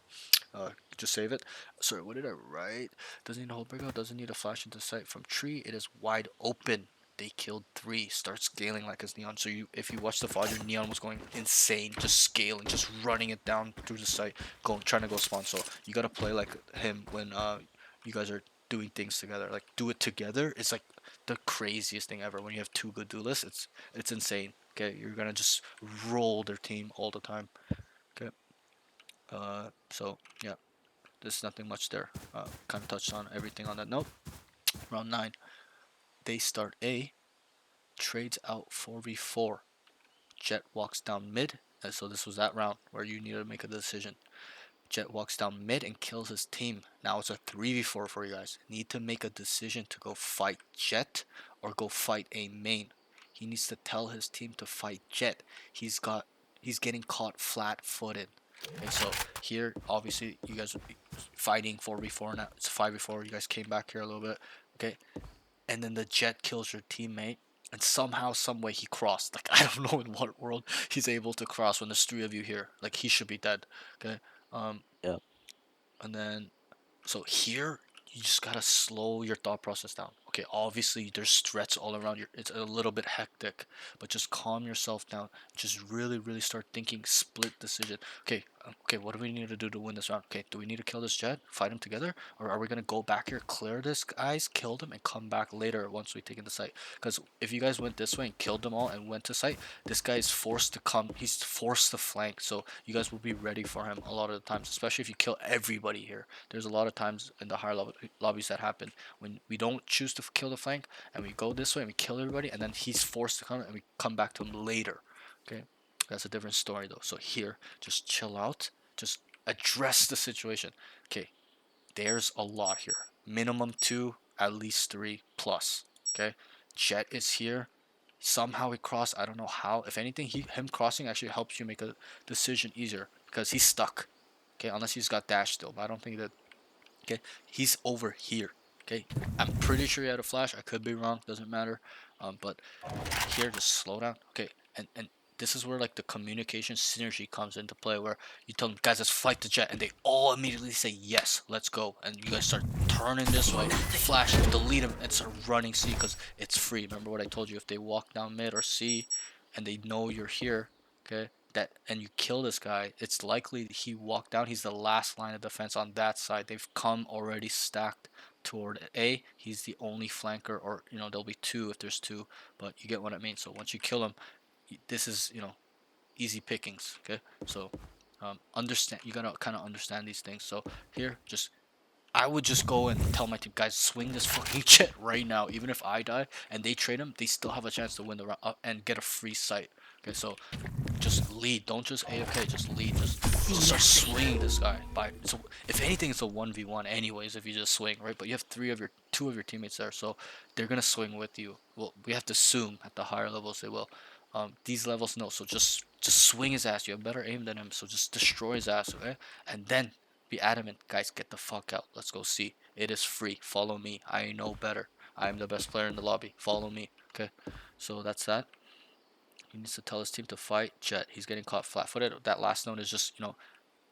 Just save it. Sorry, what did I write? Doesn't need a whole breakout. Doesn't need a flash into sight from tree. It is wide open. They killed 3. Start scaling like his neon. So if you watch the VOD, your neon was going insane, just scaling, just running it down through the site, trying to go spawn. So you gotta play like him when you guys are doing things together. Like do it together. It's like the craziest thing ever. When you have 2 good duelists, it's insane. Okay, you're gonna just roll their team all the time. Okay. So yeah, there's nothing much there. Kind of touched on everything on that note. Round 9, they start A, trades out 4v4. Jet walks down mid, and so this was that round where you needed to make a decision. Jet walks down mid and kills his team. Now it's a 3v4 for you guys. Need to make a decision to go fight Jet or go fight a main. He needs to tell his team to fight Jet. He's getting caught flat-footed. Okay, so here obviously you guys are fighting 4v4 now. It's 5v4. You guys came back here a little bit. Okay, and then the Jet kills your teammate. And somehow, some way, he crossed. Like I don't know in what world he's able to cross when there's 3 of you here. Like he should be dead. Okay, Yep. and then so here you just gotta slow your thought process down. Okay, obviously there's threats all around you. It's a little bit hectic, but just calm yourself down. Just really, really start thinking split decision. Okay, what do we need to do to win this round? Okay, do we need to kill this Jet, fight him together, or are we gonna go back here, clear this guys, kill them, and come back later once we take in the site? Because if you guys went this way and killed them all and went to site, this guy is forced to come. He's forced to flank, so you guys will be ready for him a lot of the times, especially if you kill everybody here. There's a lot of times in the higher level lobbies that happen when we don't choose to kill the flank and we go this way and we kill everybody, and then he's forced to come and we come back to him later. Okay, that's a different story though. So here, just chill out, just address the situation. Okay, there's a lot here. Minimum 2, at least 3 plus. Okay, Jet is here. Somehow he crossed. I don't know how. If anything, him crossing actually helps you make a decision easier because he's stuck. Okay, unless he's got dash still, but I don't think that. Okay, he's over here. Okay, I'm pretty sure he had a flash. I could be wrong. Doesn't matter. But here, just slow down. Okay, and this is where like the communication synergy comes into play, where you tell them, guys, let's fight the Jet, and they all immediately say yes, let's go, and you guys start turning this way, flash, delete him, and start running C because it's free. Remember what I told you? If they walk down mid or C, and they know you're here, okay, that and you kill this guy, it's likely he walked down. He's the last line of defense on that side. They've come already stacked toward A. He's the only flanker, or there'll be 2 if there's 2, but you get what I mean. So once you kill him, this is easy pickings. Okay, so understand, you gotta kind of understand these things. So here, I would just go and tell my team, guys, swing this fucking Jet right now. Even if I die and they trade him, they still have a chance to win the round and get a free site. Okay, so just lead. Don't just AFK. Just lead. Just start swinging this guy. So if anything, it's a 1v1 anyways. If you just swing, right? But you have 2 of your teammates there, so they're gonna swing with you. Well, we have to assume at the higher levels they will. these levels no. So just swing his ass. You have better aim than him, so just destroy his ass, okay? And then be adamant, guys. Get the fuck out. Let's go see. It is free. Follow me. I know better. I am the best player in the lobby. Follow me, okay? So that's that. He needs to tell his team to fight. Jet. He's getting caught flat-footed. That last note is just,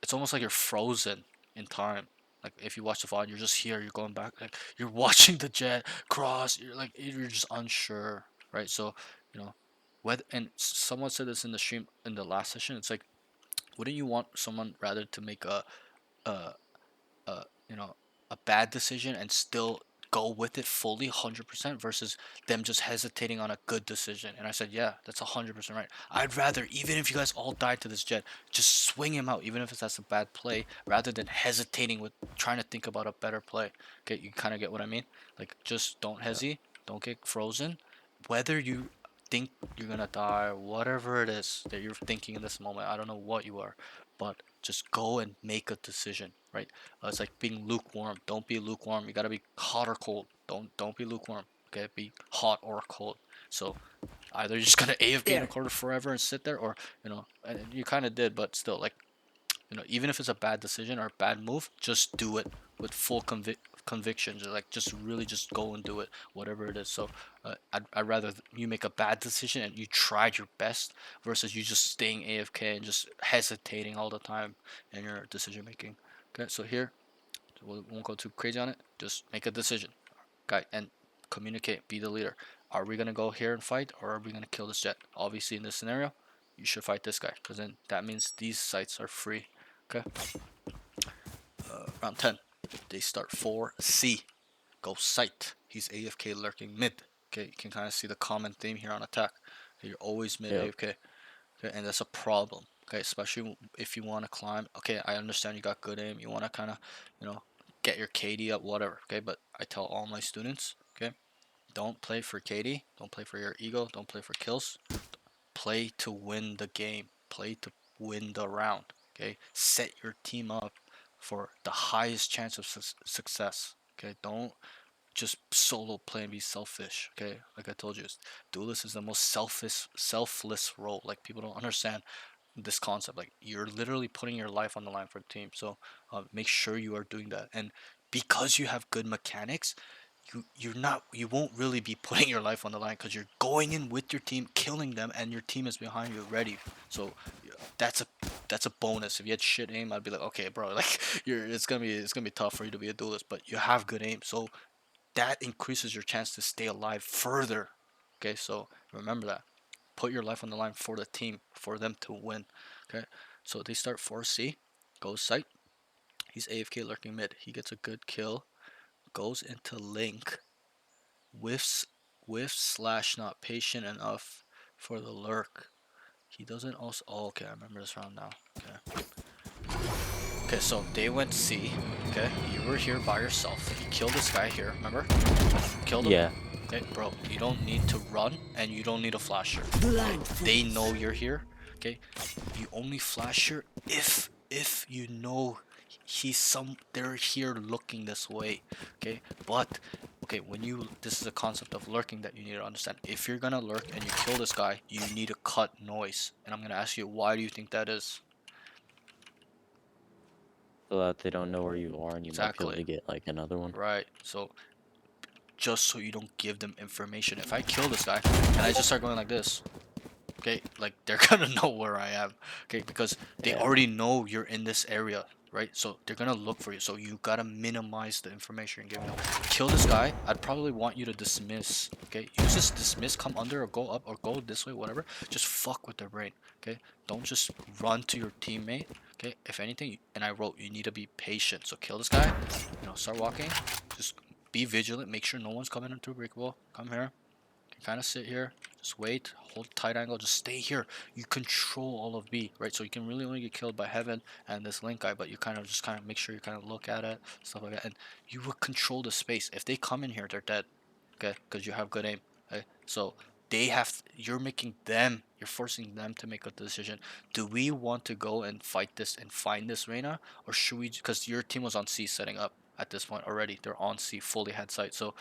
it's almost like you're frozen in time. Like if you watch the VOD, you're just here. You're going back. Like you're watching the jet cross. You're just unsure, right? So, you know, whether and someone said this in the stream in the last session. It's like, wouldn't you want someone rather to make a you know a bad decision and still go with it fully 100% versus them just hesitating on a good decision? And I said, yeah, that's 100% right. I'd rather, even if you guys all died to this jet, just swing him out, even if that's a bad play, rather than hesitating with trying to think about a better play. Okay, you kind of get what I mean? Like, just don't hesitate, don't get frozen. Whether you think you're gonna die or whatever it is that you're thinking in this moment, I don't know what you are, but just go and make a decision, right? It's like being lukewarm. Don't be lukewarm. You gotta be hot or cold. Don't be lukewarm. Okay, be hot or cold. So either you're just gonna AFK in a corner forever and sit there, or and you kind of did, but still, like, even if it's a bad decision or a bad move, just do it with full conviction. Like, just really just go and do it, whatever it is. So I'd rather you make a bad decision and you tried your best versus you just staying AFK and just hesitating all the time in your decision making. Okay, so here we won't go too crazy on it. Just make a decision, guy, and communicate. Be the leader. Are we gonna go here and fight, or are we gonna kill this jet? Obviously, in this scenario, you should fight this guy, because then that means these sites are free. Okay. Round 10. They start 4C. Go sight. He's AFK lurking mid. Okay, you can kind of see the common theme here on attack. Okay, you're always mid AFK. Okay, and that's a problem. Okay, especially if you want to climb. Okay, I understand you got good aim. You want to kind of, get your KD up, whatever. Okay, but I tell all my students, okay, don't play for KD. Don't play for your ego. Don't play for kills. Play to win the game. Play to win the round. Okay, set your team up for the highest chance of success. Okay, don't just solo play and be selfish. Okay, like I told you, duelist is the most selfless role. Like, people don't understand this concept. Like, you're literally putting your life on the line for the team. So make sure you are doing that. And because you have good mechanics, you won't really be putting your life on the line, because you're going in with your team, killing them, and your team is behind you ready. So that's a bonus. If you had shit aim, I'd be like, okay, bro, like, it's gonna be tough for you to be a duelist, but you have good aim, so that increases your chance to stay alive further. Okay, so remember that. Put your life on the line for the team, for them to win. Okay, so they start 4C, goes sight. He's AFK lurking mid. He gets a good kill, goes into link, whiffs slash not patient enough for the lurk. He doesn't also. Oh, okay, I remember this round now. Okay. Okay, so they went C. Okay, you were here by yourself. You killed this guy here, remember? Killed him? Yeah. Okay, bro, you don't need to run, and you don't need a flasher. They know you're here. Okay, you only flash here if you know they're here looking this way. Okay, but okay, this is a concept of lurking that you need to understand. If you're gonna lurk and you kill this guy, you need to cut noise. And I'm gonna ask you, why do you think that is? So that they don't know where you are and you might be able Exactly. to get like another one. Right. So just so you don't give them information. If I kill this guy and I just start going like this, okay, like, they're gonna know where I am, okay, because they Yeah. already know you're in this area, right? So they're gonna look for you. So you gotta minimize the information you're giving them. Kill this guy. I'd probably want you to dismiss. Okay, use this dismiss. Come under or go up or go this way, whatever. Just fuck with their brain. Okay, don't just run to your teammate. Okay, if anything, and I wrote, you need to be patient. So kill this guy. Start walking. Just be vigilant. Make sure no one's coming into a brick wall. Come here. Kind of sit here, just wait, hold tight angle, just stay here. You control all of B, right? So you can really only get killed by Heaven and this Link guy, but you kind of make sure you kind of look at it, stuff like that, and you will control the space. If they come in here, they're dead, okay? Because you have good aim, okay? So you're forcing them to make a decision. Do we want to go and fight this and find this Reyna, or should we? Because your team was on C setting up at this point already. They're on C, fully had sight, so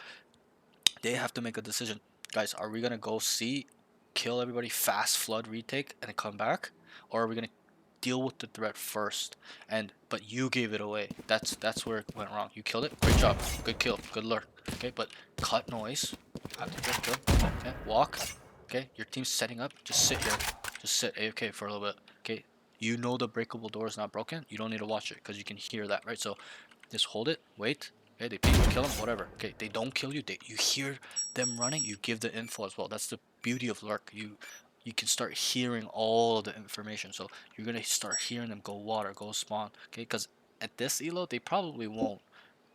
they have to make a decision. Guys, are we gonna go C kill everybody fast, flood, retake, and then come back, or are we gonna deal with the threat first? But you gave it away. That's where it went wrong. You killed it. Great job. Good kill. Good lurk. Okay, but cut noise. After good kill. Okay, walk. Okay, your team's setting up. Just sit here. Just sit AFK for a little bit. Okay, you know the breakable door is not broken. You don't need to watch it because you can hear that, right? So just hold it. Wait. Okay, they peek, kill them, whatever. Okay, they don't kill you. You hear them running. You give the info as well. That's the beauty of lurk. You can start hearing all the information. So you're gonna start hearing them go water, go spawn. Okay, because at this elo, they probably won't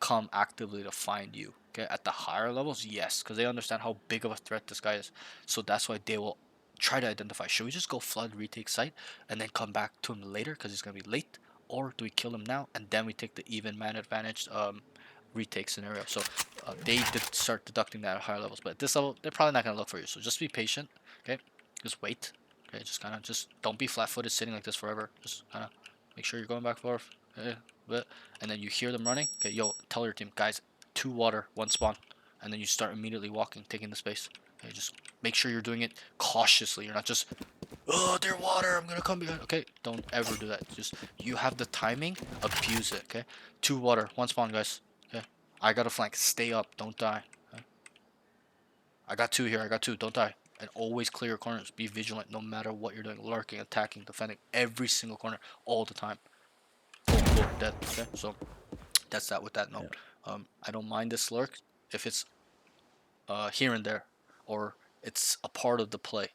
come actively to find you. Okay, at the higher levels, yes, because they understand how big of a threat this guy is. So that's why they will try to identify. Should we just go flood, retake site, and then come back to him later because he's gonna be late, or do we kill him now and then we take the even man advantage retake scenario? So they did start deducting that at higher levels, but at this level, they're probably not gonna look for you. So just be patient. Okay, just wait. Okay, just kind of just don't be flat-footed sitting like this forever. Just kind of make sure you're going back and forth. Okay, but and then you hear them running. Okay, yo, tell your team, guys, 2 water, 1 spawn, and then you start immediately walking, taking the space. Okay, just make sure you're doing it cautiously. You're not just, oh, they're water, I'm gonna come behind. Okay, don't ever do that. Just you have the timing, abuse it. Okay, 2 water, 1 spawn, guys. Okay, I got a flank. Stay up, don't die. Okay? I got 2 here. I got 2. Don't die. And always clear your corners. Be vigilant no matter what you're doing. Lurking, attacking, defending. Every single corner. All the time. Boom, boom, dead. Okay, so that's that with that note. I don't mind this lurk if it's here and there. Or it's a part of the play.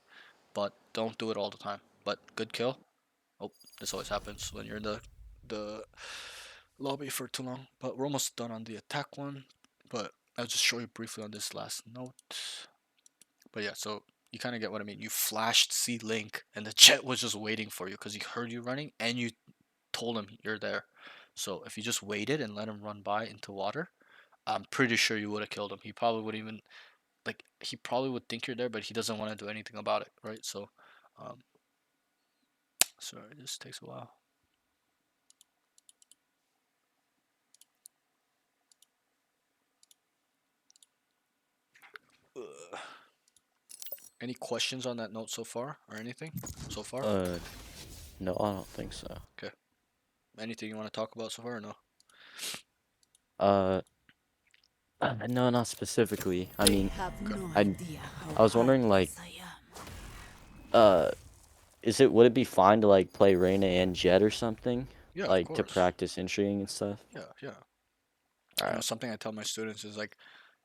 But don't do it all the time. But good kill. Oh, this always happens when you're in the lobby for too long. But we're almost done on the attack one. But I'll just show you briefly on this last note. But yeah, so you kind of get what I mean. You flashed C Link, and the jet was just waiting for you because he heard you running, and you told him you're there. So if you just waited and let him run by into water, I'm pretty sure you would have killed him. He probably would even he probably would think you're there, but he doesn't want to do anything about it, right? So, um, sorry, this takes a while. Ugh. Any questions on that note so far, or anything so far? No, I don't think so. Okay. Anything you want to talk about so far, or no? Uh, no, not specifically. I They mean, have no I idea how I was wondering, like, heartless I am. uh, would it be fine to like play Reyna and Jet or something, Yeah, of like to course. practice entering and stuff? Yeah, yeah. All You know, right. something I tell my students is like,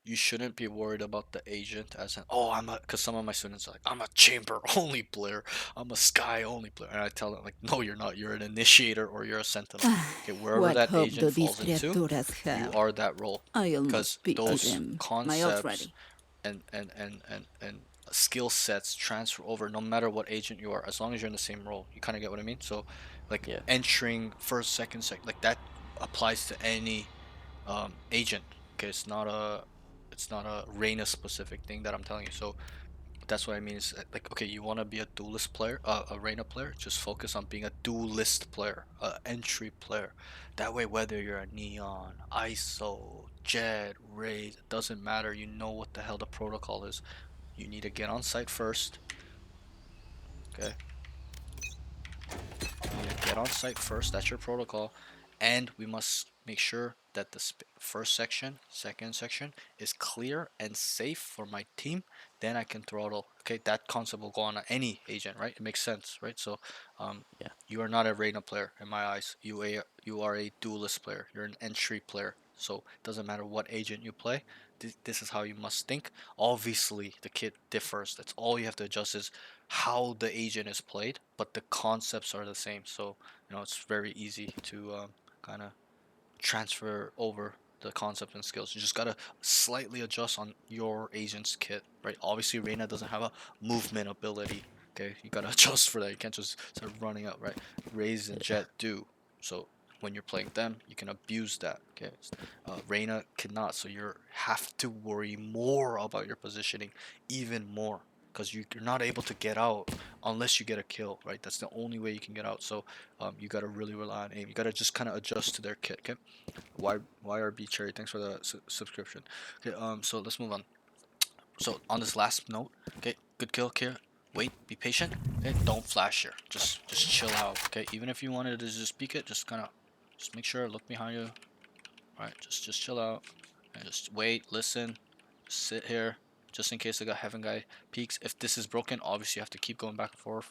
you shouldn't be worried about the agent as an, oh, because some of my students are like, I'm a chamber only player, I'm a sky only player. And I tell them, like, no, you're not. You're an initiator or you're a sentinel. Okay, wherever What that hope do agent these falls into, criaturas you have? are that role. I Because almost pity those them. My ult's concepts ready. and skill sets transfer over no matter what agent you are, as long as you're in the same role. You kind of get what I mean? So, like, Yeah. entering first, second, like that applies to any agent. Okay, it's not a Reyna specific thing that I'm telling you. So that's what I mean is like, okay, you want to be a duelist player, a Reyna player, just focus on being a duelist player, a entry player. That way, whether you're a Neon, ISO, Jet, Raze, it doesn't matter. You know what the hell the protocol is. You need to get on site first. Okay, you need to get on site first. That's your protocol, and we must make sure that the first section, second section is clear and safe for my team. Then I can throttle. Okay, that concept will go on any agent, right? It makes sense, right? So, Yeah. you are not a Reyna player in my eyes. You are a duelist player. You're an entry player. So it doesn't matter what agent you play. This is how you must think. Obviously, the kit differs. That's all you have to adjust is how the agent is played, but the concepts are the same. So it's very easy to kind of transfer over the concept and skills. You just gotta slightly adjust on your agent's kit, right? Obviously, Reyna doesn't have a movement ability. Okay, you gotta adjust for that. You can't just start running out, right? Raze and Jet do. So when you're playing them, you can abuse that. Okay, Reyna cannot. So you have to worry more about your positioning, even more, because you're not able to get out unless you get a kill, right? That's the only way you can get out. So you gotta really rely on aim. You gotta just kind of adjust to their kit. Okay. YRB Cherry, thanks for the subscription. Okay, so let's move on. So on this last note, okay, good kill here. Wait, be patient. Okay, don't flash here. Just chill out. Okay, even if you wanted to just peek it, just kind of, just make sure, look behind you. All right, just chill out and just wait, listen, just sit here, just in case the heaven guy peeks. If this is broken, obviously you have to keep going back and forth.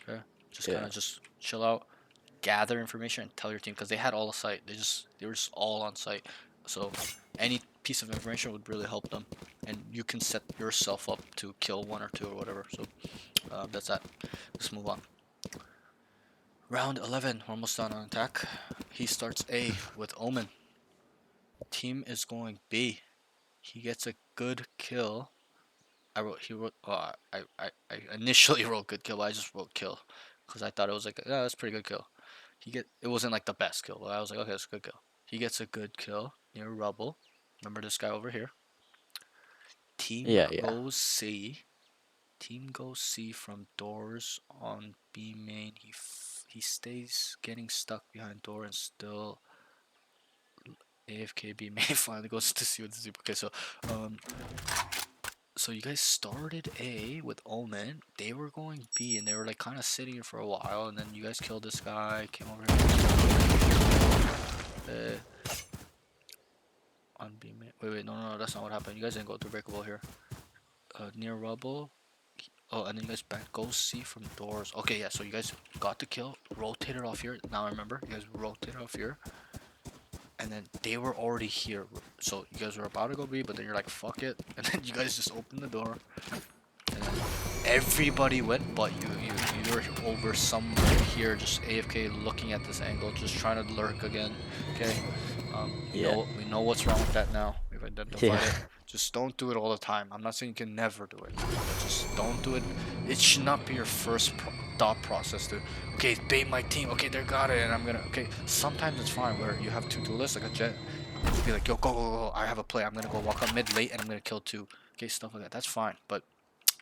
Okay, just kind Yeah. of just chill out, gather information, and tell your team because they had all the site. They were just all on site. So any piece of information would really help them, and you can set yourself up to kill one or two or whatever. So that's that. Let's move on. Round 11. We're almost done on attack. He starts A with Omen. Team is going B. He gets a good kill. He wrote, I initially wrote good kill, but I just wrote kill because I thought it was like, yeah, that's a pretty good kill. It wasn't like the best kill, but I was like, okay, that's a good kill. He gets a good kill near rubble. Remember this guy over here? Team Yeah. goes C. Team goes C from doors on B main. He stays getting stuck behind door and still AFK B main finally goes to C with the super. Okay, so you guys started A with Omen. They were going B and they were like kind of sitting here for a while, and then you guys killed this guy. Came over here. On B main. Wait, no, that's not what happened. You guys didn't go through breakable here. Near rubble. Oh, and then you guys back go C from doors. Okay, yeah. So you guys got the kill, rotated off here. Now I remember you guys rotated off here, and then they were already here. So you guys were about to go B, but then you're like, fuck it, and then you guys just opened the door, and then everybody went, but you were over somewhere here, just AFK, looking at this angle, just trying to lurk again. Okay. Yeah. We know what's wrong with that now. We've identified Yeah. it. Just don't do it all the time. I'm not saying you can never do it, but just don't do it. It should not be your first thought process to, okay, bait my team. Okay, they got it, and I'm gonna. Okay, sometimes it's fine where you have two duelists, like a jet. Be like, yo, go. I have a play. I'm gonna go walk up mid late, and I'm gonna kill two. Okay, stuff like that. That's fine, but.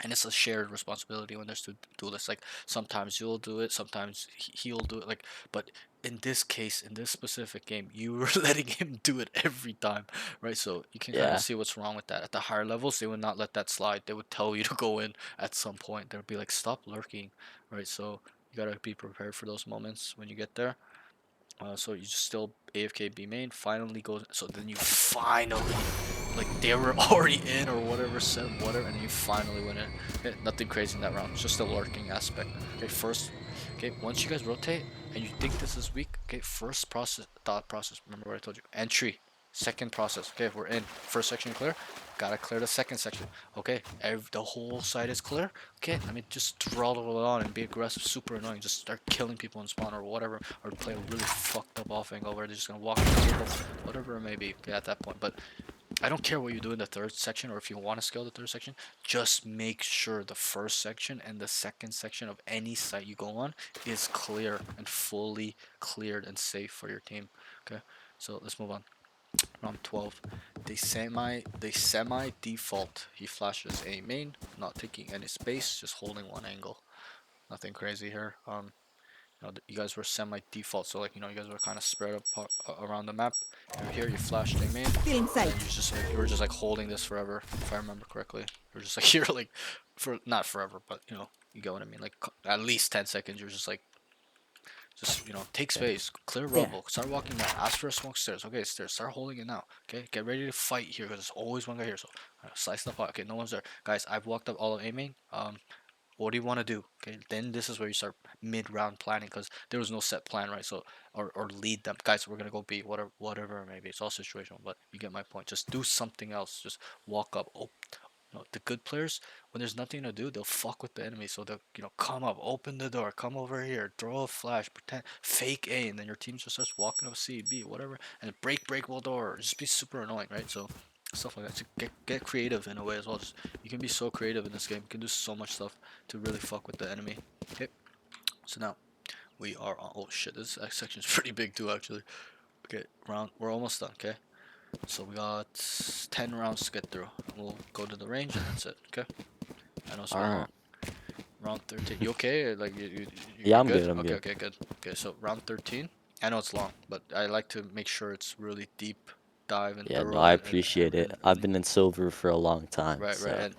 And it's a shared responsibility when there's two duelists. Like sometimes you'll do it, sometimes he'll do it. Like, but in this case, in this specific game, you were letting him do it every time, right? So you can kind Yeah. of see what's wrong with that. At the higher levels, they would not let that slide. They would tell you to go in at some point. They'd be like, stop lurking, right? So you gotta be prepared for those moments when you get there. So you just still AFK B main, finally goes, so then you finally, like they were already in or whatever, said whatever, and then you finally went in. Okay, nothing crazy in that round, it's just a lurking aspect. Okay, first, okay, once you guys rotate and you think this is weak, okay, first thought process, remember what I told you, entry, second process, okay, we're in, first section clear, gotta clear the second section, okay, the whole side is clear, okay, let me just throttle it on and be aggressive, super annoying, just start killing people in spawn or whatever, or play a really fucked up off angle where they're just gonna walk in the circle, whatever it may be, okay, at that point. But I don't care what you do in the third section, or if you want to scale the third section, just make sure the first section and the second section of any site you go on is clear and fully cleared and safe for your team. Okay, so let's move on. Round 12. They semi default. He flashes A main, not taking any space, just holding one angle. Nothing crazy here. You guys were semi default, so like you guys were kind of spread apart, around the map. You're here, you flashed A main, Still in and sight. then you were just like holding this forever, if I remember correctly. You were just like here, like for not forever, but you get what I mean. Like at least 10 seconds. You're just like take space, clear rubble, start walking down, ask for a smoke stairs. Okay, stairs, start holding it now. Okay, get ready to fight here because there's always one guy here. So slice the pot. Okay, no one's there, guys. I've walked up all of A main. What do you want to do? Okay, then this is where you start mid-round planning because there was no set plan, right? So or lead them, guys. We're gonna go B, whatever it may be. It's all situational, but you get my point. Just do something else. Just walk up. Oh, the good players, when there's nothing to do, they'll fuck with the enemy. So they'll come up, open the door, come over here, throw a flash, pretend fake A, and then your team just starts walking up C, B, whatever, and breakable door. Just be super annoying, right? So stuff like that. So get creative in a way as well. You can be so creative in this game. You can do so much stuff to really fuck with the enemy. Okay, so now we are on. Oh shit, this section is pretty big too, actually. Okay, we're almost done. Okay, so we got 10 rounds to get through. We'll go to the range and that's it. Okay, I know it's been Alright. long. Round 13. You okay? Like you Yeah, I'm good? good. I'm Okay, good. okay, good. Okay, so round 13. I know it's long, but I like to make sure it's really deep dive and Yeah, no, thorough I and appreciate it. I've been in silver for a long time, right, so and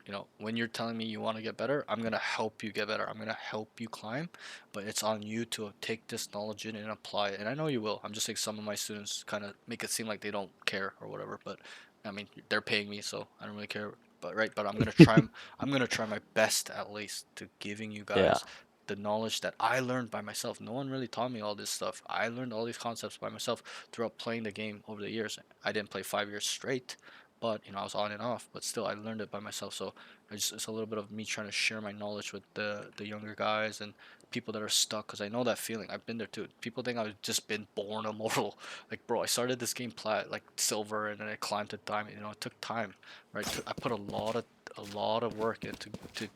you know, when you're telling me you want to get better, I'm gonna help you get better. I'm gonna help you climb, but it's on you to take this knowledge in and apply it. And I know you will. I'm just saying some of my students kind of make it seem like they don't care or whatever, but I mean, they're paying me, so I don't really care. But right, but I'm gonna try. I'm gonna try my best at least to giving you Yeah. guys the knowledge that I learned by myself. No one really taught me all this stuff. I learned all these concepts by myself throughout playing the game over the years. I didn't play 5 years straight, but you know I was on and off. But still, I learned it by myself. So it's a little bit of me trying to share my knowledge with the younger guys and people that are stuck, because I know that feeling. I've been there too. People think I've just been born immortal. Like, bro, I started this game like silver, and then I climbed to diamond. You know, it took time, right? I put a lot of work into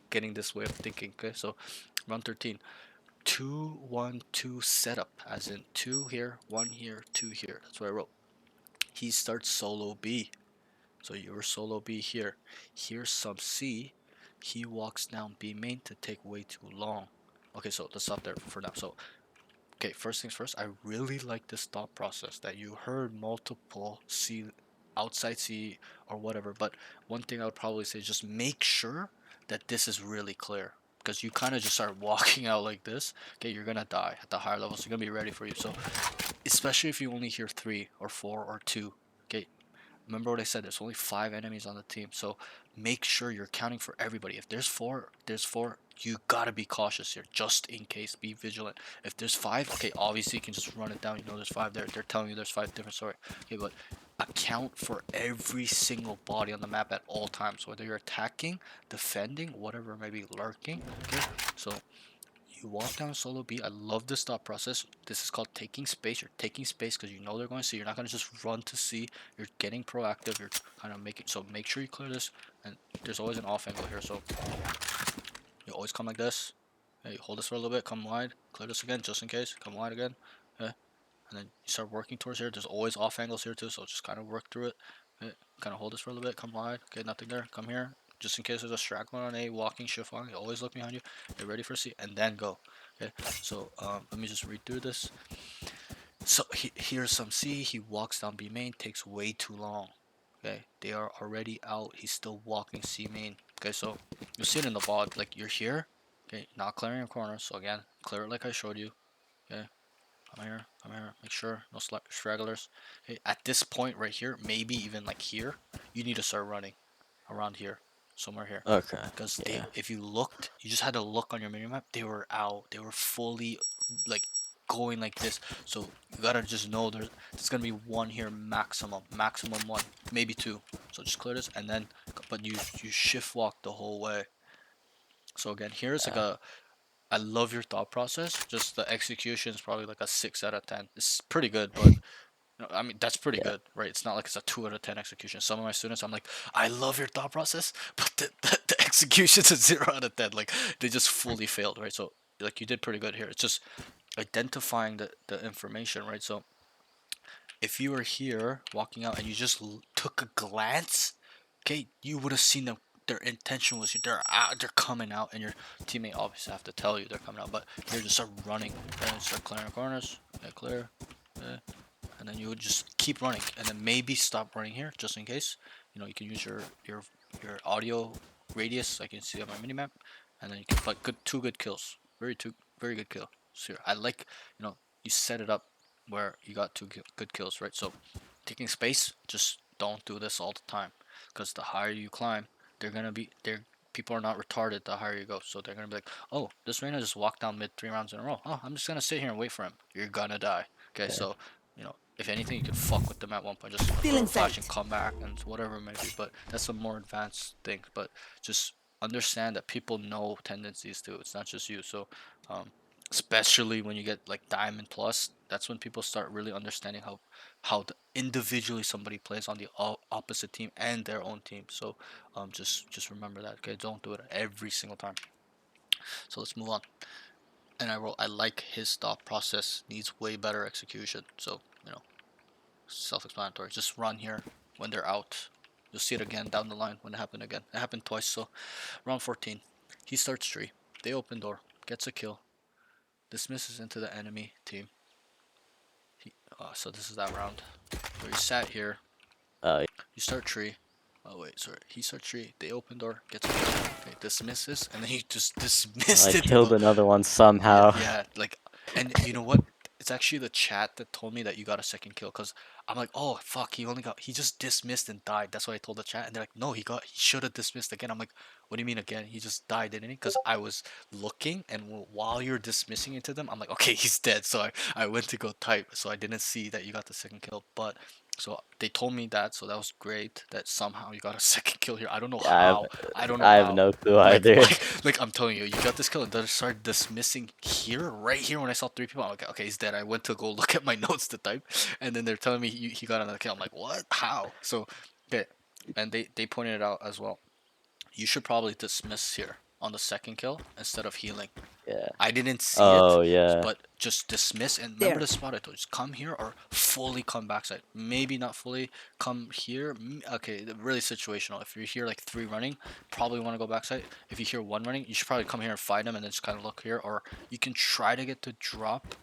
getting this way of thinking. Okay, so round 13, 2 1 2 setup, as in 2 here, 1 here, 2 here. That's what I wrote. He starts solo B. So you're solo B here. Here's sub C. He walks down B main to take way too long. Okay, so let's stop there for now. So, okay, first things first, I really like this thought process that you heard multiple C, outside C or whatever. But one thing I would probably say is just make sure that this is really clear. Because you kind of just start walking out like this, okay, you're gonna die at the higher levels. You're gonna be ready for you. So, especially if you only hear 3 or 4 or 2, okay, remember what I said, there's only 5 enemies on the team, so make sure you're counting for everybody. If there's 4, you gotta be cautious here, just in case. Be vigilant. If there's 5, okay, obviously you can just run it down. You know there's 5 there. They're telling you there's 5 different, sorry. Okay, but account for every single body on the map at all times, whether you're attacking, defending, whatever, maybe lurking. Okay, so you walk down solo B. I love this thought process. This is called taking space. You're taking space because you know they're going to C. You're not going to just run to C. You're getting proactive. You're kind of making, so make sure you clear this. And there's always an off angle here, so you always come like this. Okay, you hold this for a little bit, come wide, clear this again just in case, come wide again. Okay, and then you start working towards here. There's always off angles here too, so just kind of work through it. Okay, kind of hold this for a little bit, come wide. Okay, nothing there, come here. Just in case there's a straggler on A, walking, shift on, you always look behind you. Get ready for C, and then go. Okay, so let me just read through this. So here's some C. He walks down B main, takes way too long. Okay, they are already out. He's still walking C main. Okay, so you'll see it in the VOD. Like, you're here. Okay, not clearing your corners. So again, clear it like I showed you. Okay, come here, come here. Make sure no stragglers. Okay, at this point right here, maybe even like here, you need to start running around here, somewhere here. Okay. Because Yeah. if you looked, you just had to look on your minimap. They were out. They were fully like going like this. So you gotta just know there's gonna be one here maximum one, maybe 2. So just clear this, and then, but you shift walk the whole way. So again, here's like Yeah. I love your thought process. Just the execution is probably like a 6 out of 10. It's pretty good, but no, I mean, that's pretty Yeah. good, right? It's not like it's a 2 out of 10 execution. Some of my students, I'm like, I love your thought process, but the execution's a 0 out of 10. Like, they just fully failed, right? So, like, you did pretty good here. It's just identifying the information, right? So, if you were here walking out and you just took a glance, okay, you would have seen them. Their intention was they're out, they're coming out, and your teammate obviously have to tell you they're coming out. But here, just start running, okay? Start clearing corners, okay, clear, okay, and then you would just keep running, and then maybe stop running here just in case. You know, you can use your audio radius, like you can see on my minimap, and then you can, but two good kills, very good kill. So here, I like, you know, you set it up where you got two good kills, right? So taking space, just don't do this all the time, because the higher you climb, they're people are not retarded the higher you go, so they're gonna be like, oh, this Reyna just walked down mid 3 rounds in a row. Oh, I'm just gonna sit here and wait for him. You're gonna die. Okay, Yeah. so you know, if anything, you could fuck with them at one point, just throw a flash and come back and whatever it may be. But that's a more advanced thing. But just understand that people know tendencies too. It's not just you. So, um, especially when you get like Diamond Plus, that's when people start really understanding individually somebody plays on the opposite team and their own team. So, just remember that. Okay, don't do it every single time. So let's move on. And I like his thought process needs way better execution. So, you know, self-explanatory. Just run here when they're out. You'll see it again down the line when it happened again. It happened twice. So round 14, he starts tree. They open door, gets a kill, dismisses into the enemy team. So this is that round where you sat here. Uh, You start tree. Oh wait, sorry. He saw tree. They open door. Gets okay. Dismisses, and then he just dismissed I it to killed go. another one Yeah, somehow. yeah. Like, and you know what? It's actually the chat that told me that you got a second kill. Cause I'm like, oh fuck, he just dismissed and died. That's what I told the chat, and they're like, no, he should have dismissed again. I'm like, what do you mean again? He just died, didn't he? Cause I was looking, and while you're dismissing into them, I'm like, okay, he's dead. So I went to go type, so I didn't see that you got the second kill, but. So they told me that, so that was great. That somehow you got a second kill here. I don't know Yeah, how. I don't know I have how. no clue Like, either. like I'm telling you, you got this kill and then started dismissing here, right here. When I saw three people, I'm like, okay, he's dead. I went to go look at my notes to type, and then they're telling me he got another kill. I'm like, what? How? So, okay, and they pointed it out as well. You should probably dismiss here on the second kill instead of healing. Yeah. I didn't see it, Oh yeah. but just dismiss and remember There. the spot I told you. Just come here or fully come backside. Maybe not fully come here. Okay, really situational. If you hear like three running, probably want to go backside. If you hear one running, you should probably come here and fight them and then just kind of look here. Or you can try to get to drop,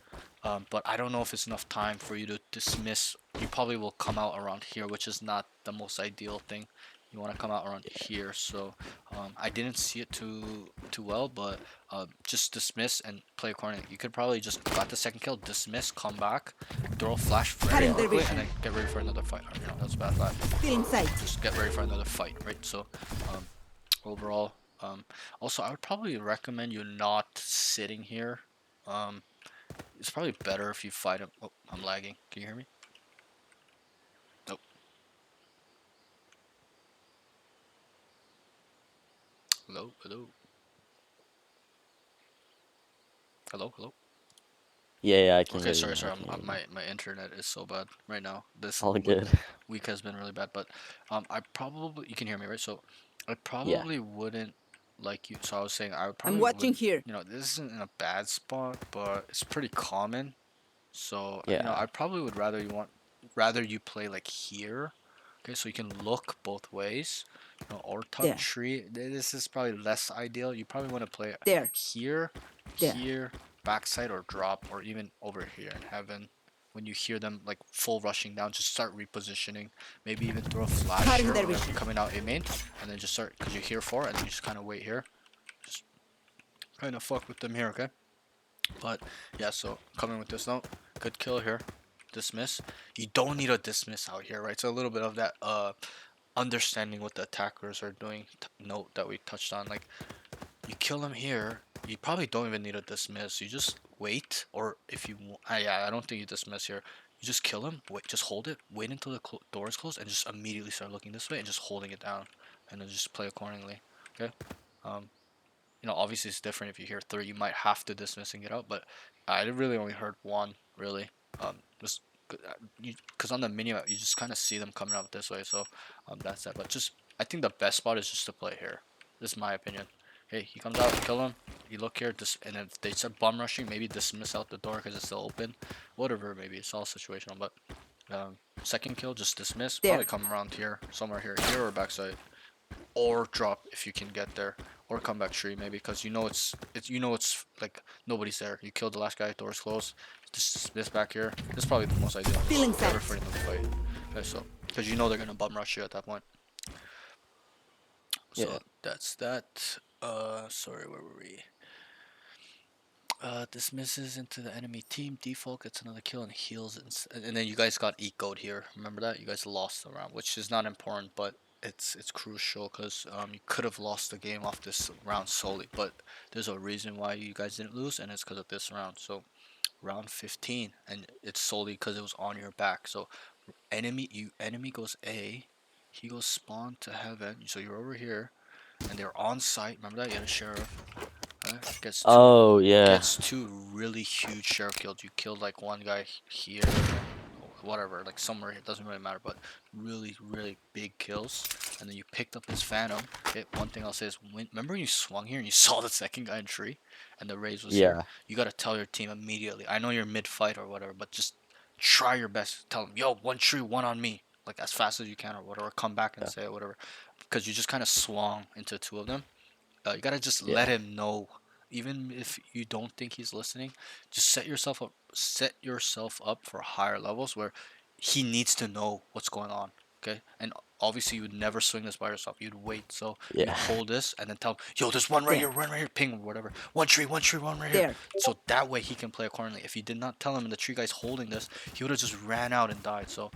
but I don't know if it's enough time for you to dismiss. You probably will come out around here, which is not the most ideal thing. You want to come out around here. So I didn't see it too well, but just dismiss and play accordingly. You could probably just got the second kill, dismiss, come back, throw a flash very Cutting their quickly, and vision. then get ready for another fight. You know, that's a bad flash. Still in sight. Just get ready for another fight, right? So, um, overall, also I would probably recommend you not sitting here. Um, it's probably better if you fight him. Oh, I'm lagging. Can you hear me? Nope. Hello, hello, hello, hello. Yeah, I can Okay, hear you sorry, now. I sorry. can hear you now. My internet is so bad right now. This All good. week has been really bad, but I probably you can hear me, right? So I Yeah. probably wouldn't like you. So I was saying I would I'm probably watching would. here. You know, this isn't in a bad spot, but it's pretty common. So you know, Yeah. I probably would rather you play like here. Okay, so you can look both ways. You know, or tuck There. tree. This is probably less ideal. You probably want to play There. here, There. here, backside or drop, or even over here in heaven. When you hear them like full rushing down, just start repositioning. Maybe even throw a flash Cutting here their when they're vision. coming out A main, and then just start because you're here for, and then you just kind of wait here. Just kind of fuck with them here, okay? But yeah, so coming with this note, good kill here. Dismiss. You don't need a dismiss out here, right? So a little bit of that understanding what the attackers are doing note that we touched on. Like you kill them here, you probably don't even need a dismiss. You just wait, or if you yeah, I don't think you dismiss here. You just kill him, wait, just hold it, wait until the door is closed, and just immediately start looking this way and just holding it down, and then just play accordingly. Okay. Um, you know, obviously it's different if you hear three. You might have to dismiss and get out, but I really only heard one really. Just because on the mini map you just kind of see them coming out this way, so that's that. But just I think the best spot is just to play here. This is my opinion. Hey, he comes out, kill him. You look here, and if they start bum rushing, maybe dismiss out the door because it's still open. Whatever, maybe it's all situational. But second kill, just dismiss. Probably There. come around here, somewhere here or backside or drop if you can get there, or come back tree maybe because it's like nobody's there. You killed the last guy, doors closed. Just this back here. This is probably the most ideal. Still in Just sight. get for another fight. Okay, so because you know they're gonna bum rush you at that point. Yeah. So that's that. Sorry, where were we? Dismisses into the enemy team. Default gets another kill and heals, and then you guys got ecoed here. Remember that you guys lost the round, which is not important, but it's crucial because you could have lost the game off this round solely. But there's a reason why you guys didn't lose, and it's because of this round. So round 15, and it's solely because it was on your back. So enemy goes A, he goes spawn to heaven. So you're over here, and they're on site. Remember that you had a sheriff. Gets two Oh yeah. really huge sheriff kills. You killed like one guy here, whatever, like somewhere. It doesn't really matter, but really big kills. And then you picked up his phantom. Okay, one thing I'll say is, remember when you swung here and you saw the second guy in tree, and the raise was here. Yeah. You gotta tell your team immediately. I know you're mid fight or whatever, but just try your best. Tell them, yo, one tree, one on me, like as fast as you can or whatever. Come back and Yeah. say it, whatever, because you just kind of swung into two of them. You gotta just let Yeah. him know, even if you don't think he's listening. Just set yourself up for higher levels where he needs to know what's going on. Okay, and obviously you would never swing this by yourself. You'd wait. So Yeah. you'd hold this and then tell him, yo, there's one right here, one right here, ping or whatever. One tree, one right here. There. So that way he can play accordingly. If you did not tell him and the tree guy's holding this, he would have just ran out and died. So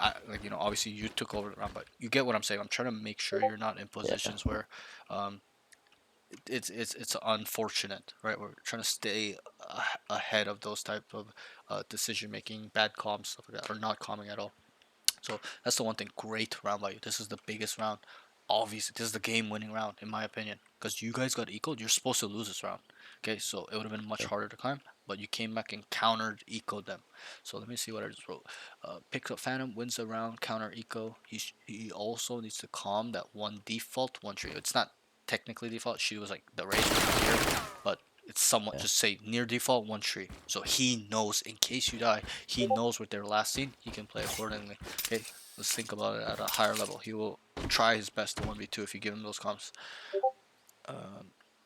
like obviously you took over the round, but you get what I'm saying. I'm trying to make sure you're not in positions where um it's unfortunate, right? We're trying to stay ahead of those type of decision making, bad comms, stuff like that, or not calming at all. So that's the one thing. Great round by you. This is the biggest round. Obviously, this is the game-winning round, in my opinion, because you guys got ecoed. You're supposed to lose this round. Okay, so it would have been much harder to climb, but you came back and countered ecoed them. So let me see what I just wrote. Picks up Phantom, wins the round, counter eco. He also needs to calm that one default, one tree. It's not technically default. She was like the race was here, but it's somewhat just say near default one tree. So he knows in case you die, he knows what their last scene. He can play accordingly. Okay, let's think about it at a higher level. He will try his best to 1v2 if you give him those comps.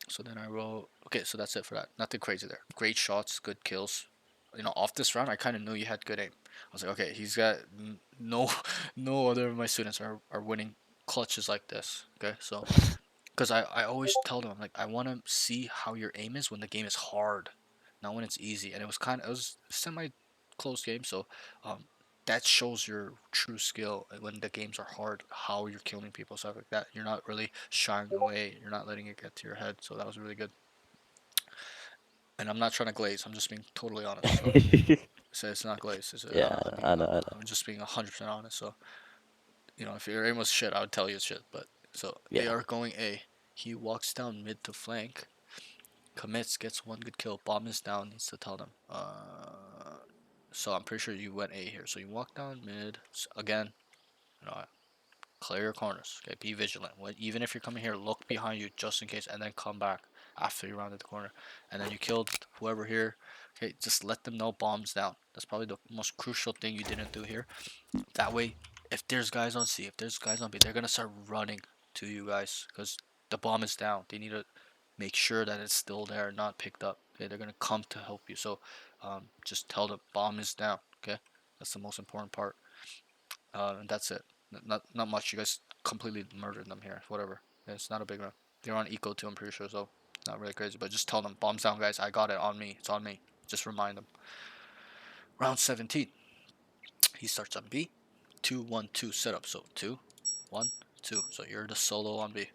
So then I wrote, okay, so that's it for that. Nothing crazy there. Great shots, good kills. Off this round, I kind of knew you had good aim. I was like, okay, he's got no, no other of my students are winning clutches like this. Okay, so because I always tell them like I want to see how your aim is when the game is hard, not when it's easy. And it was semi close game, so um, that shows your true skill when the games are hard, how you're killing people, stuff like that. You're not really shying away. You're not letting it get to your head. So that was really good. And I'm not trying to glaze. I'm just being totally honest. So, so it's not glaze. Yeah, I know. I'm just being 100% honest. So if your aim was shit, I would tell you it's shit. But so they Yeah. are going A. He walks down mid to flank, commits, gets one good kill. Bomb is down. Needs to tell them. So I'm pretty sure you went A here. So you walk down mid again. Clear your corners. Okay, be vigilant. Even if you're coming here, look behind you just in case, and then come back after you rounded the corner. And then you killed whoever here. Okay, just let them know bombs down. That's probably the most crucial thing you didn't do here. That way, if there's guys on C, if there's guys on B, they're gonna start running to you guys because the bomb is down. They need to make sure that it's still there, not picked up. Okay, they're gonna come to help you. So, just tell them bomb is down. Okay, that's the most important part. And that's it. Not much. You guys completely murdered them here. Whatever. It's not a big round. They're on eco too, I'm pretty sure. So not really crazy. But just tell them bombs down, guys. I got it on me. It's on me. Just remind them. Round 17. He starts on B. 2-1-2 setup. So 2-1-2. So you're the solo on B.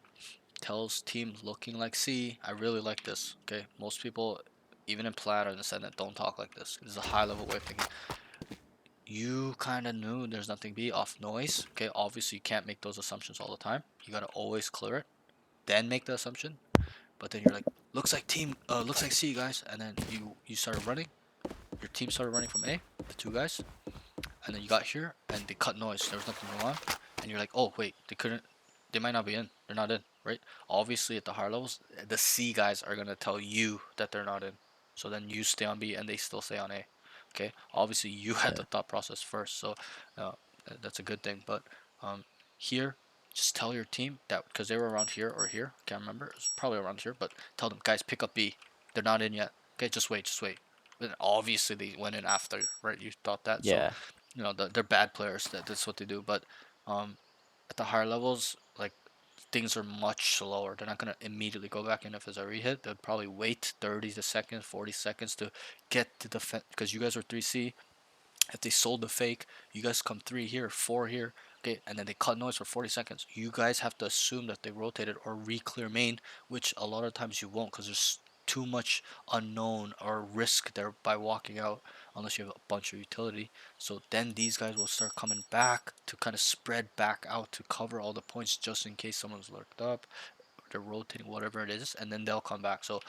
Tells team looking like C. I really like this. Okay. Most people, even in Plat or in the Senate, don't talk like this. This is a high level way of thinking. You kind of knew there's nothing B off noise. Okay, obviously you can't make those assumptions all the time. You gotta always clear it, then make the assumption. But then you're like, looks like C guys, and then you started running. Your team started running from A, the two guys, and then you got here and they cut noise. There was nothing going on, and you're like, oh wait, they might not be in. They're not in, right? Obviously at the higher levels, the C guys are gonna tell you that they're not in. So then you stay on B and they still stay on A. Okay, obviously you had the thought process first, so uh, that's a good thing. But here, just tell your team that because they were around here or here, can't remember. It was probably around here, but tell them, guys, pick up B. They're not in yet. Okay, just wait, just wait. But obviously they went in after, right? You thought that, so Yeah. they're bad players. That's what they do. But at the higher levels, like things are much slower. They're not gonna immediately go back in if it's a rehit. They'll probably wait 30 seconds, 40 seconds to get to the because you guys are 3C. If they sold the fake, you guys come 3 here, 4 here, okay, and then they cut noise for 40 seconds. You guys have to assume that they rotated or re-clear main, which a lot of times you won't because there's too much unknown or risk there by walking out unless you have a bunch of utility. So then these guys will start coming back to kind of spread back out to cover all the points just in case someone's lurked up, they're rotating, whatever it is, and then they'll come back. So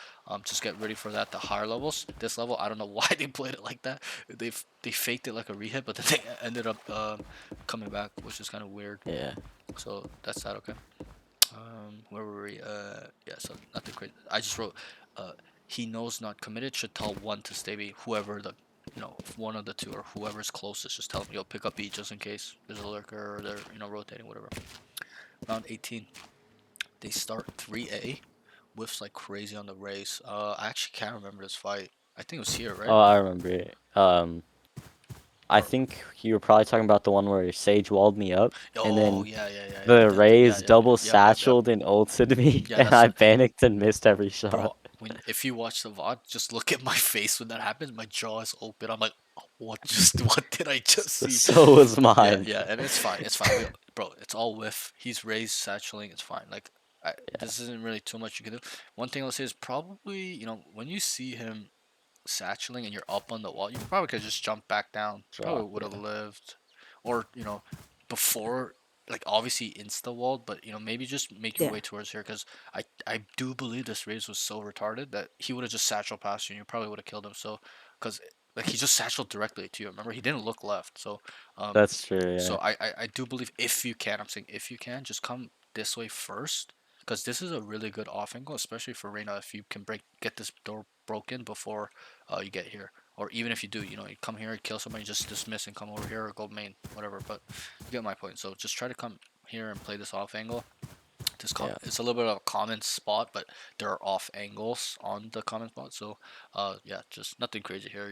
just get ready for that. The higher levels, this level, I don't know why they played it like that. They faked it like a rehit, but then they ended up coming back, which is kind of weird. Yeah. So that's that. Okay. Where were we? Yeah. So nothing crazy. I just wrote. He knows not committed should tell one to stay B. Whoever the one of the two or whoever's closest, just tell them, yo, pick up B just in case there's a lurker or they're rotating, whatever. Round 18. They start 3A, whiffs like crazy on the race. I actually can't remember this fight. I think it was here, right? Oh, I remember it. I think you were probably talking about the one where Sage walled me up, and Oh then yeah, yeah, yeah, yeah. the Raze Yeah. double Yep, yep, yep. satcheled and ulted me, Yeah, and that's I the panicked and missed every shot. bro. When if you watch the VOD, just look at my face when that happens. My jaw is open. I'm like, "Oh, what did I just see?" So was Yeah, mine. yeah, and it's fine. It's fine. Bro, it's all whiff. He's raised satcheling. It's fine. Like, this isn't really too much you can do. One thing I'll say is probably, when you see him satcheling and you're up on the wall, you probably could just jump back down. Probably Drop, would have yeah. lived, or before, like obviously insta walled, but maybe just make your There. way towards here because I do believe this raise was so retarded that he would have just satchel past you and you probably would have killed him. So, because like he just satcheled directly to you. Remember, he didn't look left. So, um, That's true, yeah. so I do believe if you can, I'm saying if you can, just come this way first, because this is a really good off angle, especially for Reyna. If you can get this door broken before you get here, or even if you do, you come here, kill somebody, just dismiss and come over here or go main, whatever. But you get my point. So just try to come here and play this off angle. Yeah. It's a little bit of a common spot, but there are off angles on the common spot. So, yeah, just nothing crazy here.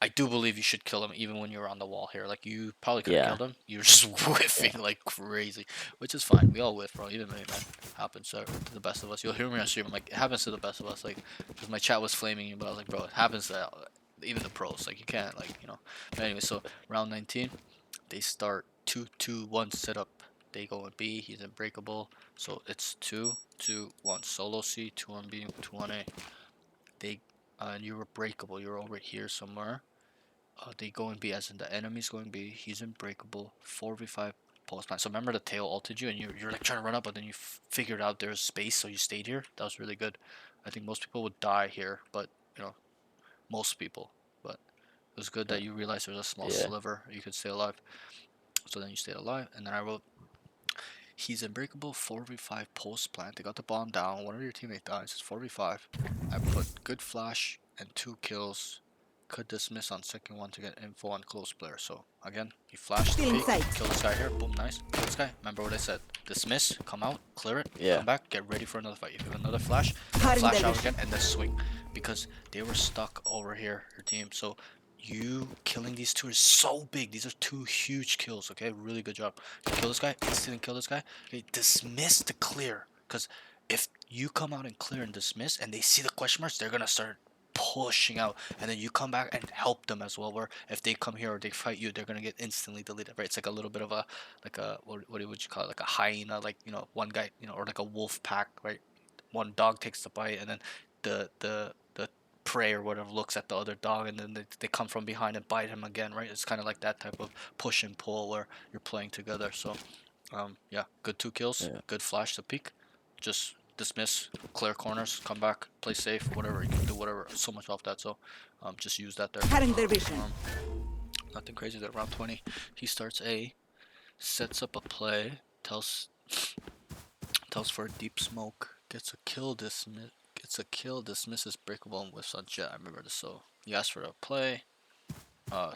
I do believe you should kill him even when you're on the wall here. Like you probably could have Yeah. killed him. You're just whiffing like crazy, which is fine. We all whiff, bro. Even me, man. Happens to the best of us. You'll hear me on stream. Like it happens to the best of us. Like, because my chat was flaming you, but I was like, bro, it happens to even the pros. Like you can't But anyway, so round 19, they start 2-2-1 setup. They go on B. He's unbreakable. So it's 2-2-1 solo C, 2 on B, 2 on A. They and you're breakable. You're over here somewhere. They go in B as in the enemy's going B. He's unbreakable. 4v5 post plant. So remember the tail ulted you and you're like trying to run up, but then you figured out there's space, so you stayed here. That was really good. I think most people would die here, but most people. But it was good that you realized there's a small Yeah. sliver you could stay alive. So then you stayed alive, and then I wrote he's unbreakable 4v5 post plant. They got the bomb down. One of your teammates dies. It's 4v5. I put good flash and 2 kills. Could dismiss on second one to get info on close player. So again, you flash the Still in peek, sight. kill this guy here. Boom, nice. Kill this guy. Remember what I said. Dismiss, come out, clear it, Yeah. come back, get ready for another fight. If you have another flash, Cutting flash their out vision. again, and then swing. Because they were stuck over here, your team. So you killing these two is so big. These are 2 huge kills, okay? Really good job. You kill this guy, instantly kill this guy. Okay, dismiss to clear. Because if you come out and clear and dismiss and they see the question marks, they're going to start pushing out. And then you come back and help them as well. Where if they come here or they fight you, they're going to get instantly deleted, right? It's like a little bit of what would you call it? Like a hyena, like, one guy, or like a wolf pack, right? One dog takes the bite and then the prey or whatever looks at the other dog and then they come from behind and bite him again, right? It's kind of like that type of push and pull where you're playing together. So yeah, good 2 kills, Yeah. good flash to peek, just dismiss, clear corners, come back, play safe, whatever you can do, whatever. So much off that. So just use that there. Cutting their vision. Nothing crazy there. Round 20, he starts A, sets up a play, tells for a deep smoke, gets a kill, dismisses breakable and whiffs on jet. I remember this. So you asked for a play,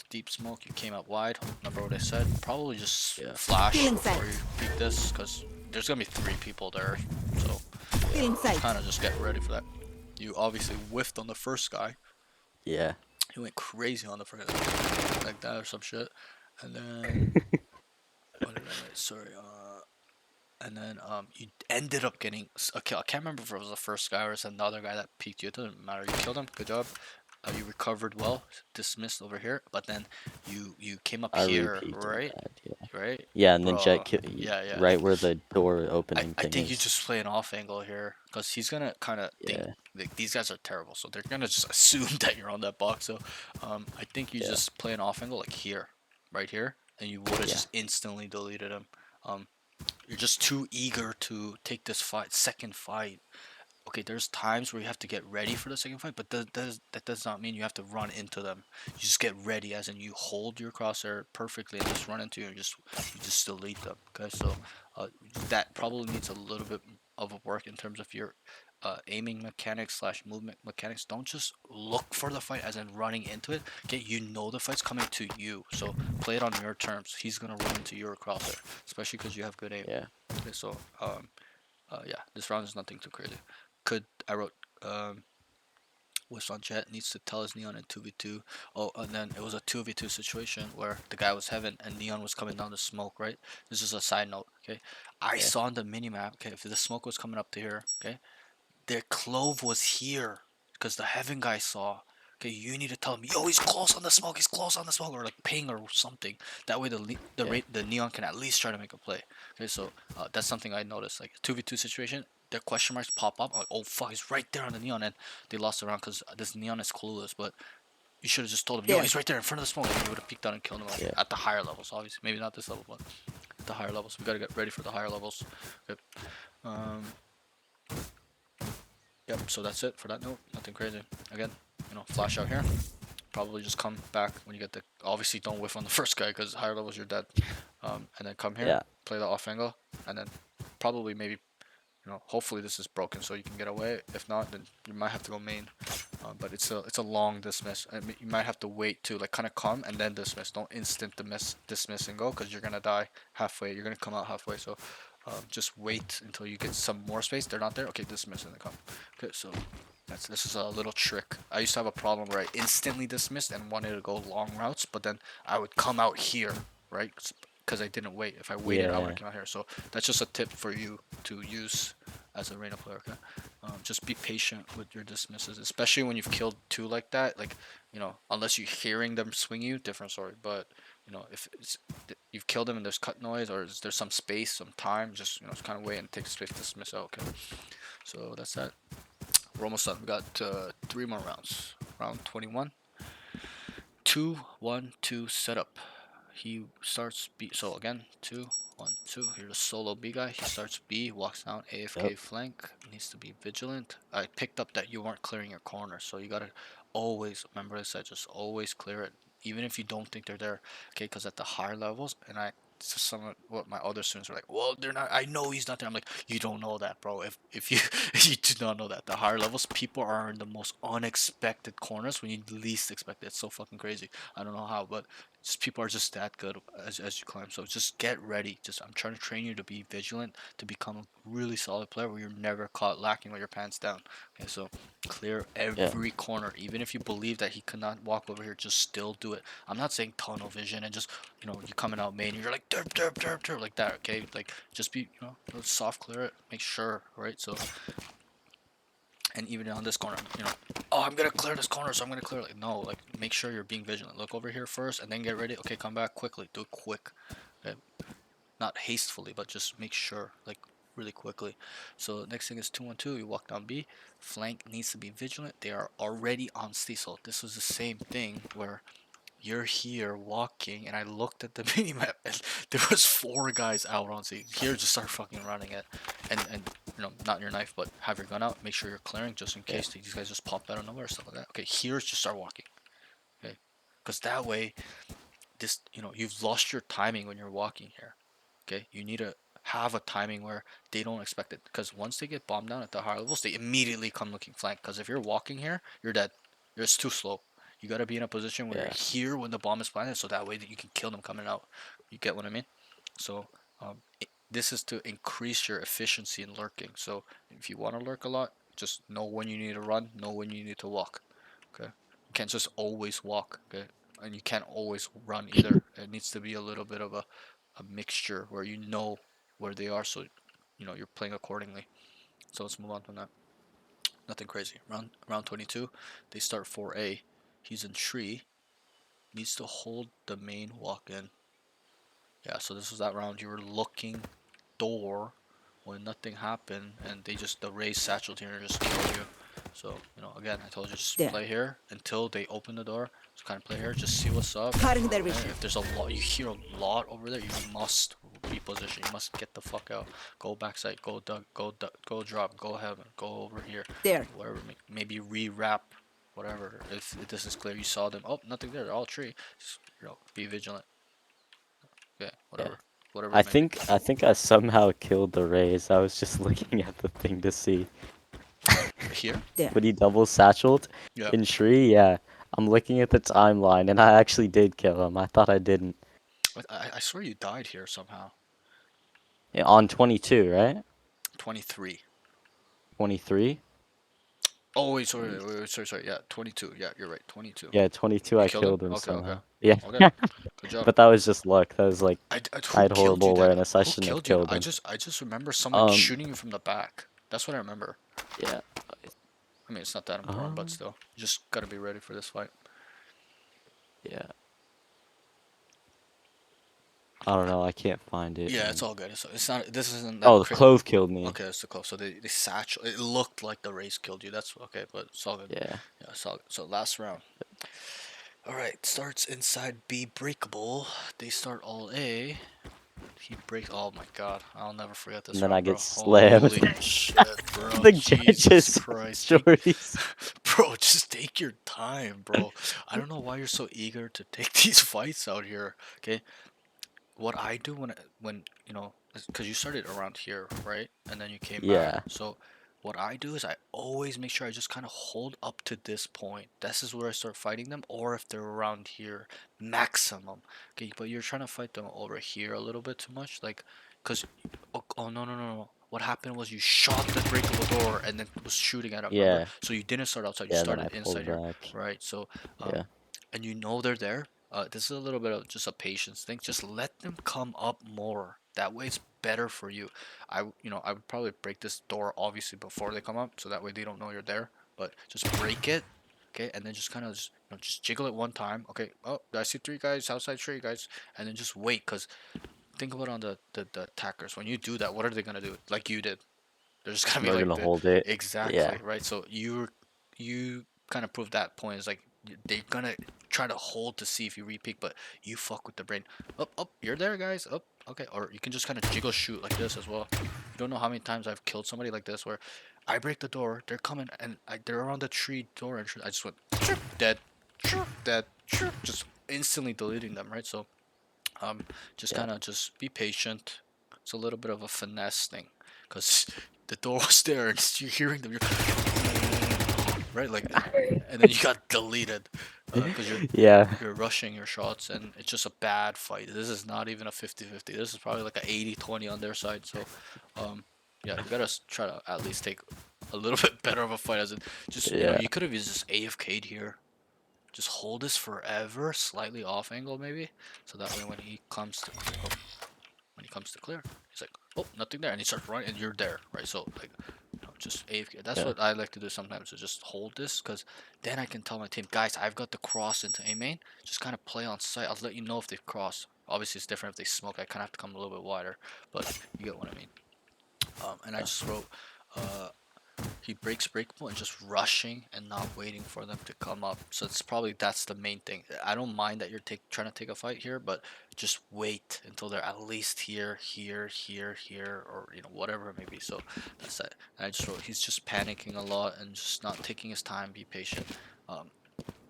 deep smoke, you came out wide. Remember what I said? Probably just Yeah. flash Still in before sight. you peek this, because there's gonna be 3 people there. So Still in sight. kind of just get ready for that. You obviously whiffed on the first guy. Yeah. He went crazy on the first guy, like that or some shit. And then what did I write? Sorry. And then you ended up getting a kill. I can't remember if it was the first guy or it's another guy that peeked you. It doesn't matter. You killed him. Good job. You recovered well. Dismissed over here. But then you came up I here, repeated right? that, yeah. Right? Yeah, and then Jet Bro. kill Yeah. right where the door I, opening I thing think you is. just play an off angle here because he's gonna kind of think Yeah. like these guys are terrible, so they're gonna just assume that you're on that box. So, I think you Yeah. just play an off angle like here, right here, and you would have Yeah. just instantly deleted him. Um, you're just too eager to take this second fight. Okay, there's times where you have to get ready for the second fight, but that does not mean you have to run into them. You just get ready, as in you hold your crosshair perfectly and just run into you and you just delete them. Okay, so that probably needs a little bit of a work in terms of your aiming mechanics slash movement mechanics. Don't just look for the fight as in running into it. Okay, the fight's coming to you, so play it on your terms. He's gonna run into your crosshair, especially because you have good aim. Yeah. Okay, so yeah, this round is nothing too crazy. I wrote whiffs on Jet, needs to tell his Neon in 2v2. Oh, and then it was a 2v2 situation where the guy was heaven and Neon was coming down the smoke, right? This is a side note, okay? I Yeah. saw on the minimap, okay, if the smoke was coming up to here, okay, their clove was here because the heaven guy saw. Okay, you need to tell him, yo, he's close on the smoke, he's close on the smoke, or like ping or something. That way the Neon can at least try to make a play. Okay, so that's something I noticed. Like 2v2 situation, the question marks pop up. I'm like, oh fuck, he's right there on the Neon, and they lost the round because this Neon is clueless. But you should have just told him, yo, There. he's right there in front of the smoke, and you would have peeked out and killed him Yeah. at the higher levels. Obviously, maybe not this level, but at the higher levels. We gotta get ready for the higher levels. Okay. Yep, so that's it for that note. Nothing crazy. Again, flash out here. Probably just come back when you get the. Obviously, don't whiff on the first guy because higher levels you're dead. And then come here, Yeah. play the off angle, and then probably maybe, hopefully this is broken so you can get away. If not, then you might have to go main. But it's a long dismiss. I mean, you might have to wait to like kind of come and then dismiss. Don't instant dismiss and go because you're gonna die halfway. You're gonna come out halfway. So just wait until you get some more space. They're not there. Okay, dismiss and then come. Okay, so this is a little trick. I used to have a problem where I instantly dismissed and wanted to go long routes, but then I would come out here, right? Because I didn't wait. If I waited, I would Yeah. have come out here. So that's just a tip for you to use as a Reina player. Okay, just be patient with your dismisses, especially when you've killed two like that. Like, unless you're hearing them swing you, different story. But if you've killed them and there's cut noise or there's some space, some time, just kind of wait and take space to dismiss out. Okay, so that's that. We're almost done. We got 3 more rounds. Round 21. 2-1-2 setup. He starts B. So again, 2-1-2. Here's a solo B guy. He starts B, walks down AFK Yep. flank. Needs to be vigilant. I picked up that you weren't clearing your corner, so you gotta always remember this. I just always clear it, even if you don't think they're there. Okay, because at the higher levels, and some of what my other students are like, well, they're not. I know he's not there. I'm like, you don't know that, bro. If you you do not know that the higher levels, people are in the most unexpected corners when you least expect it. It's so fucking crazy. I don't know how, but just people are just that good as you climb. So just get ready. I'm trying to train you to be vigilant, to become a really solid player where you're never caught lacking with your pants down. Okay, so clear Yeah. every corner. Even if you believe that he could not walk over here, just still do it. I'm not saying tunnel vision and just you're coming out main and you're like derp derp derp derp like that. Okay, like just be soft clear it. Make sure, right? So and even on this corner, oh, I'm gonna clear this corner, so I'm gonna clear it. No, like make sure you're being vigilant. Look over here first, and then get ready. Okay, come back quickly. Do it quick. Okay, not hastily, but just make sure, like really quickly. So next thing is 2-1-2. You walk down B. Flank needs to be vigilant. They are already on C. So this was the same thing where you're here walking, and I looked at the minimap, and there was 4 guys out on C. Here, just start fucking running it, and not your knife, but have your gun out. Make sure you're clearing, just in case these guys just pop out of nowhere or stuff like that. Okay, here's just start walking. Okay, because that way, you've lost your timing when you're walking here. Okay, you need to have a timing where they don't expect it, because once they get bombed down at the higher levels, they immediately come looking flank. Because if you're walking here, you're dead. It's too slow. You got to be in a position where Yeah. you're here when the bomb is planted, so that way that you can kill them coming out. You get what I mean? So this is to increase your efficiency in lurking. So if you want to lurk a lot, just know when you need to run, know when you need to walk. Okay, you can't just always walk. Okay, and you can't always run either. It needs to be a little bit of a mixture where you know where they are, so you're playing accordingly. So let's move on from that. Nothing crazy. Round 22, they start 4A. He's in tree. Needs to hold the main walk in. Yeah, so this was that round. You were looking door when nothing happened, and the rays satchelled here and just killed you. So again, I told you just There. play here until they open the door. Just kind of play here, just see what's up. Cutting their And vision. if there's a lot, you hear a lot over there, you must reposition. You must get the fuck out. Go backside. Go duck. Go drop. Go heaven. Go over here. There. Whatever. Maybe re-wrap. Whatever. If this is clear, you saw them. Oh, nothing there. They're all tree. Just be vigilant. Okay. Yeah. Whatever. Whatever I it may be. think I somehow killed the rays. I was just looking at the thing to see. Here. There. When he double satcheled Yeah. in Shri, yeah. I'm looking at the timeline, and I actually did kill him. I thought I didn't. I swear you died here somehow. Yeah, on 22, right? 23. 23? Oh wait, sorry. Yeah, 22. Yeah, you're right. 22. Yeah, 22. You I killed him? killed him Okay, okay. somehow. Yeah. Okay. Good job. But that was just luck. That was like I Who had killed horrible you then? awareness. I Who shouldn't have killed you? killed him. I just remember someone Um, shooting you from the back. That's what I remember. yeah. I mean, it's not that important, but still, you just gotta be ready for this fight. Yeah. I don't know. I can't find it. Yeah, it's And... all good. It's not. This isn't that Oh, the crazy. clove killed me. Okay, that's the close. So they satchel. It looked like the race killed you. That's okay, but it's all good. Yeah. Yeah, it's all good. So last round. All right, starts inside B breakable. They start all A. He breaks. Oh my god, I'll never forget this And then I round, bro. get slammed. Holy shit, bro. The Jesus judges, Christ. shorties. Bro, just take your time, bro. I don't know why you're so eager to take these fights out here. Okay, what I do when you know, because you started around here, right, and then you came back. Yeah. So what I do is I always make sure I just kind of hold up to this point. This is where I start fighting them, or if they're around here, maximum. Okay, but you're trying to fight them over here a little bit too much, like, cause oh no no no no. What happened was you shot the breakable door and then was shooting at them. Remember? Yeah. So you didn't start outside. You Yeah. And then I started inside pulled here, back. right? So Yeah. and you know they're there. This is a little bit of just a patience thing. Just let them come up more. That way it's better for you. I would probably break this door obviously before they come up, so that way they don't know you're there. But just break it, okay, and then just kind of just jiggle it one time. Okay. Oh, I see three guys outside tree, guys, and then just wait. Cause think about on the attackers. When you do that, what are they gonna do? Like you did. They're just gonna be They're like gonna the hold it. exactly Yeah. right. So you kind of prove that point. Is like they're gonna try to hold to see if you repeat, but you fuck with the brain. Up, up, you're there, guys. Up, okay. Or you can just kind of jiggle shoot like this as well. You don't know how many times I've killed somebody like this where I break the door, they're coming, and they're around the tree door entrance. I just went dead, dead, just instantly deleting them. Right. So um, just Yeah. kind of just be patient. It's a little bit of a finesse thing, cause the door was there and you're hearing them. Right, like, and then you got deleted, cause Yeah. you're rushing your shots and it's just a bad fight. This is not even a 50-50. This is probably like a 80-20 on their side. So, yeah, you gotta try to at least take a little bit better of a fight as it. Just Yeah. you could have just AFK'd here. Just hold this forever, slightly off angle maybe, so that way when he comes to clear, he's like, oh, nothing there, and he starts running, and you're there, right? So like, just AFK. That's Yeah. what I like to do sometimes, to just hold this, because then I can tell my team, guys, I've got the cross into A main. Just kind of play on site. I'll let you know if they cross. Obviously, it's different if they smoke. I kind of have to come a little bit wider, but you get what I mean. And I just wrote, uh, he breaks breakable and just rushing and not waiting for them to come up. So it's probably that's the main thing. I don't mind that you're trying to take a fight here, but just wait until they're at least here, or whatever it may be. So that's that. And I just wrote he's just panicking a lot and just not taking his time. Be patient. Um,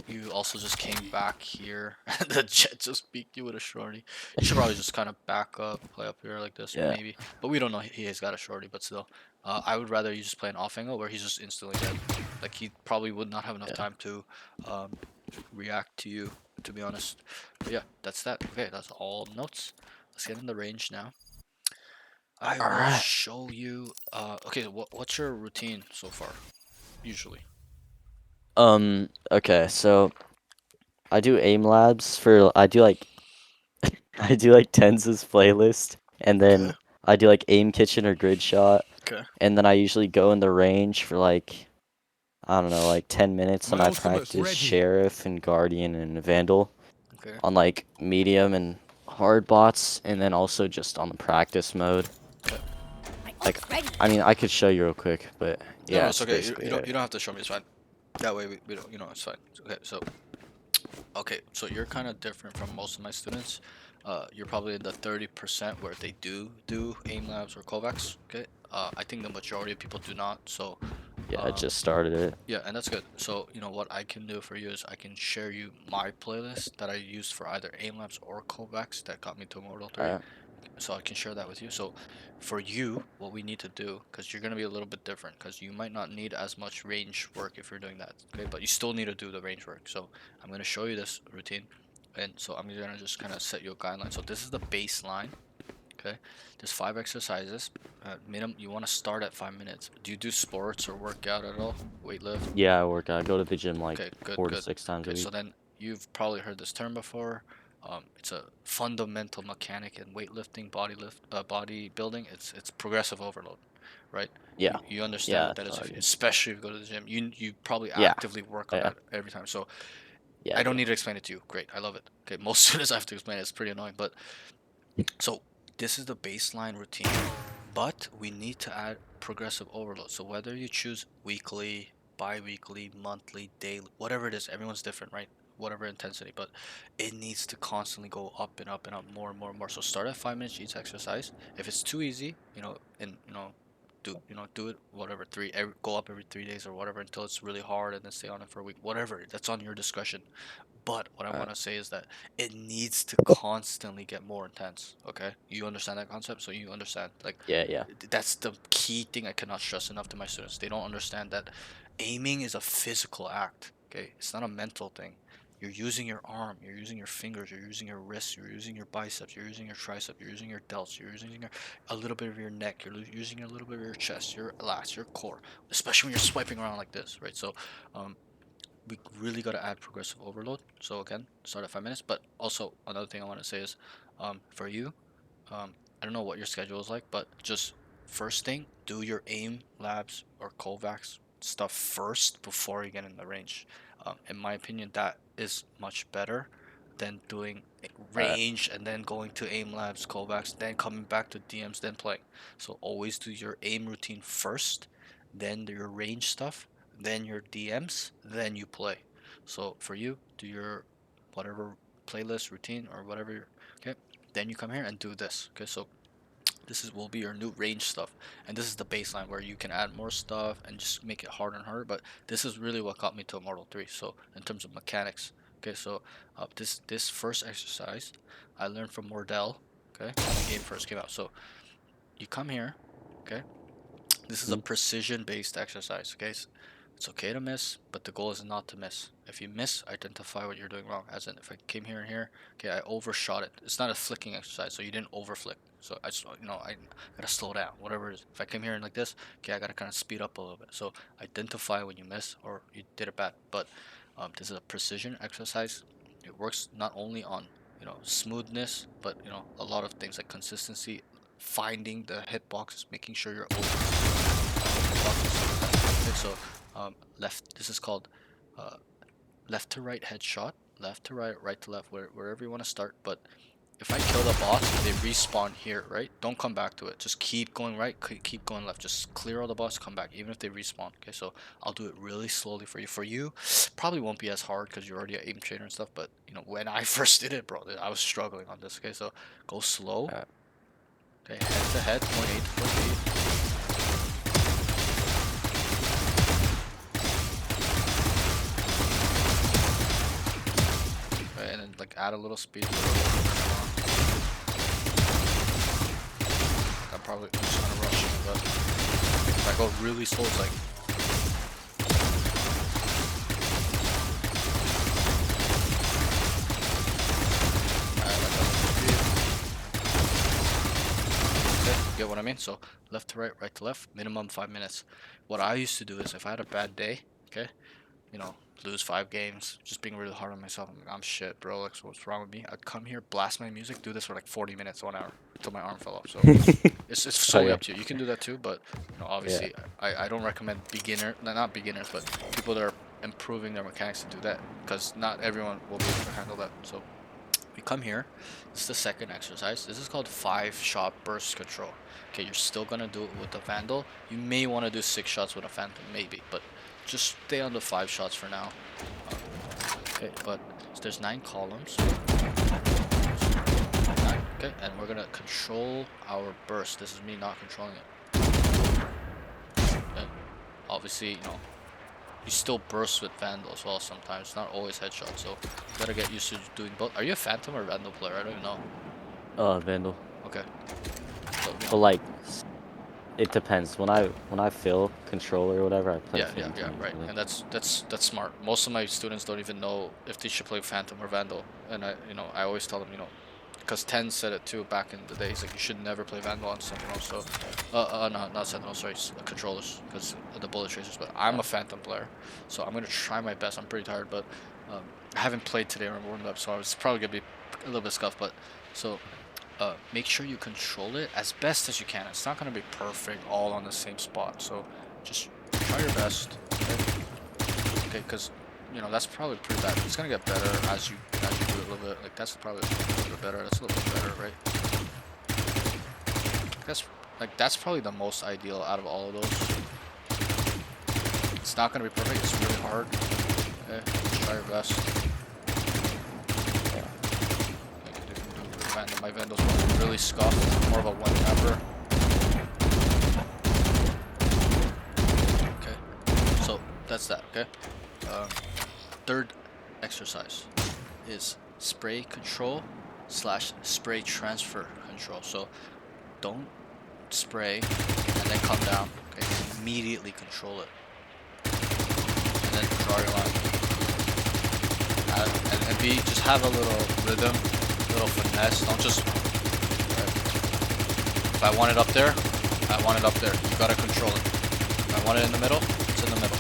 you also just came back here. The jet just beat you with a shorty. You should probably just kind of back up, play up here like this, Yeah. maybe. But we don't know he has got a shorty, but still. I would rather you just play an off angle where he's just instantly dead. Like he probably would not have enough Yeah. time to react to you, to be honest. But yeah, that's that. Okay, that's all notes. Let's get in the range now. I will Alright. show you. Okay, what's your routine so far? Usually. Okay, so I do aim labs for I do like I do like Tenz's playlist, and Okay. then I do like aim kitchen or grid shot, Okay. and then I usually go in the range for like I don't know, like 10 minutes, and My I ultimate's practice ready. sheriff and guardian and vandal Okay. on like medium and hard bots, and then also just on the practice mode. My Like, ult's ready. I mean, I could show you real quick, but No, yeah, no, it's it's okay. You, basically you don't it. you don't have to show me. It's fine. That way we don't it's fine. Okay, so you're kind of different from most of my students. You're probably in the 30% where they do aim labs or Kovacs. Okay. I think the majority of people do not. So Yeah, I um, just started it. yeah, and that's good. So what I can do for you is I can share you my playlist that I used for either aim labs or Kovacs that got me to Immortal 3. Alright. So I can share that with you. So for you, what we need to do, because you're going to be a little bit different, because you might not need as much range work if you're doing that, okay? But you still need to do the range work. So I'm going to show you this routine, and so I'm going to just kind of set you a guideline. So this is the baseline, Okay, there's 5 exercises. Minimum, you want to start at 5 minutes. Do you do sports or work out at all? Weightlift? Yeah, I work out. I go to the gym like Okay, good, 4 to good. 6 times a Okay, so week. then you've probably heard this term before. It's a fundamental mechanic in weightlifting, bodybuilding. It's progressive overload, right? Yeah. You understand Yeah, what that that's is what I if you, do. especially if you go to the gym. You probably Yeah. actively work on Yeah. that every time. So Yeah, I I don't do. need to explain it to you. Great, I love it. Okay, most students I have to explain it. It's pretty annoying, but so this is the baseline routine, but we need to add progressive overload. So whether you choose weekly, bi-weekly, monthly, daily, whatever it is, everyone's different, right? Whatever intensity, but it needs to constantly go up and up and up, more and more and more. So start at 5 minutes each exercise. If it's too easy, and do it whatever go up every 3 days or whatever until it's really hard, and then stay on it for a week. Whatever, that's on your discretion. But what I Alright. want to say is that it needs to constantly get more intense. Okay, you understand that concept, so you understand. Like, Yeah, yeah. that's the key thing I cannot stress enough to my students. They don't understand that aiming is a physical act. Okay, it's not a mental thing. You're using your arm, you're using your fingers, you're using your wrists, you're using your biceps, you're using your tricep, you're using your delts, you're using a little bit of your neck, you're using a little bit of your chest, your lats, your core, especially when you're swiping around like this, right? So, um, we really got to add progressive overload. So again, start at 5 minutes. But also another thing I want to say is, for you, I don't know what your schedule is like, but just first thing, do your aim labs or Kovacs stuff first before you get in the range. In my opinion, that is much better than doing Alright. range and then going to aim labs, Kovacs, then coming back to DMs, then playing. So always do your aim routine first, then your range stuff, then your DMs, then you play. So for you, do your whatever playlist routine or whatever. Okay, then you come here and do this. Okay, so this is will be your new range stuff, and this is the baseline where you can add more stuff and just make it harder and harder. But this is really what got me to Immortal 3. So in terms of mechanics, okay, so this first exercise I learned from Mordell. Okay, when the game first came out. So you come here. Okay, this is a Mhm. precision based exercise. Okay, it's okay to miss, but the goal is not to miss. If you miss, identify what you're doing wrong. As in, if I came here and here, okay, I overshot it. It's not a flicking exercise, so you didn't overflick. So I just, I gotta slow down, whatever it is. If I came here and like this, okay, I gotta kind of speed up a little bit. So identify when you miss or you did it bad. But this is a precision exercise. It works not only on, smoothness, but a lot of things like consistency, finding the hitboxes, making sure you're okay, so left. This is called uh, left to right headshot, left to right, right to left, wherever you want to start. But if I kill the boss, they respawn here, right? Don't come back to it. Just keep going right, keep going left. Just clear all the boss, come back, even if they respawn. Okay, so I'll do it really slowly for you. For you, probably won't be as hard because you're already an aim trainer and stuff. But when I first did it, bro, I was struggling on this. Okay, so go slow. Alright. Okay, head to head, point A to point B. Right, and then like add a little speed. I'm probably just kind of rushing, but if I go really slow, it's like. Okay, get what I mean? So left to right, right to left, minimum 5 minutes. What I used to do is if I had a bad day, okay, lose 5 games, just being really hard on myself. I'm shit, bro. Like, so what's wrong with me? I'd come here, blast my music, do this for like 40 minutes, 1 hour, until my arm fell off. So it's Oh, solely yeah. up to you. You can do that too, but Yeah. obviously, I don't recommend not beginners, but people that are improving their mechanics to do that, because not everyone will be able to handle that. So we come here. This is the second exercise. This is called 5-shot burst control. Okay, you're still gonna do it with the Vandal. You may want to do 6 shots with a Phantom, maybe, but just stay on the 5 shots for now. Okay, but so there's 9 columns. 9, okay, and we're gonna control our burst. This is me not controlling it. Okay. Obviously, you still burst with Vandal as well sometimes. Not always headshot, so you gotta get used to doing both. Are you a Phantom or Vandal player? I don't even know. Vandal. Okay. So, But like, it depends. When I feel controller or whatever, I play yeah, Phantom right. usually. And that's smart. Most of my students don't even know if they should play Phantom or Vandal. And I always tell them, because Ten said it too back in the day. He's like, you should never play Vandal on Sentinel. So, not Sentinel, sorry, controllers, because the bullet tracers. But I'm a Phantom player, so I'm gonna try my best. I'm pretty tired, but I haven't played today or warmed up, so I was probably gonna be a little bit scuffed. But so, make sure you control it as best as you can. It's not gonna be perfect all on the same spot, so just try your best. Okay, because you know that's probably pretty bad. It's gonna get better as you do it a little bit. Like that's probably a little bit better. That's a little bit better, right? That's probably the most ideal out of all of those. It's not gonna be perfect. It's really hard. Okay, just try your best. Okay, my Vandal's really scuffed. More of a one tapper. Okay, so that's that. Okay. Third exercise is spray control / spray transfer control. So don't spray and then come down. Okay, immediately control it and then draw your line. And just have a little rhythm, little finesse. Don't just. Right. If I want it up there, I want it up there. You gotta control it. If I want it in the middle, it's in the middle.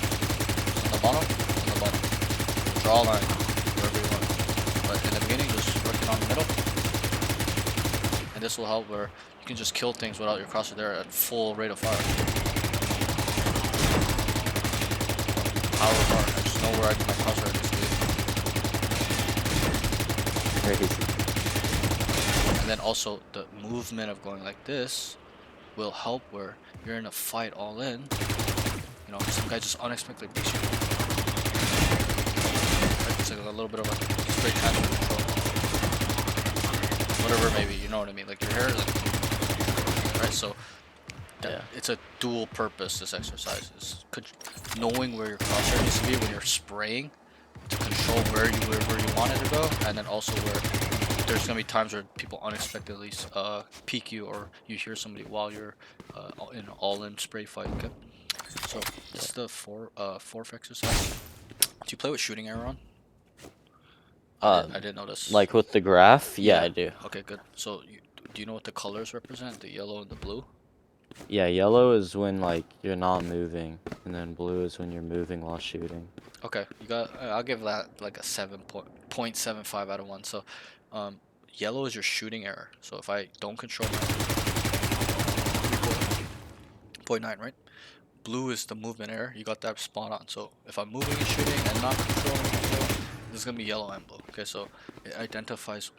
On the bottom, on the bottom. Draw a line wherever you want. But in the beginning, just working on the middle. And this will help where you can just kill things without your crosshair there at full rate of fire. Power of fire. I just know where my crosshair needs to be. And then also the movement of going like this will help where you're in a fight all in. You know, some guy just unexpectedly beats you. It's like a little bit of a straight transfer control. Whatever, maybe, you know what I mean? Like your hair, like, right? So, it's a dual purpose, this exercise. Is knowing where your crosshair needs to be when you're spraying to control where you want it to go, and then also where there's going to be times where people unexpectedly peek you or you hear somebody while you're in an all-in spray fight, okay? So, this is the fourth exercise. Do you play with shooting arrow on? I didn't notice. Like with the graph? Yeah, I do. Okay, good. So, do you know what the colors represent? The yellow and the blue? Yeah, yellow is when like you're not moving, and then blue is when you're moving while shooting. Okay, you got. I'll give that like a 7.75 out of 1. So, yellow is your shooting error. So if I don't control my 0.9, right? Blue is the movement error. You got that spot on. So if I'm moving and shooting and not controlling, this is gonna be yellow and blue. Okay, so it identifies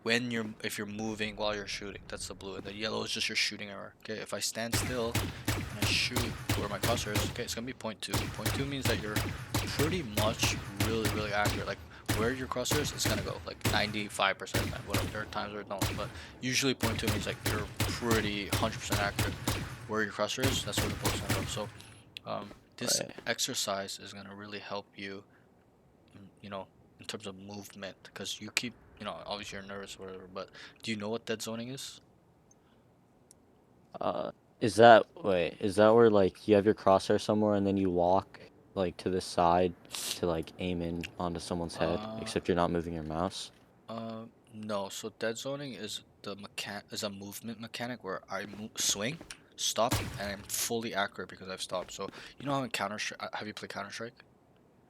when if you're moving while you're shooting. That's the blue, and the yellow is just your shooting error. Okay, if I stand still and I shoot where my cursor is, okay, it's gonna be 0.2. 0.2 means that you're pretty much really accurate. Like where your cursor is, it's gonna go like 95%. Whatever, there are times where it don't, but usually 0.2 means like you're pretty 100% accurate. Where your cursor is, that's where the post gonna go. So this exercise is gonna really help you, you know, in terms of movement, because you keep, you know, obviously you're nervous or whatever, but do you know what dead zoning is? Is that where like you have your crosshair somewhere and then you walk like to the side to like aim in onto someone's head, except you're not moving your mouse? No. So dead zoning is a movement mechanic where I swing, stop, and I'm fully accurate because I've stopped. So you know how in have you played Counter-Strike?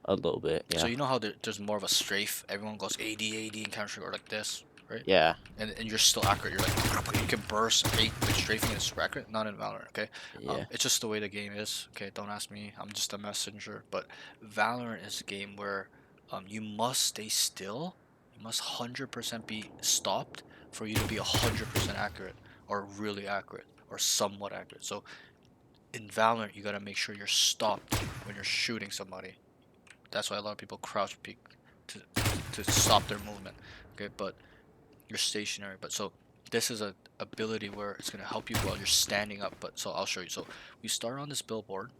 A little bit, yeah. So you know how there's more of a strafe. Everyone goes AD in Counter-Strike or like this, right? Yeah. And you're still accurate. You're like, you can burst like strafing and it's super accurate. Not in Valorant, okay? Yeah. It's just the way the game is. Okay, don't ask me. I'm just a messenger. But Valorant is a game where you must stay still. You must 100% be stopped for you to be 100% accurate or really accurate or somewhat accurate. So in Valorant, you gotta make sure you're stopped when you're shooting somebody. That's why a lot of people crouch peek to stop their movement. Okay, but you're stationary. But so this is a ability where it's gonna help you while you're standing up. But so I'll show you. So we start on this billboard,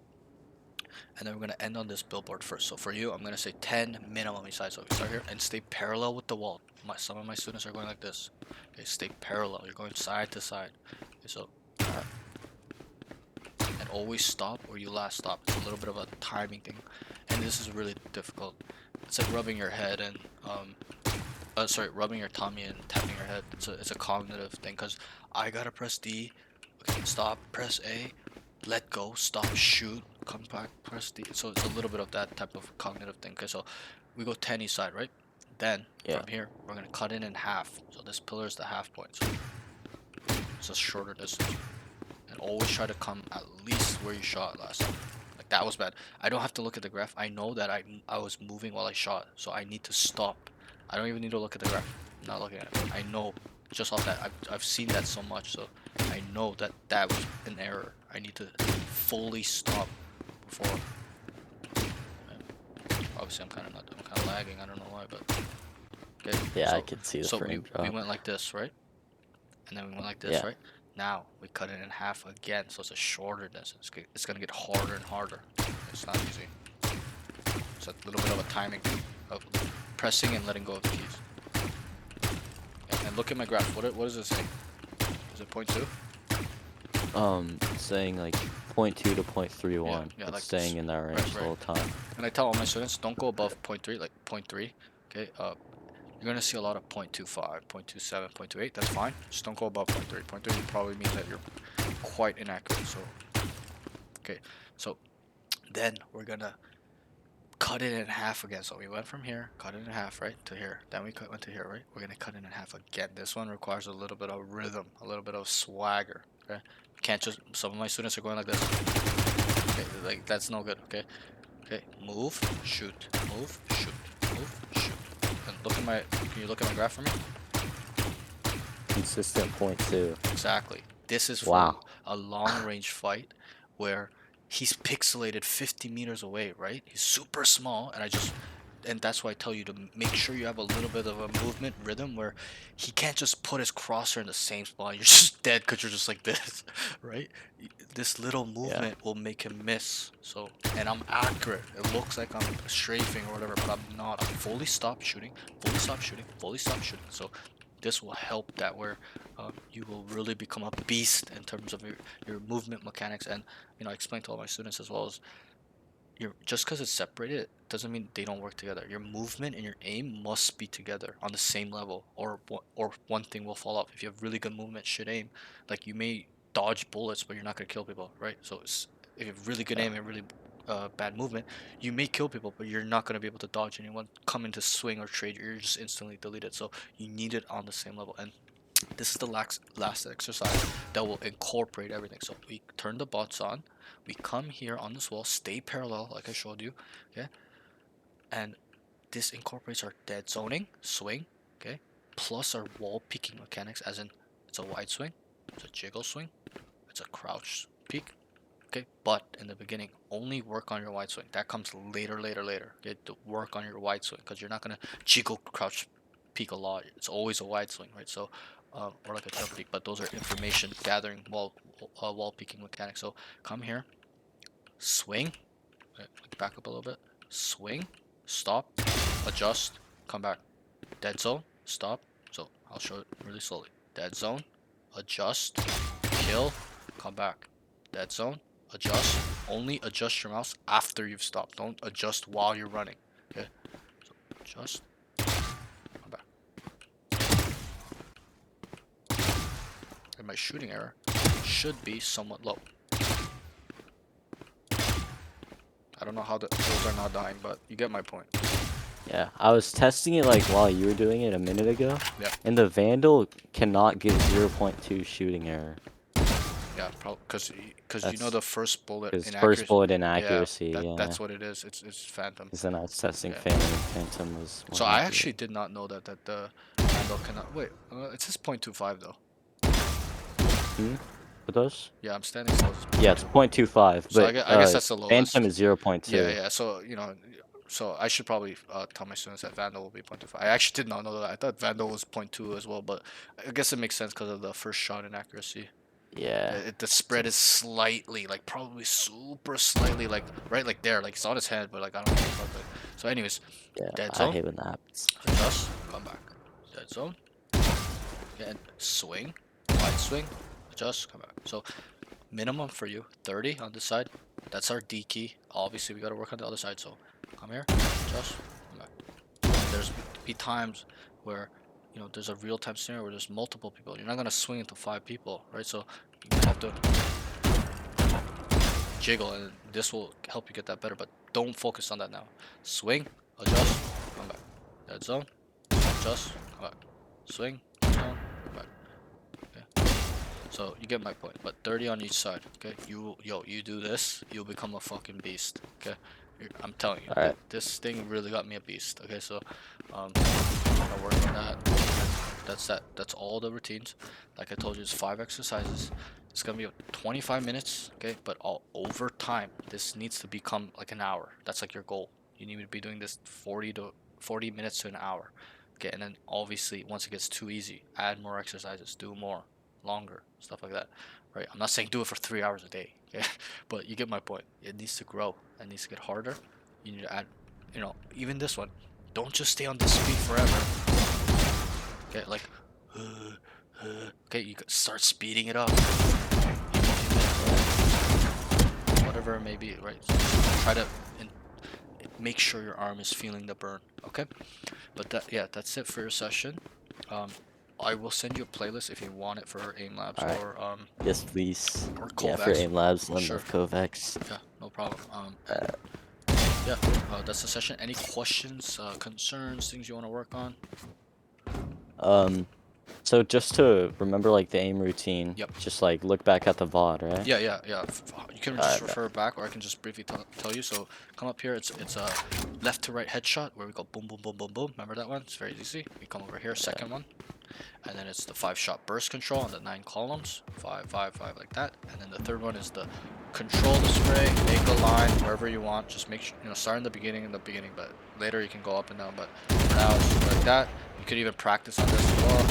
and then we're gonna end on this billboard first. So for you, I'm gonna say 10 minimum each side. So we start here and stay parallel with the wall. Some of my students are going like this. Okay, stay parallel. You're going side to side. Okay, so and always stop where you last stopped. It's a little bit of a timing thing, and this is really difficult. It's like rubbing your head and rubbing your tummy and tapping your head. It's a cognitive thing because I gotta press D, okay, stop, press A, let go, stop, shoot, come back, press D. So it's a little bit of that type of cognitive thing. Okay, so we go 10 each side, right? Then Yeah. from here we're gonna cut it in half. So this pillar is the half point. So it's a shorter distance. And always try to come at least where you shot last time. Like that was bad. I don't have to look at the graph. I know that I was moving while I shot, so I need to stop. I don't even need to look at the graph. I'm not looking at it. I know just off that. I've seen that so much, so I know that that was an error. I need to fully stop before. Obviously, I'm kind of lagging. I don't know why, but okay. Yeah, so, I can see the so frame we drop. went like this, right? And then we went like this, Yeah. right? Now we cut it in half again, so it's a shorter distance. It's gonna get harder and harder. It's not easy. It's a little bit of a timing of pressing and letting go of the keys. And look at my graph. What is it saying? Is it 0.2? Saying like 0.2 to 0.31. Yeah, It's like staying this. in that range Right, the right. whole time. And I tell all my students, don't go above 0.3, like 0.3. Okay. You're gonna see a lot of 0.25, 0.27, 0.28. That's fine. Just don't go above 0.3. 0.3 probably means that you're quite inaccurate. So, okay. So then we're gonna cut it in half again. So we went from here, cut it in half, right, to here. Then we went to here, right? We're gonna cut it in half again. This one requires a little bit of rhythm, a little bit of swagger. Okay. You can't just. Some of my students are going like this. Okay, like that's no good. Okay. Okay. Move, shoot, move, shoot, move, shoot. And look at my. Can you look at my graph for me? Consistent 0.2. Exactly. This is for Wow. a long range fight where he's pixelated 50 meters away, right? He's super small, and that's why I tell you to make sure you have a little bit of a movement rhythm where he can't just put his crosshair in the same spot. You're just dead because you're just like this, right? This little movement will make him miss. So, and I'm accurate. It looks like I'm strafing or whatever, but I'm not. I'm fully stopped shooting, fully stopped shooting, fully stopped shooting. So this will help that where you will really become a beast in terms of your movement mechanics. And I explain to all my students as well as just because it's separated doesn't mean they don't work together. Your movement and your aim must be together on the same level, or one thing will fall off. If you have really good movement, shit aim, like you may dodge bullets, but you're not gonna kill people, right? So if you have really good aim and really bad movement, you may kill people, but you're not gonna be able to dodge anyone come into swing or trade. You're just instantly deleted. So you need it on the same level. And this is the last exercise that will incorporate everything. So we turn the bots on, we come here on this wall, stay parallel like I showed you, okay? And this incorporates our dead zoning, swing, okay? Plus our wall peeking mechanics, as in it's a wide swing, it's a jiggle swing, it's a crouch peek, okay? But in the beginning, only work on your wide swing. That comes later. Okay, to work on your wide swing because you're not gonna jiggle crouch peek a lot. It's always a wide swing, right? So, or like a jump peek. But those are information gathering wall peeking mechanics. So come here, swing, okay, back up a little bit, swing, stop, adjust, come back, dead zone, stop. So I'll show it really slowly. Dead zone, adjust, kill, come back, dead zone, adjust. Only adjust your mouse after you've stopped. Don't adjust while you're running. Okay. So adjust. Come back. And my shooting error should be somewhat low. I don't know how those are not dying, but you get my point. Yeah, I was testing it like while you were doing it a minute ago. Yeah. And the Vandal cannot give 0.2 shooting error. Yeah, probably because you know the first bullet His inaccuracy. first bullet inaccuracy, yeah. That's what it is. It's Phantom. Because then I was testing Yeah. Phantom was more So I accurate. actually did not know that the Vandal cannot. Wait, it says 0.25 though. For those? Yeah, I'm standing still. Yeah, it's 0.25, So but I guess that's the lowest. Phantom is 0.2. Yeah. So so I should probably tell my students that Vandal will be 0.25. I actually did not know that. I thought Vandal was 0.2 as well, but I guess it makes sense because of the first shot inaccuracy. Yeah. The spread is slightly, like probably super slightly, like right like there, like it's on his head, but like I don't know. But, so anyways, Yeah, dead I zone, hate when that happens. adjust, come back, dead zone, and swing, wide swing, adjust, come back. So minimum for you 30 on this side. That's our D key. Obviously we got to work on the other side. So come here, adjust, come back. There's be times where there's a real-time scenario where there's multiple people. You're not gonna swing into 5 people, right? So you have to jiggle, and this will help you get that better. But don't focus on that now. Swing, adjust, come back. Dead zone, adjust, come back. Swing, dead zone, come back. Okay. So you get my point. But 30 on each side. Okay. You do this, you'll become a fucking beast. Okay. I'm telling you, Alright. this thing really got me a beast. Okay. So I'm gonna work on that. That's all the routines. Like I told you, it's 5 exercises. It's gonna be 25 minutes, okay? But over time, this needs to become like an hour. That's like your goal. You need to be doing this 40 minutes to an hour, okay? And then obviously, once it gets too easy, add more exercises, do more, longer, stuff like that, right? I'm not saying do it for 3 hours a day, okay? But you get my point. It needs to grow. It needs to get harder. You need to add, even this one. Don't just stay on this speed forever. Okay, like, okay, you start speeding it up. Whatever it may be, right? So try to make sure your arm is feeling the burn, okay? But that's it for your session. I will send you a playlist if you want it for aim labs Alright. or Yes, please. or Yeah, for Kovacs. aim labs, For I sure. love Kovacs. Yeah, no problem. Yeah, that's the session. Any questions, concerns, things you want to work on? So just to remember like the aim routine, Yep. just like look back at the VOD, right? Yeah. You can just Alright, refer back, or I can just briefly tell you. So come up here. It's a left to right headshot where we go boom, boom, boom, boom, boom. Remember that one? It's very easy. We come over here, second one, and then it's the 5-shot burst control on the 9 columns, 5, 5, 5 like that. And then the third one is the control the spray, make a line wherever you want. Just make sure start in the beginning, but later you can go up and down. But now it's just like that. You could even practice on this as well.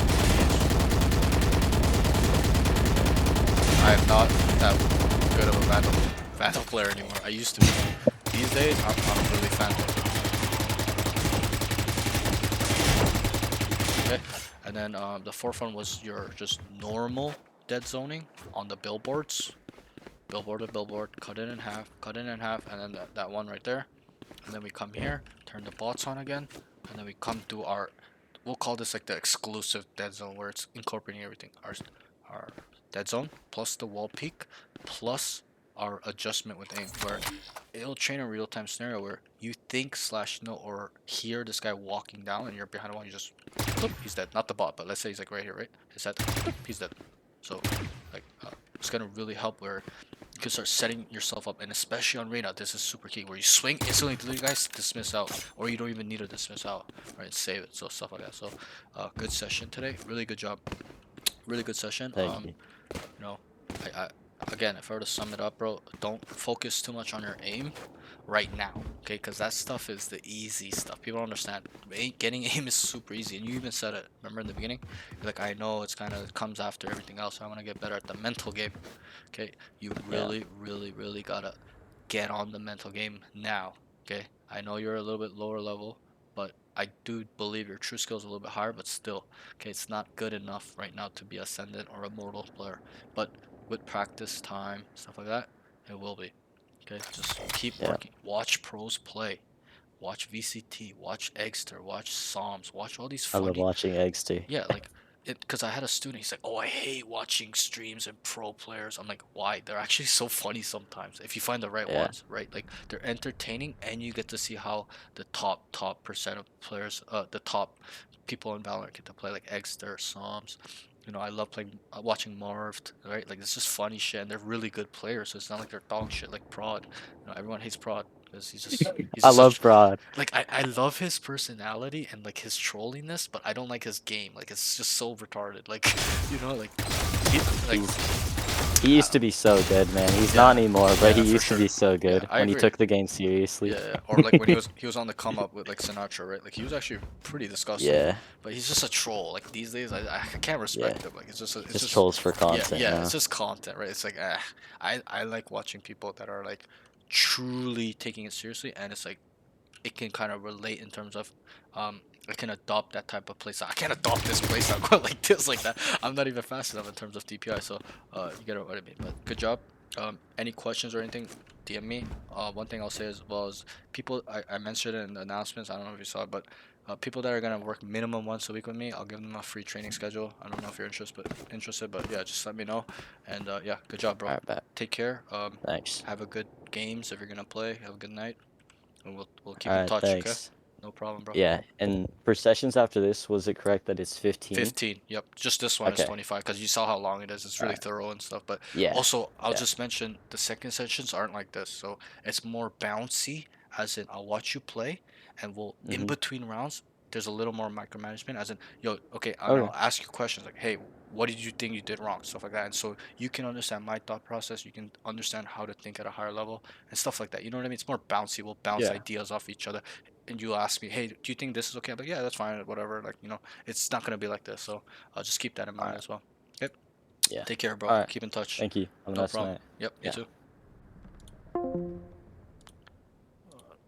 I am not that good of a Vandal player anymore. I used to be. These days, I'm really Phantom. Okay, and then the fourth one was your just normal dead zoning on the billboards. Billboard to billboard, cut it in half, and then that one right there. And then we come here, turn the bots on again, and then we come to we'll call this like the exclusive dead zone where it's incorporating everything. Our dead zone plus the wall peak plus our adjustment with aim, where it'll train a real-time scenario where you think / know or hear this guy walking down and you're behind one, you just boop, he's dead. Not the bot, but let's say he's like right here, right? He's dead. He's dead. So like it's gonna really help where you can start setting yourself up, and especially on Reyna, this is super key where you swing instantly to the guys, dismiss out, or you don't even need to dismiss out, right? Save it, so stuff like that. So good session today, really good job, really good session. Thank you. I again, if I were to sum it up, bro, don't focus too much on your aim right now, okay? Because that stuff is the easy stuff. People don't understand. Getting aim is super easy, and you even said it. Remember in the beginning? You're like, I know it's kind of comes after everything else. So I want to get better at the mental game. Okay, you really, really, really gotta get on the mental game now. Okay, I know you're a little bit lower level, but I do believe your true skill is a little bit higher. But still, okay, it's not good enough right now to be ascendant or a mortal player. But with practice, time, stuff like that, it will be. Okay, just keep working. Watch pros play. Watch VCT. Watch Eggster. Watch Psalms. Watch all these I love funny. watching eggs too. Yeah, like because I had a student. He's like, "Oh, I hate watching streams and pro players." I'm like, "Why? They're actually so funny sometimes if you find the right Yeah. ones, right? Like they're entertaining, and you get to see how the top percent of players, the top people in Valorant get to play, like Eggster, Psalms. I love playing, watching Marved, right? Like it's just funny shit, and they're really good players. So it's not like they're dog shit like Prod. Everyone hates Prod because he's I just love such, Broad. like I love his personality and like his trolliness, but I don't like his game. Like it's just so retarded. Like like he He used to be so good, man. He's Yeah, not anymore, but yeah, he for used to be sure. so good I when he agree. took the game seriously. Yeah. Or like when he was on the come up with like Sinatra, right? Like he was actually pretty disgusting. Yeah, But he's just a troll. Like these days, I can't respect him. Like it's just trolls for content yeah, now. it's just content, right? It's like I like watching people that are like truly taking it seriously, and it's like it can kind of relate in terms of I can adopt that type of playstyle. I can't adopt this playstyle quite like this, like that. I'm not even fast enough in terms of DPI, so you get what I mean. But good job. Any questions or anything, DM me. One thing I'll say as well is people, I mentioned it in the announcements, I don't know if you saw it, but People that are gonna work minimum once a week with me, I'll give them a free training schedule. I don't know if you're interested, but yeah, just let me know. And yeah, good job, bro. All right, bet. Take care. Thanks. Have a good games if you're gonna play. Have a good night, and we'll keep All in right, touch. Okay? thanks. No problem, bro. Yeah, and for sessions after this, was it correct that it's 15? 15. Yep. Just this one is Okay. 25 because you saw how long it is. It's really Alright. thorough and stuff. But Yeah. also, I'll Yeah. just mention the second sessions aren't like this. So it's more bouncy, as in I'll watch you play, and we'll in Mhm. between rounds. There's a little more micromanagement, as in, yo, okay, and Okay. I'll ask you questions like, hey, what did you think you did wrong, stuff like that, and so you can understand my thought process. You can understand how to think at a higher level and stuff like that. You know what I mean? It's more bouncy. We'll bounce Yeah. ideas off each other, and you ask me, hey, do you think this is okay? But yeah, that's fine, whatever. Like, it's not gonna be like this. So I'll just keep that in mind Alright. as well. Yep. Yeah. Take care, bro. Alright. Keep in touch. Thank you. Have a No nice problem. night. Yep. You Yeah. too.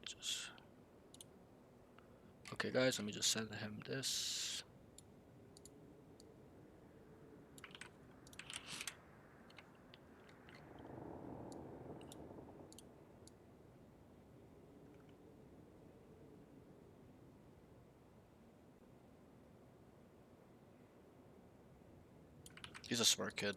Just... Okay, guys. Let me just send him this. He's a smart kid.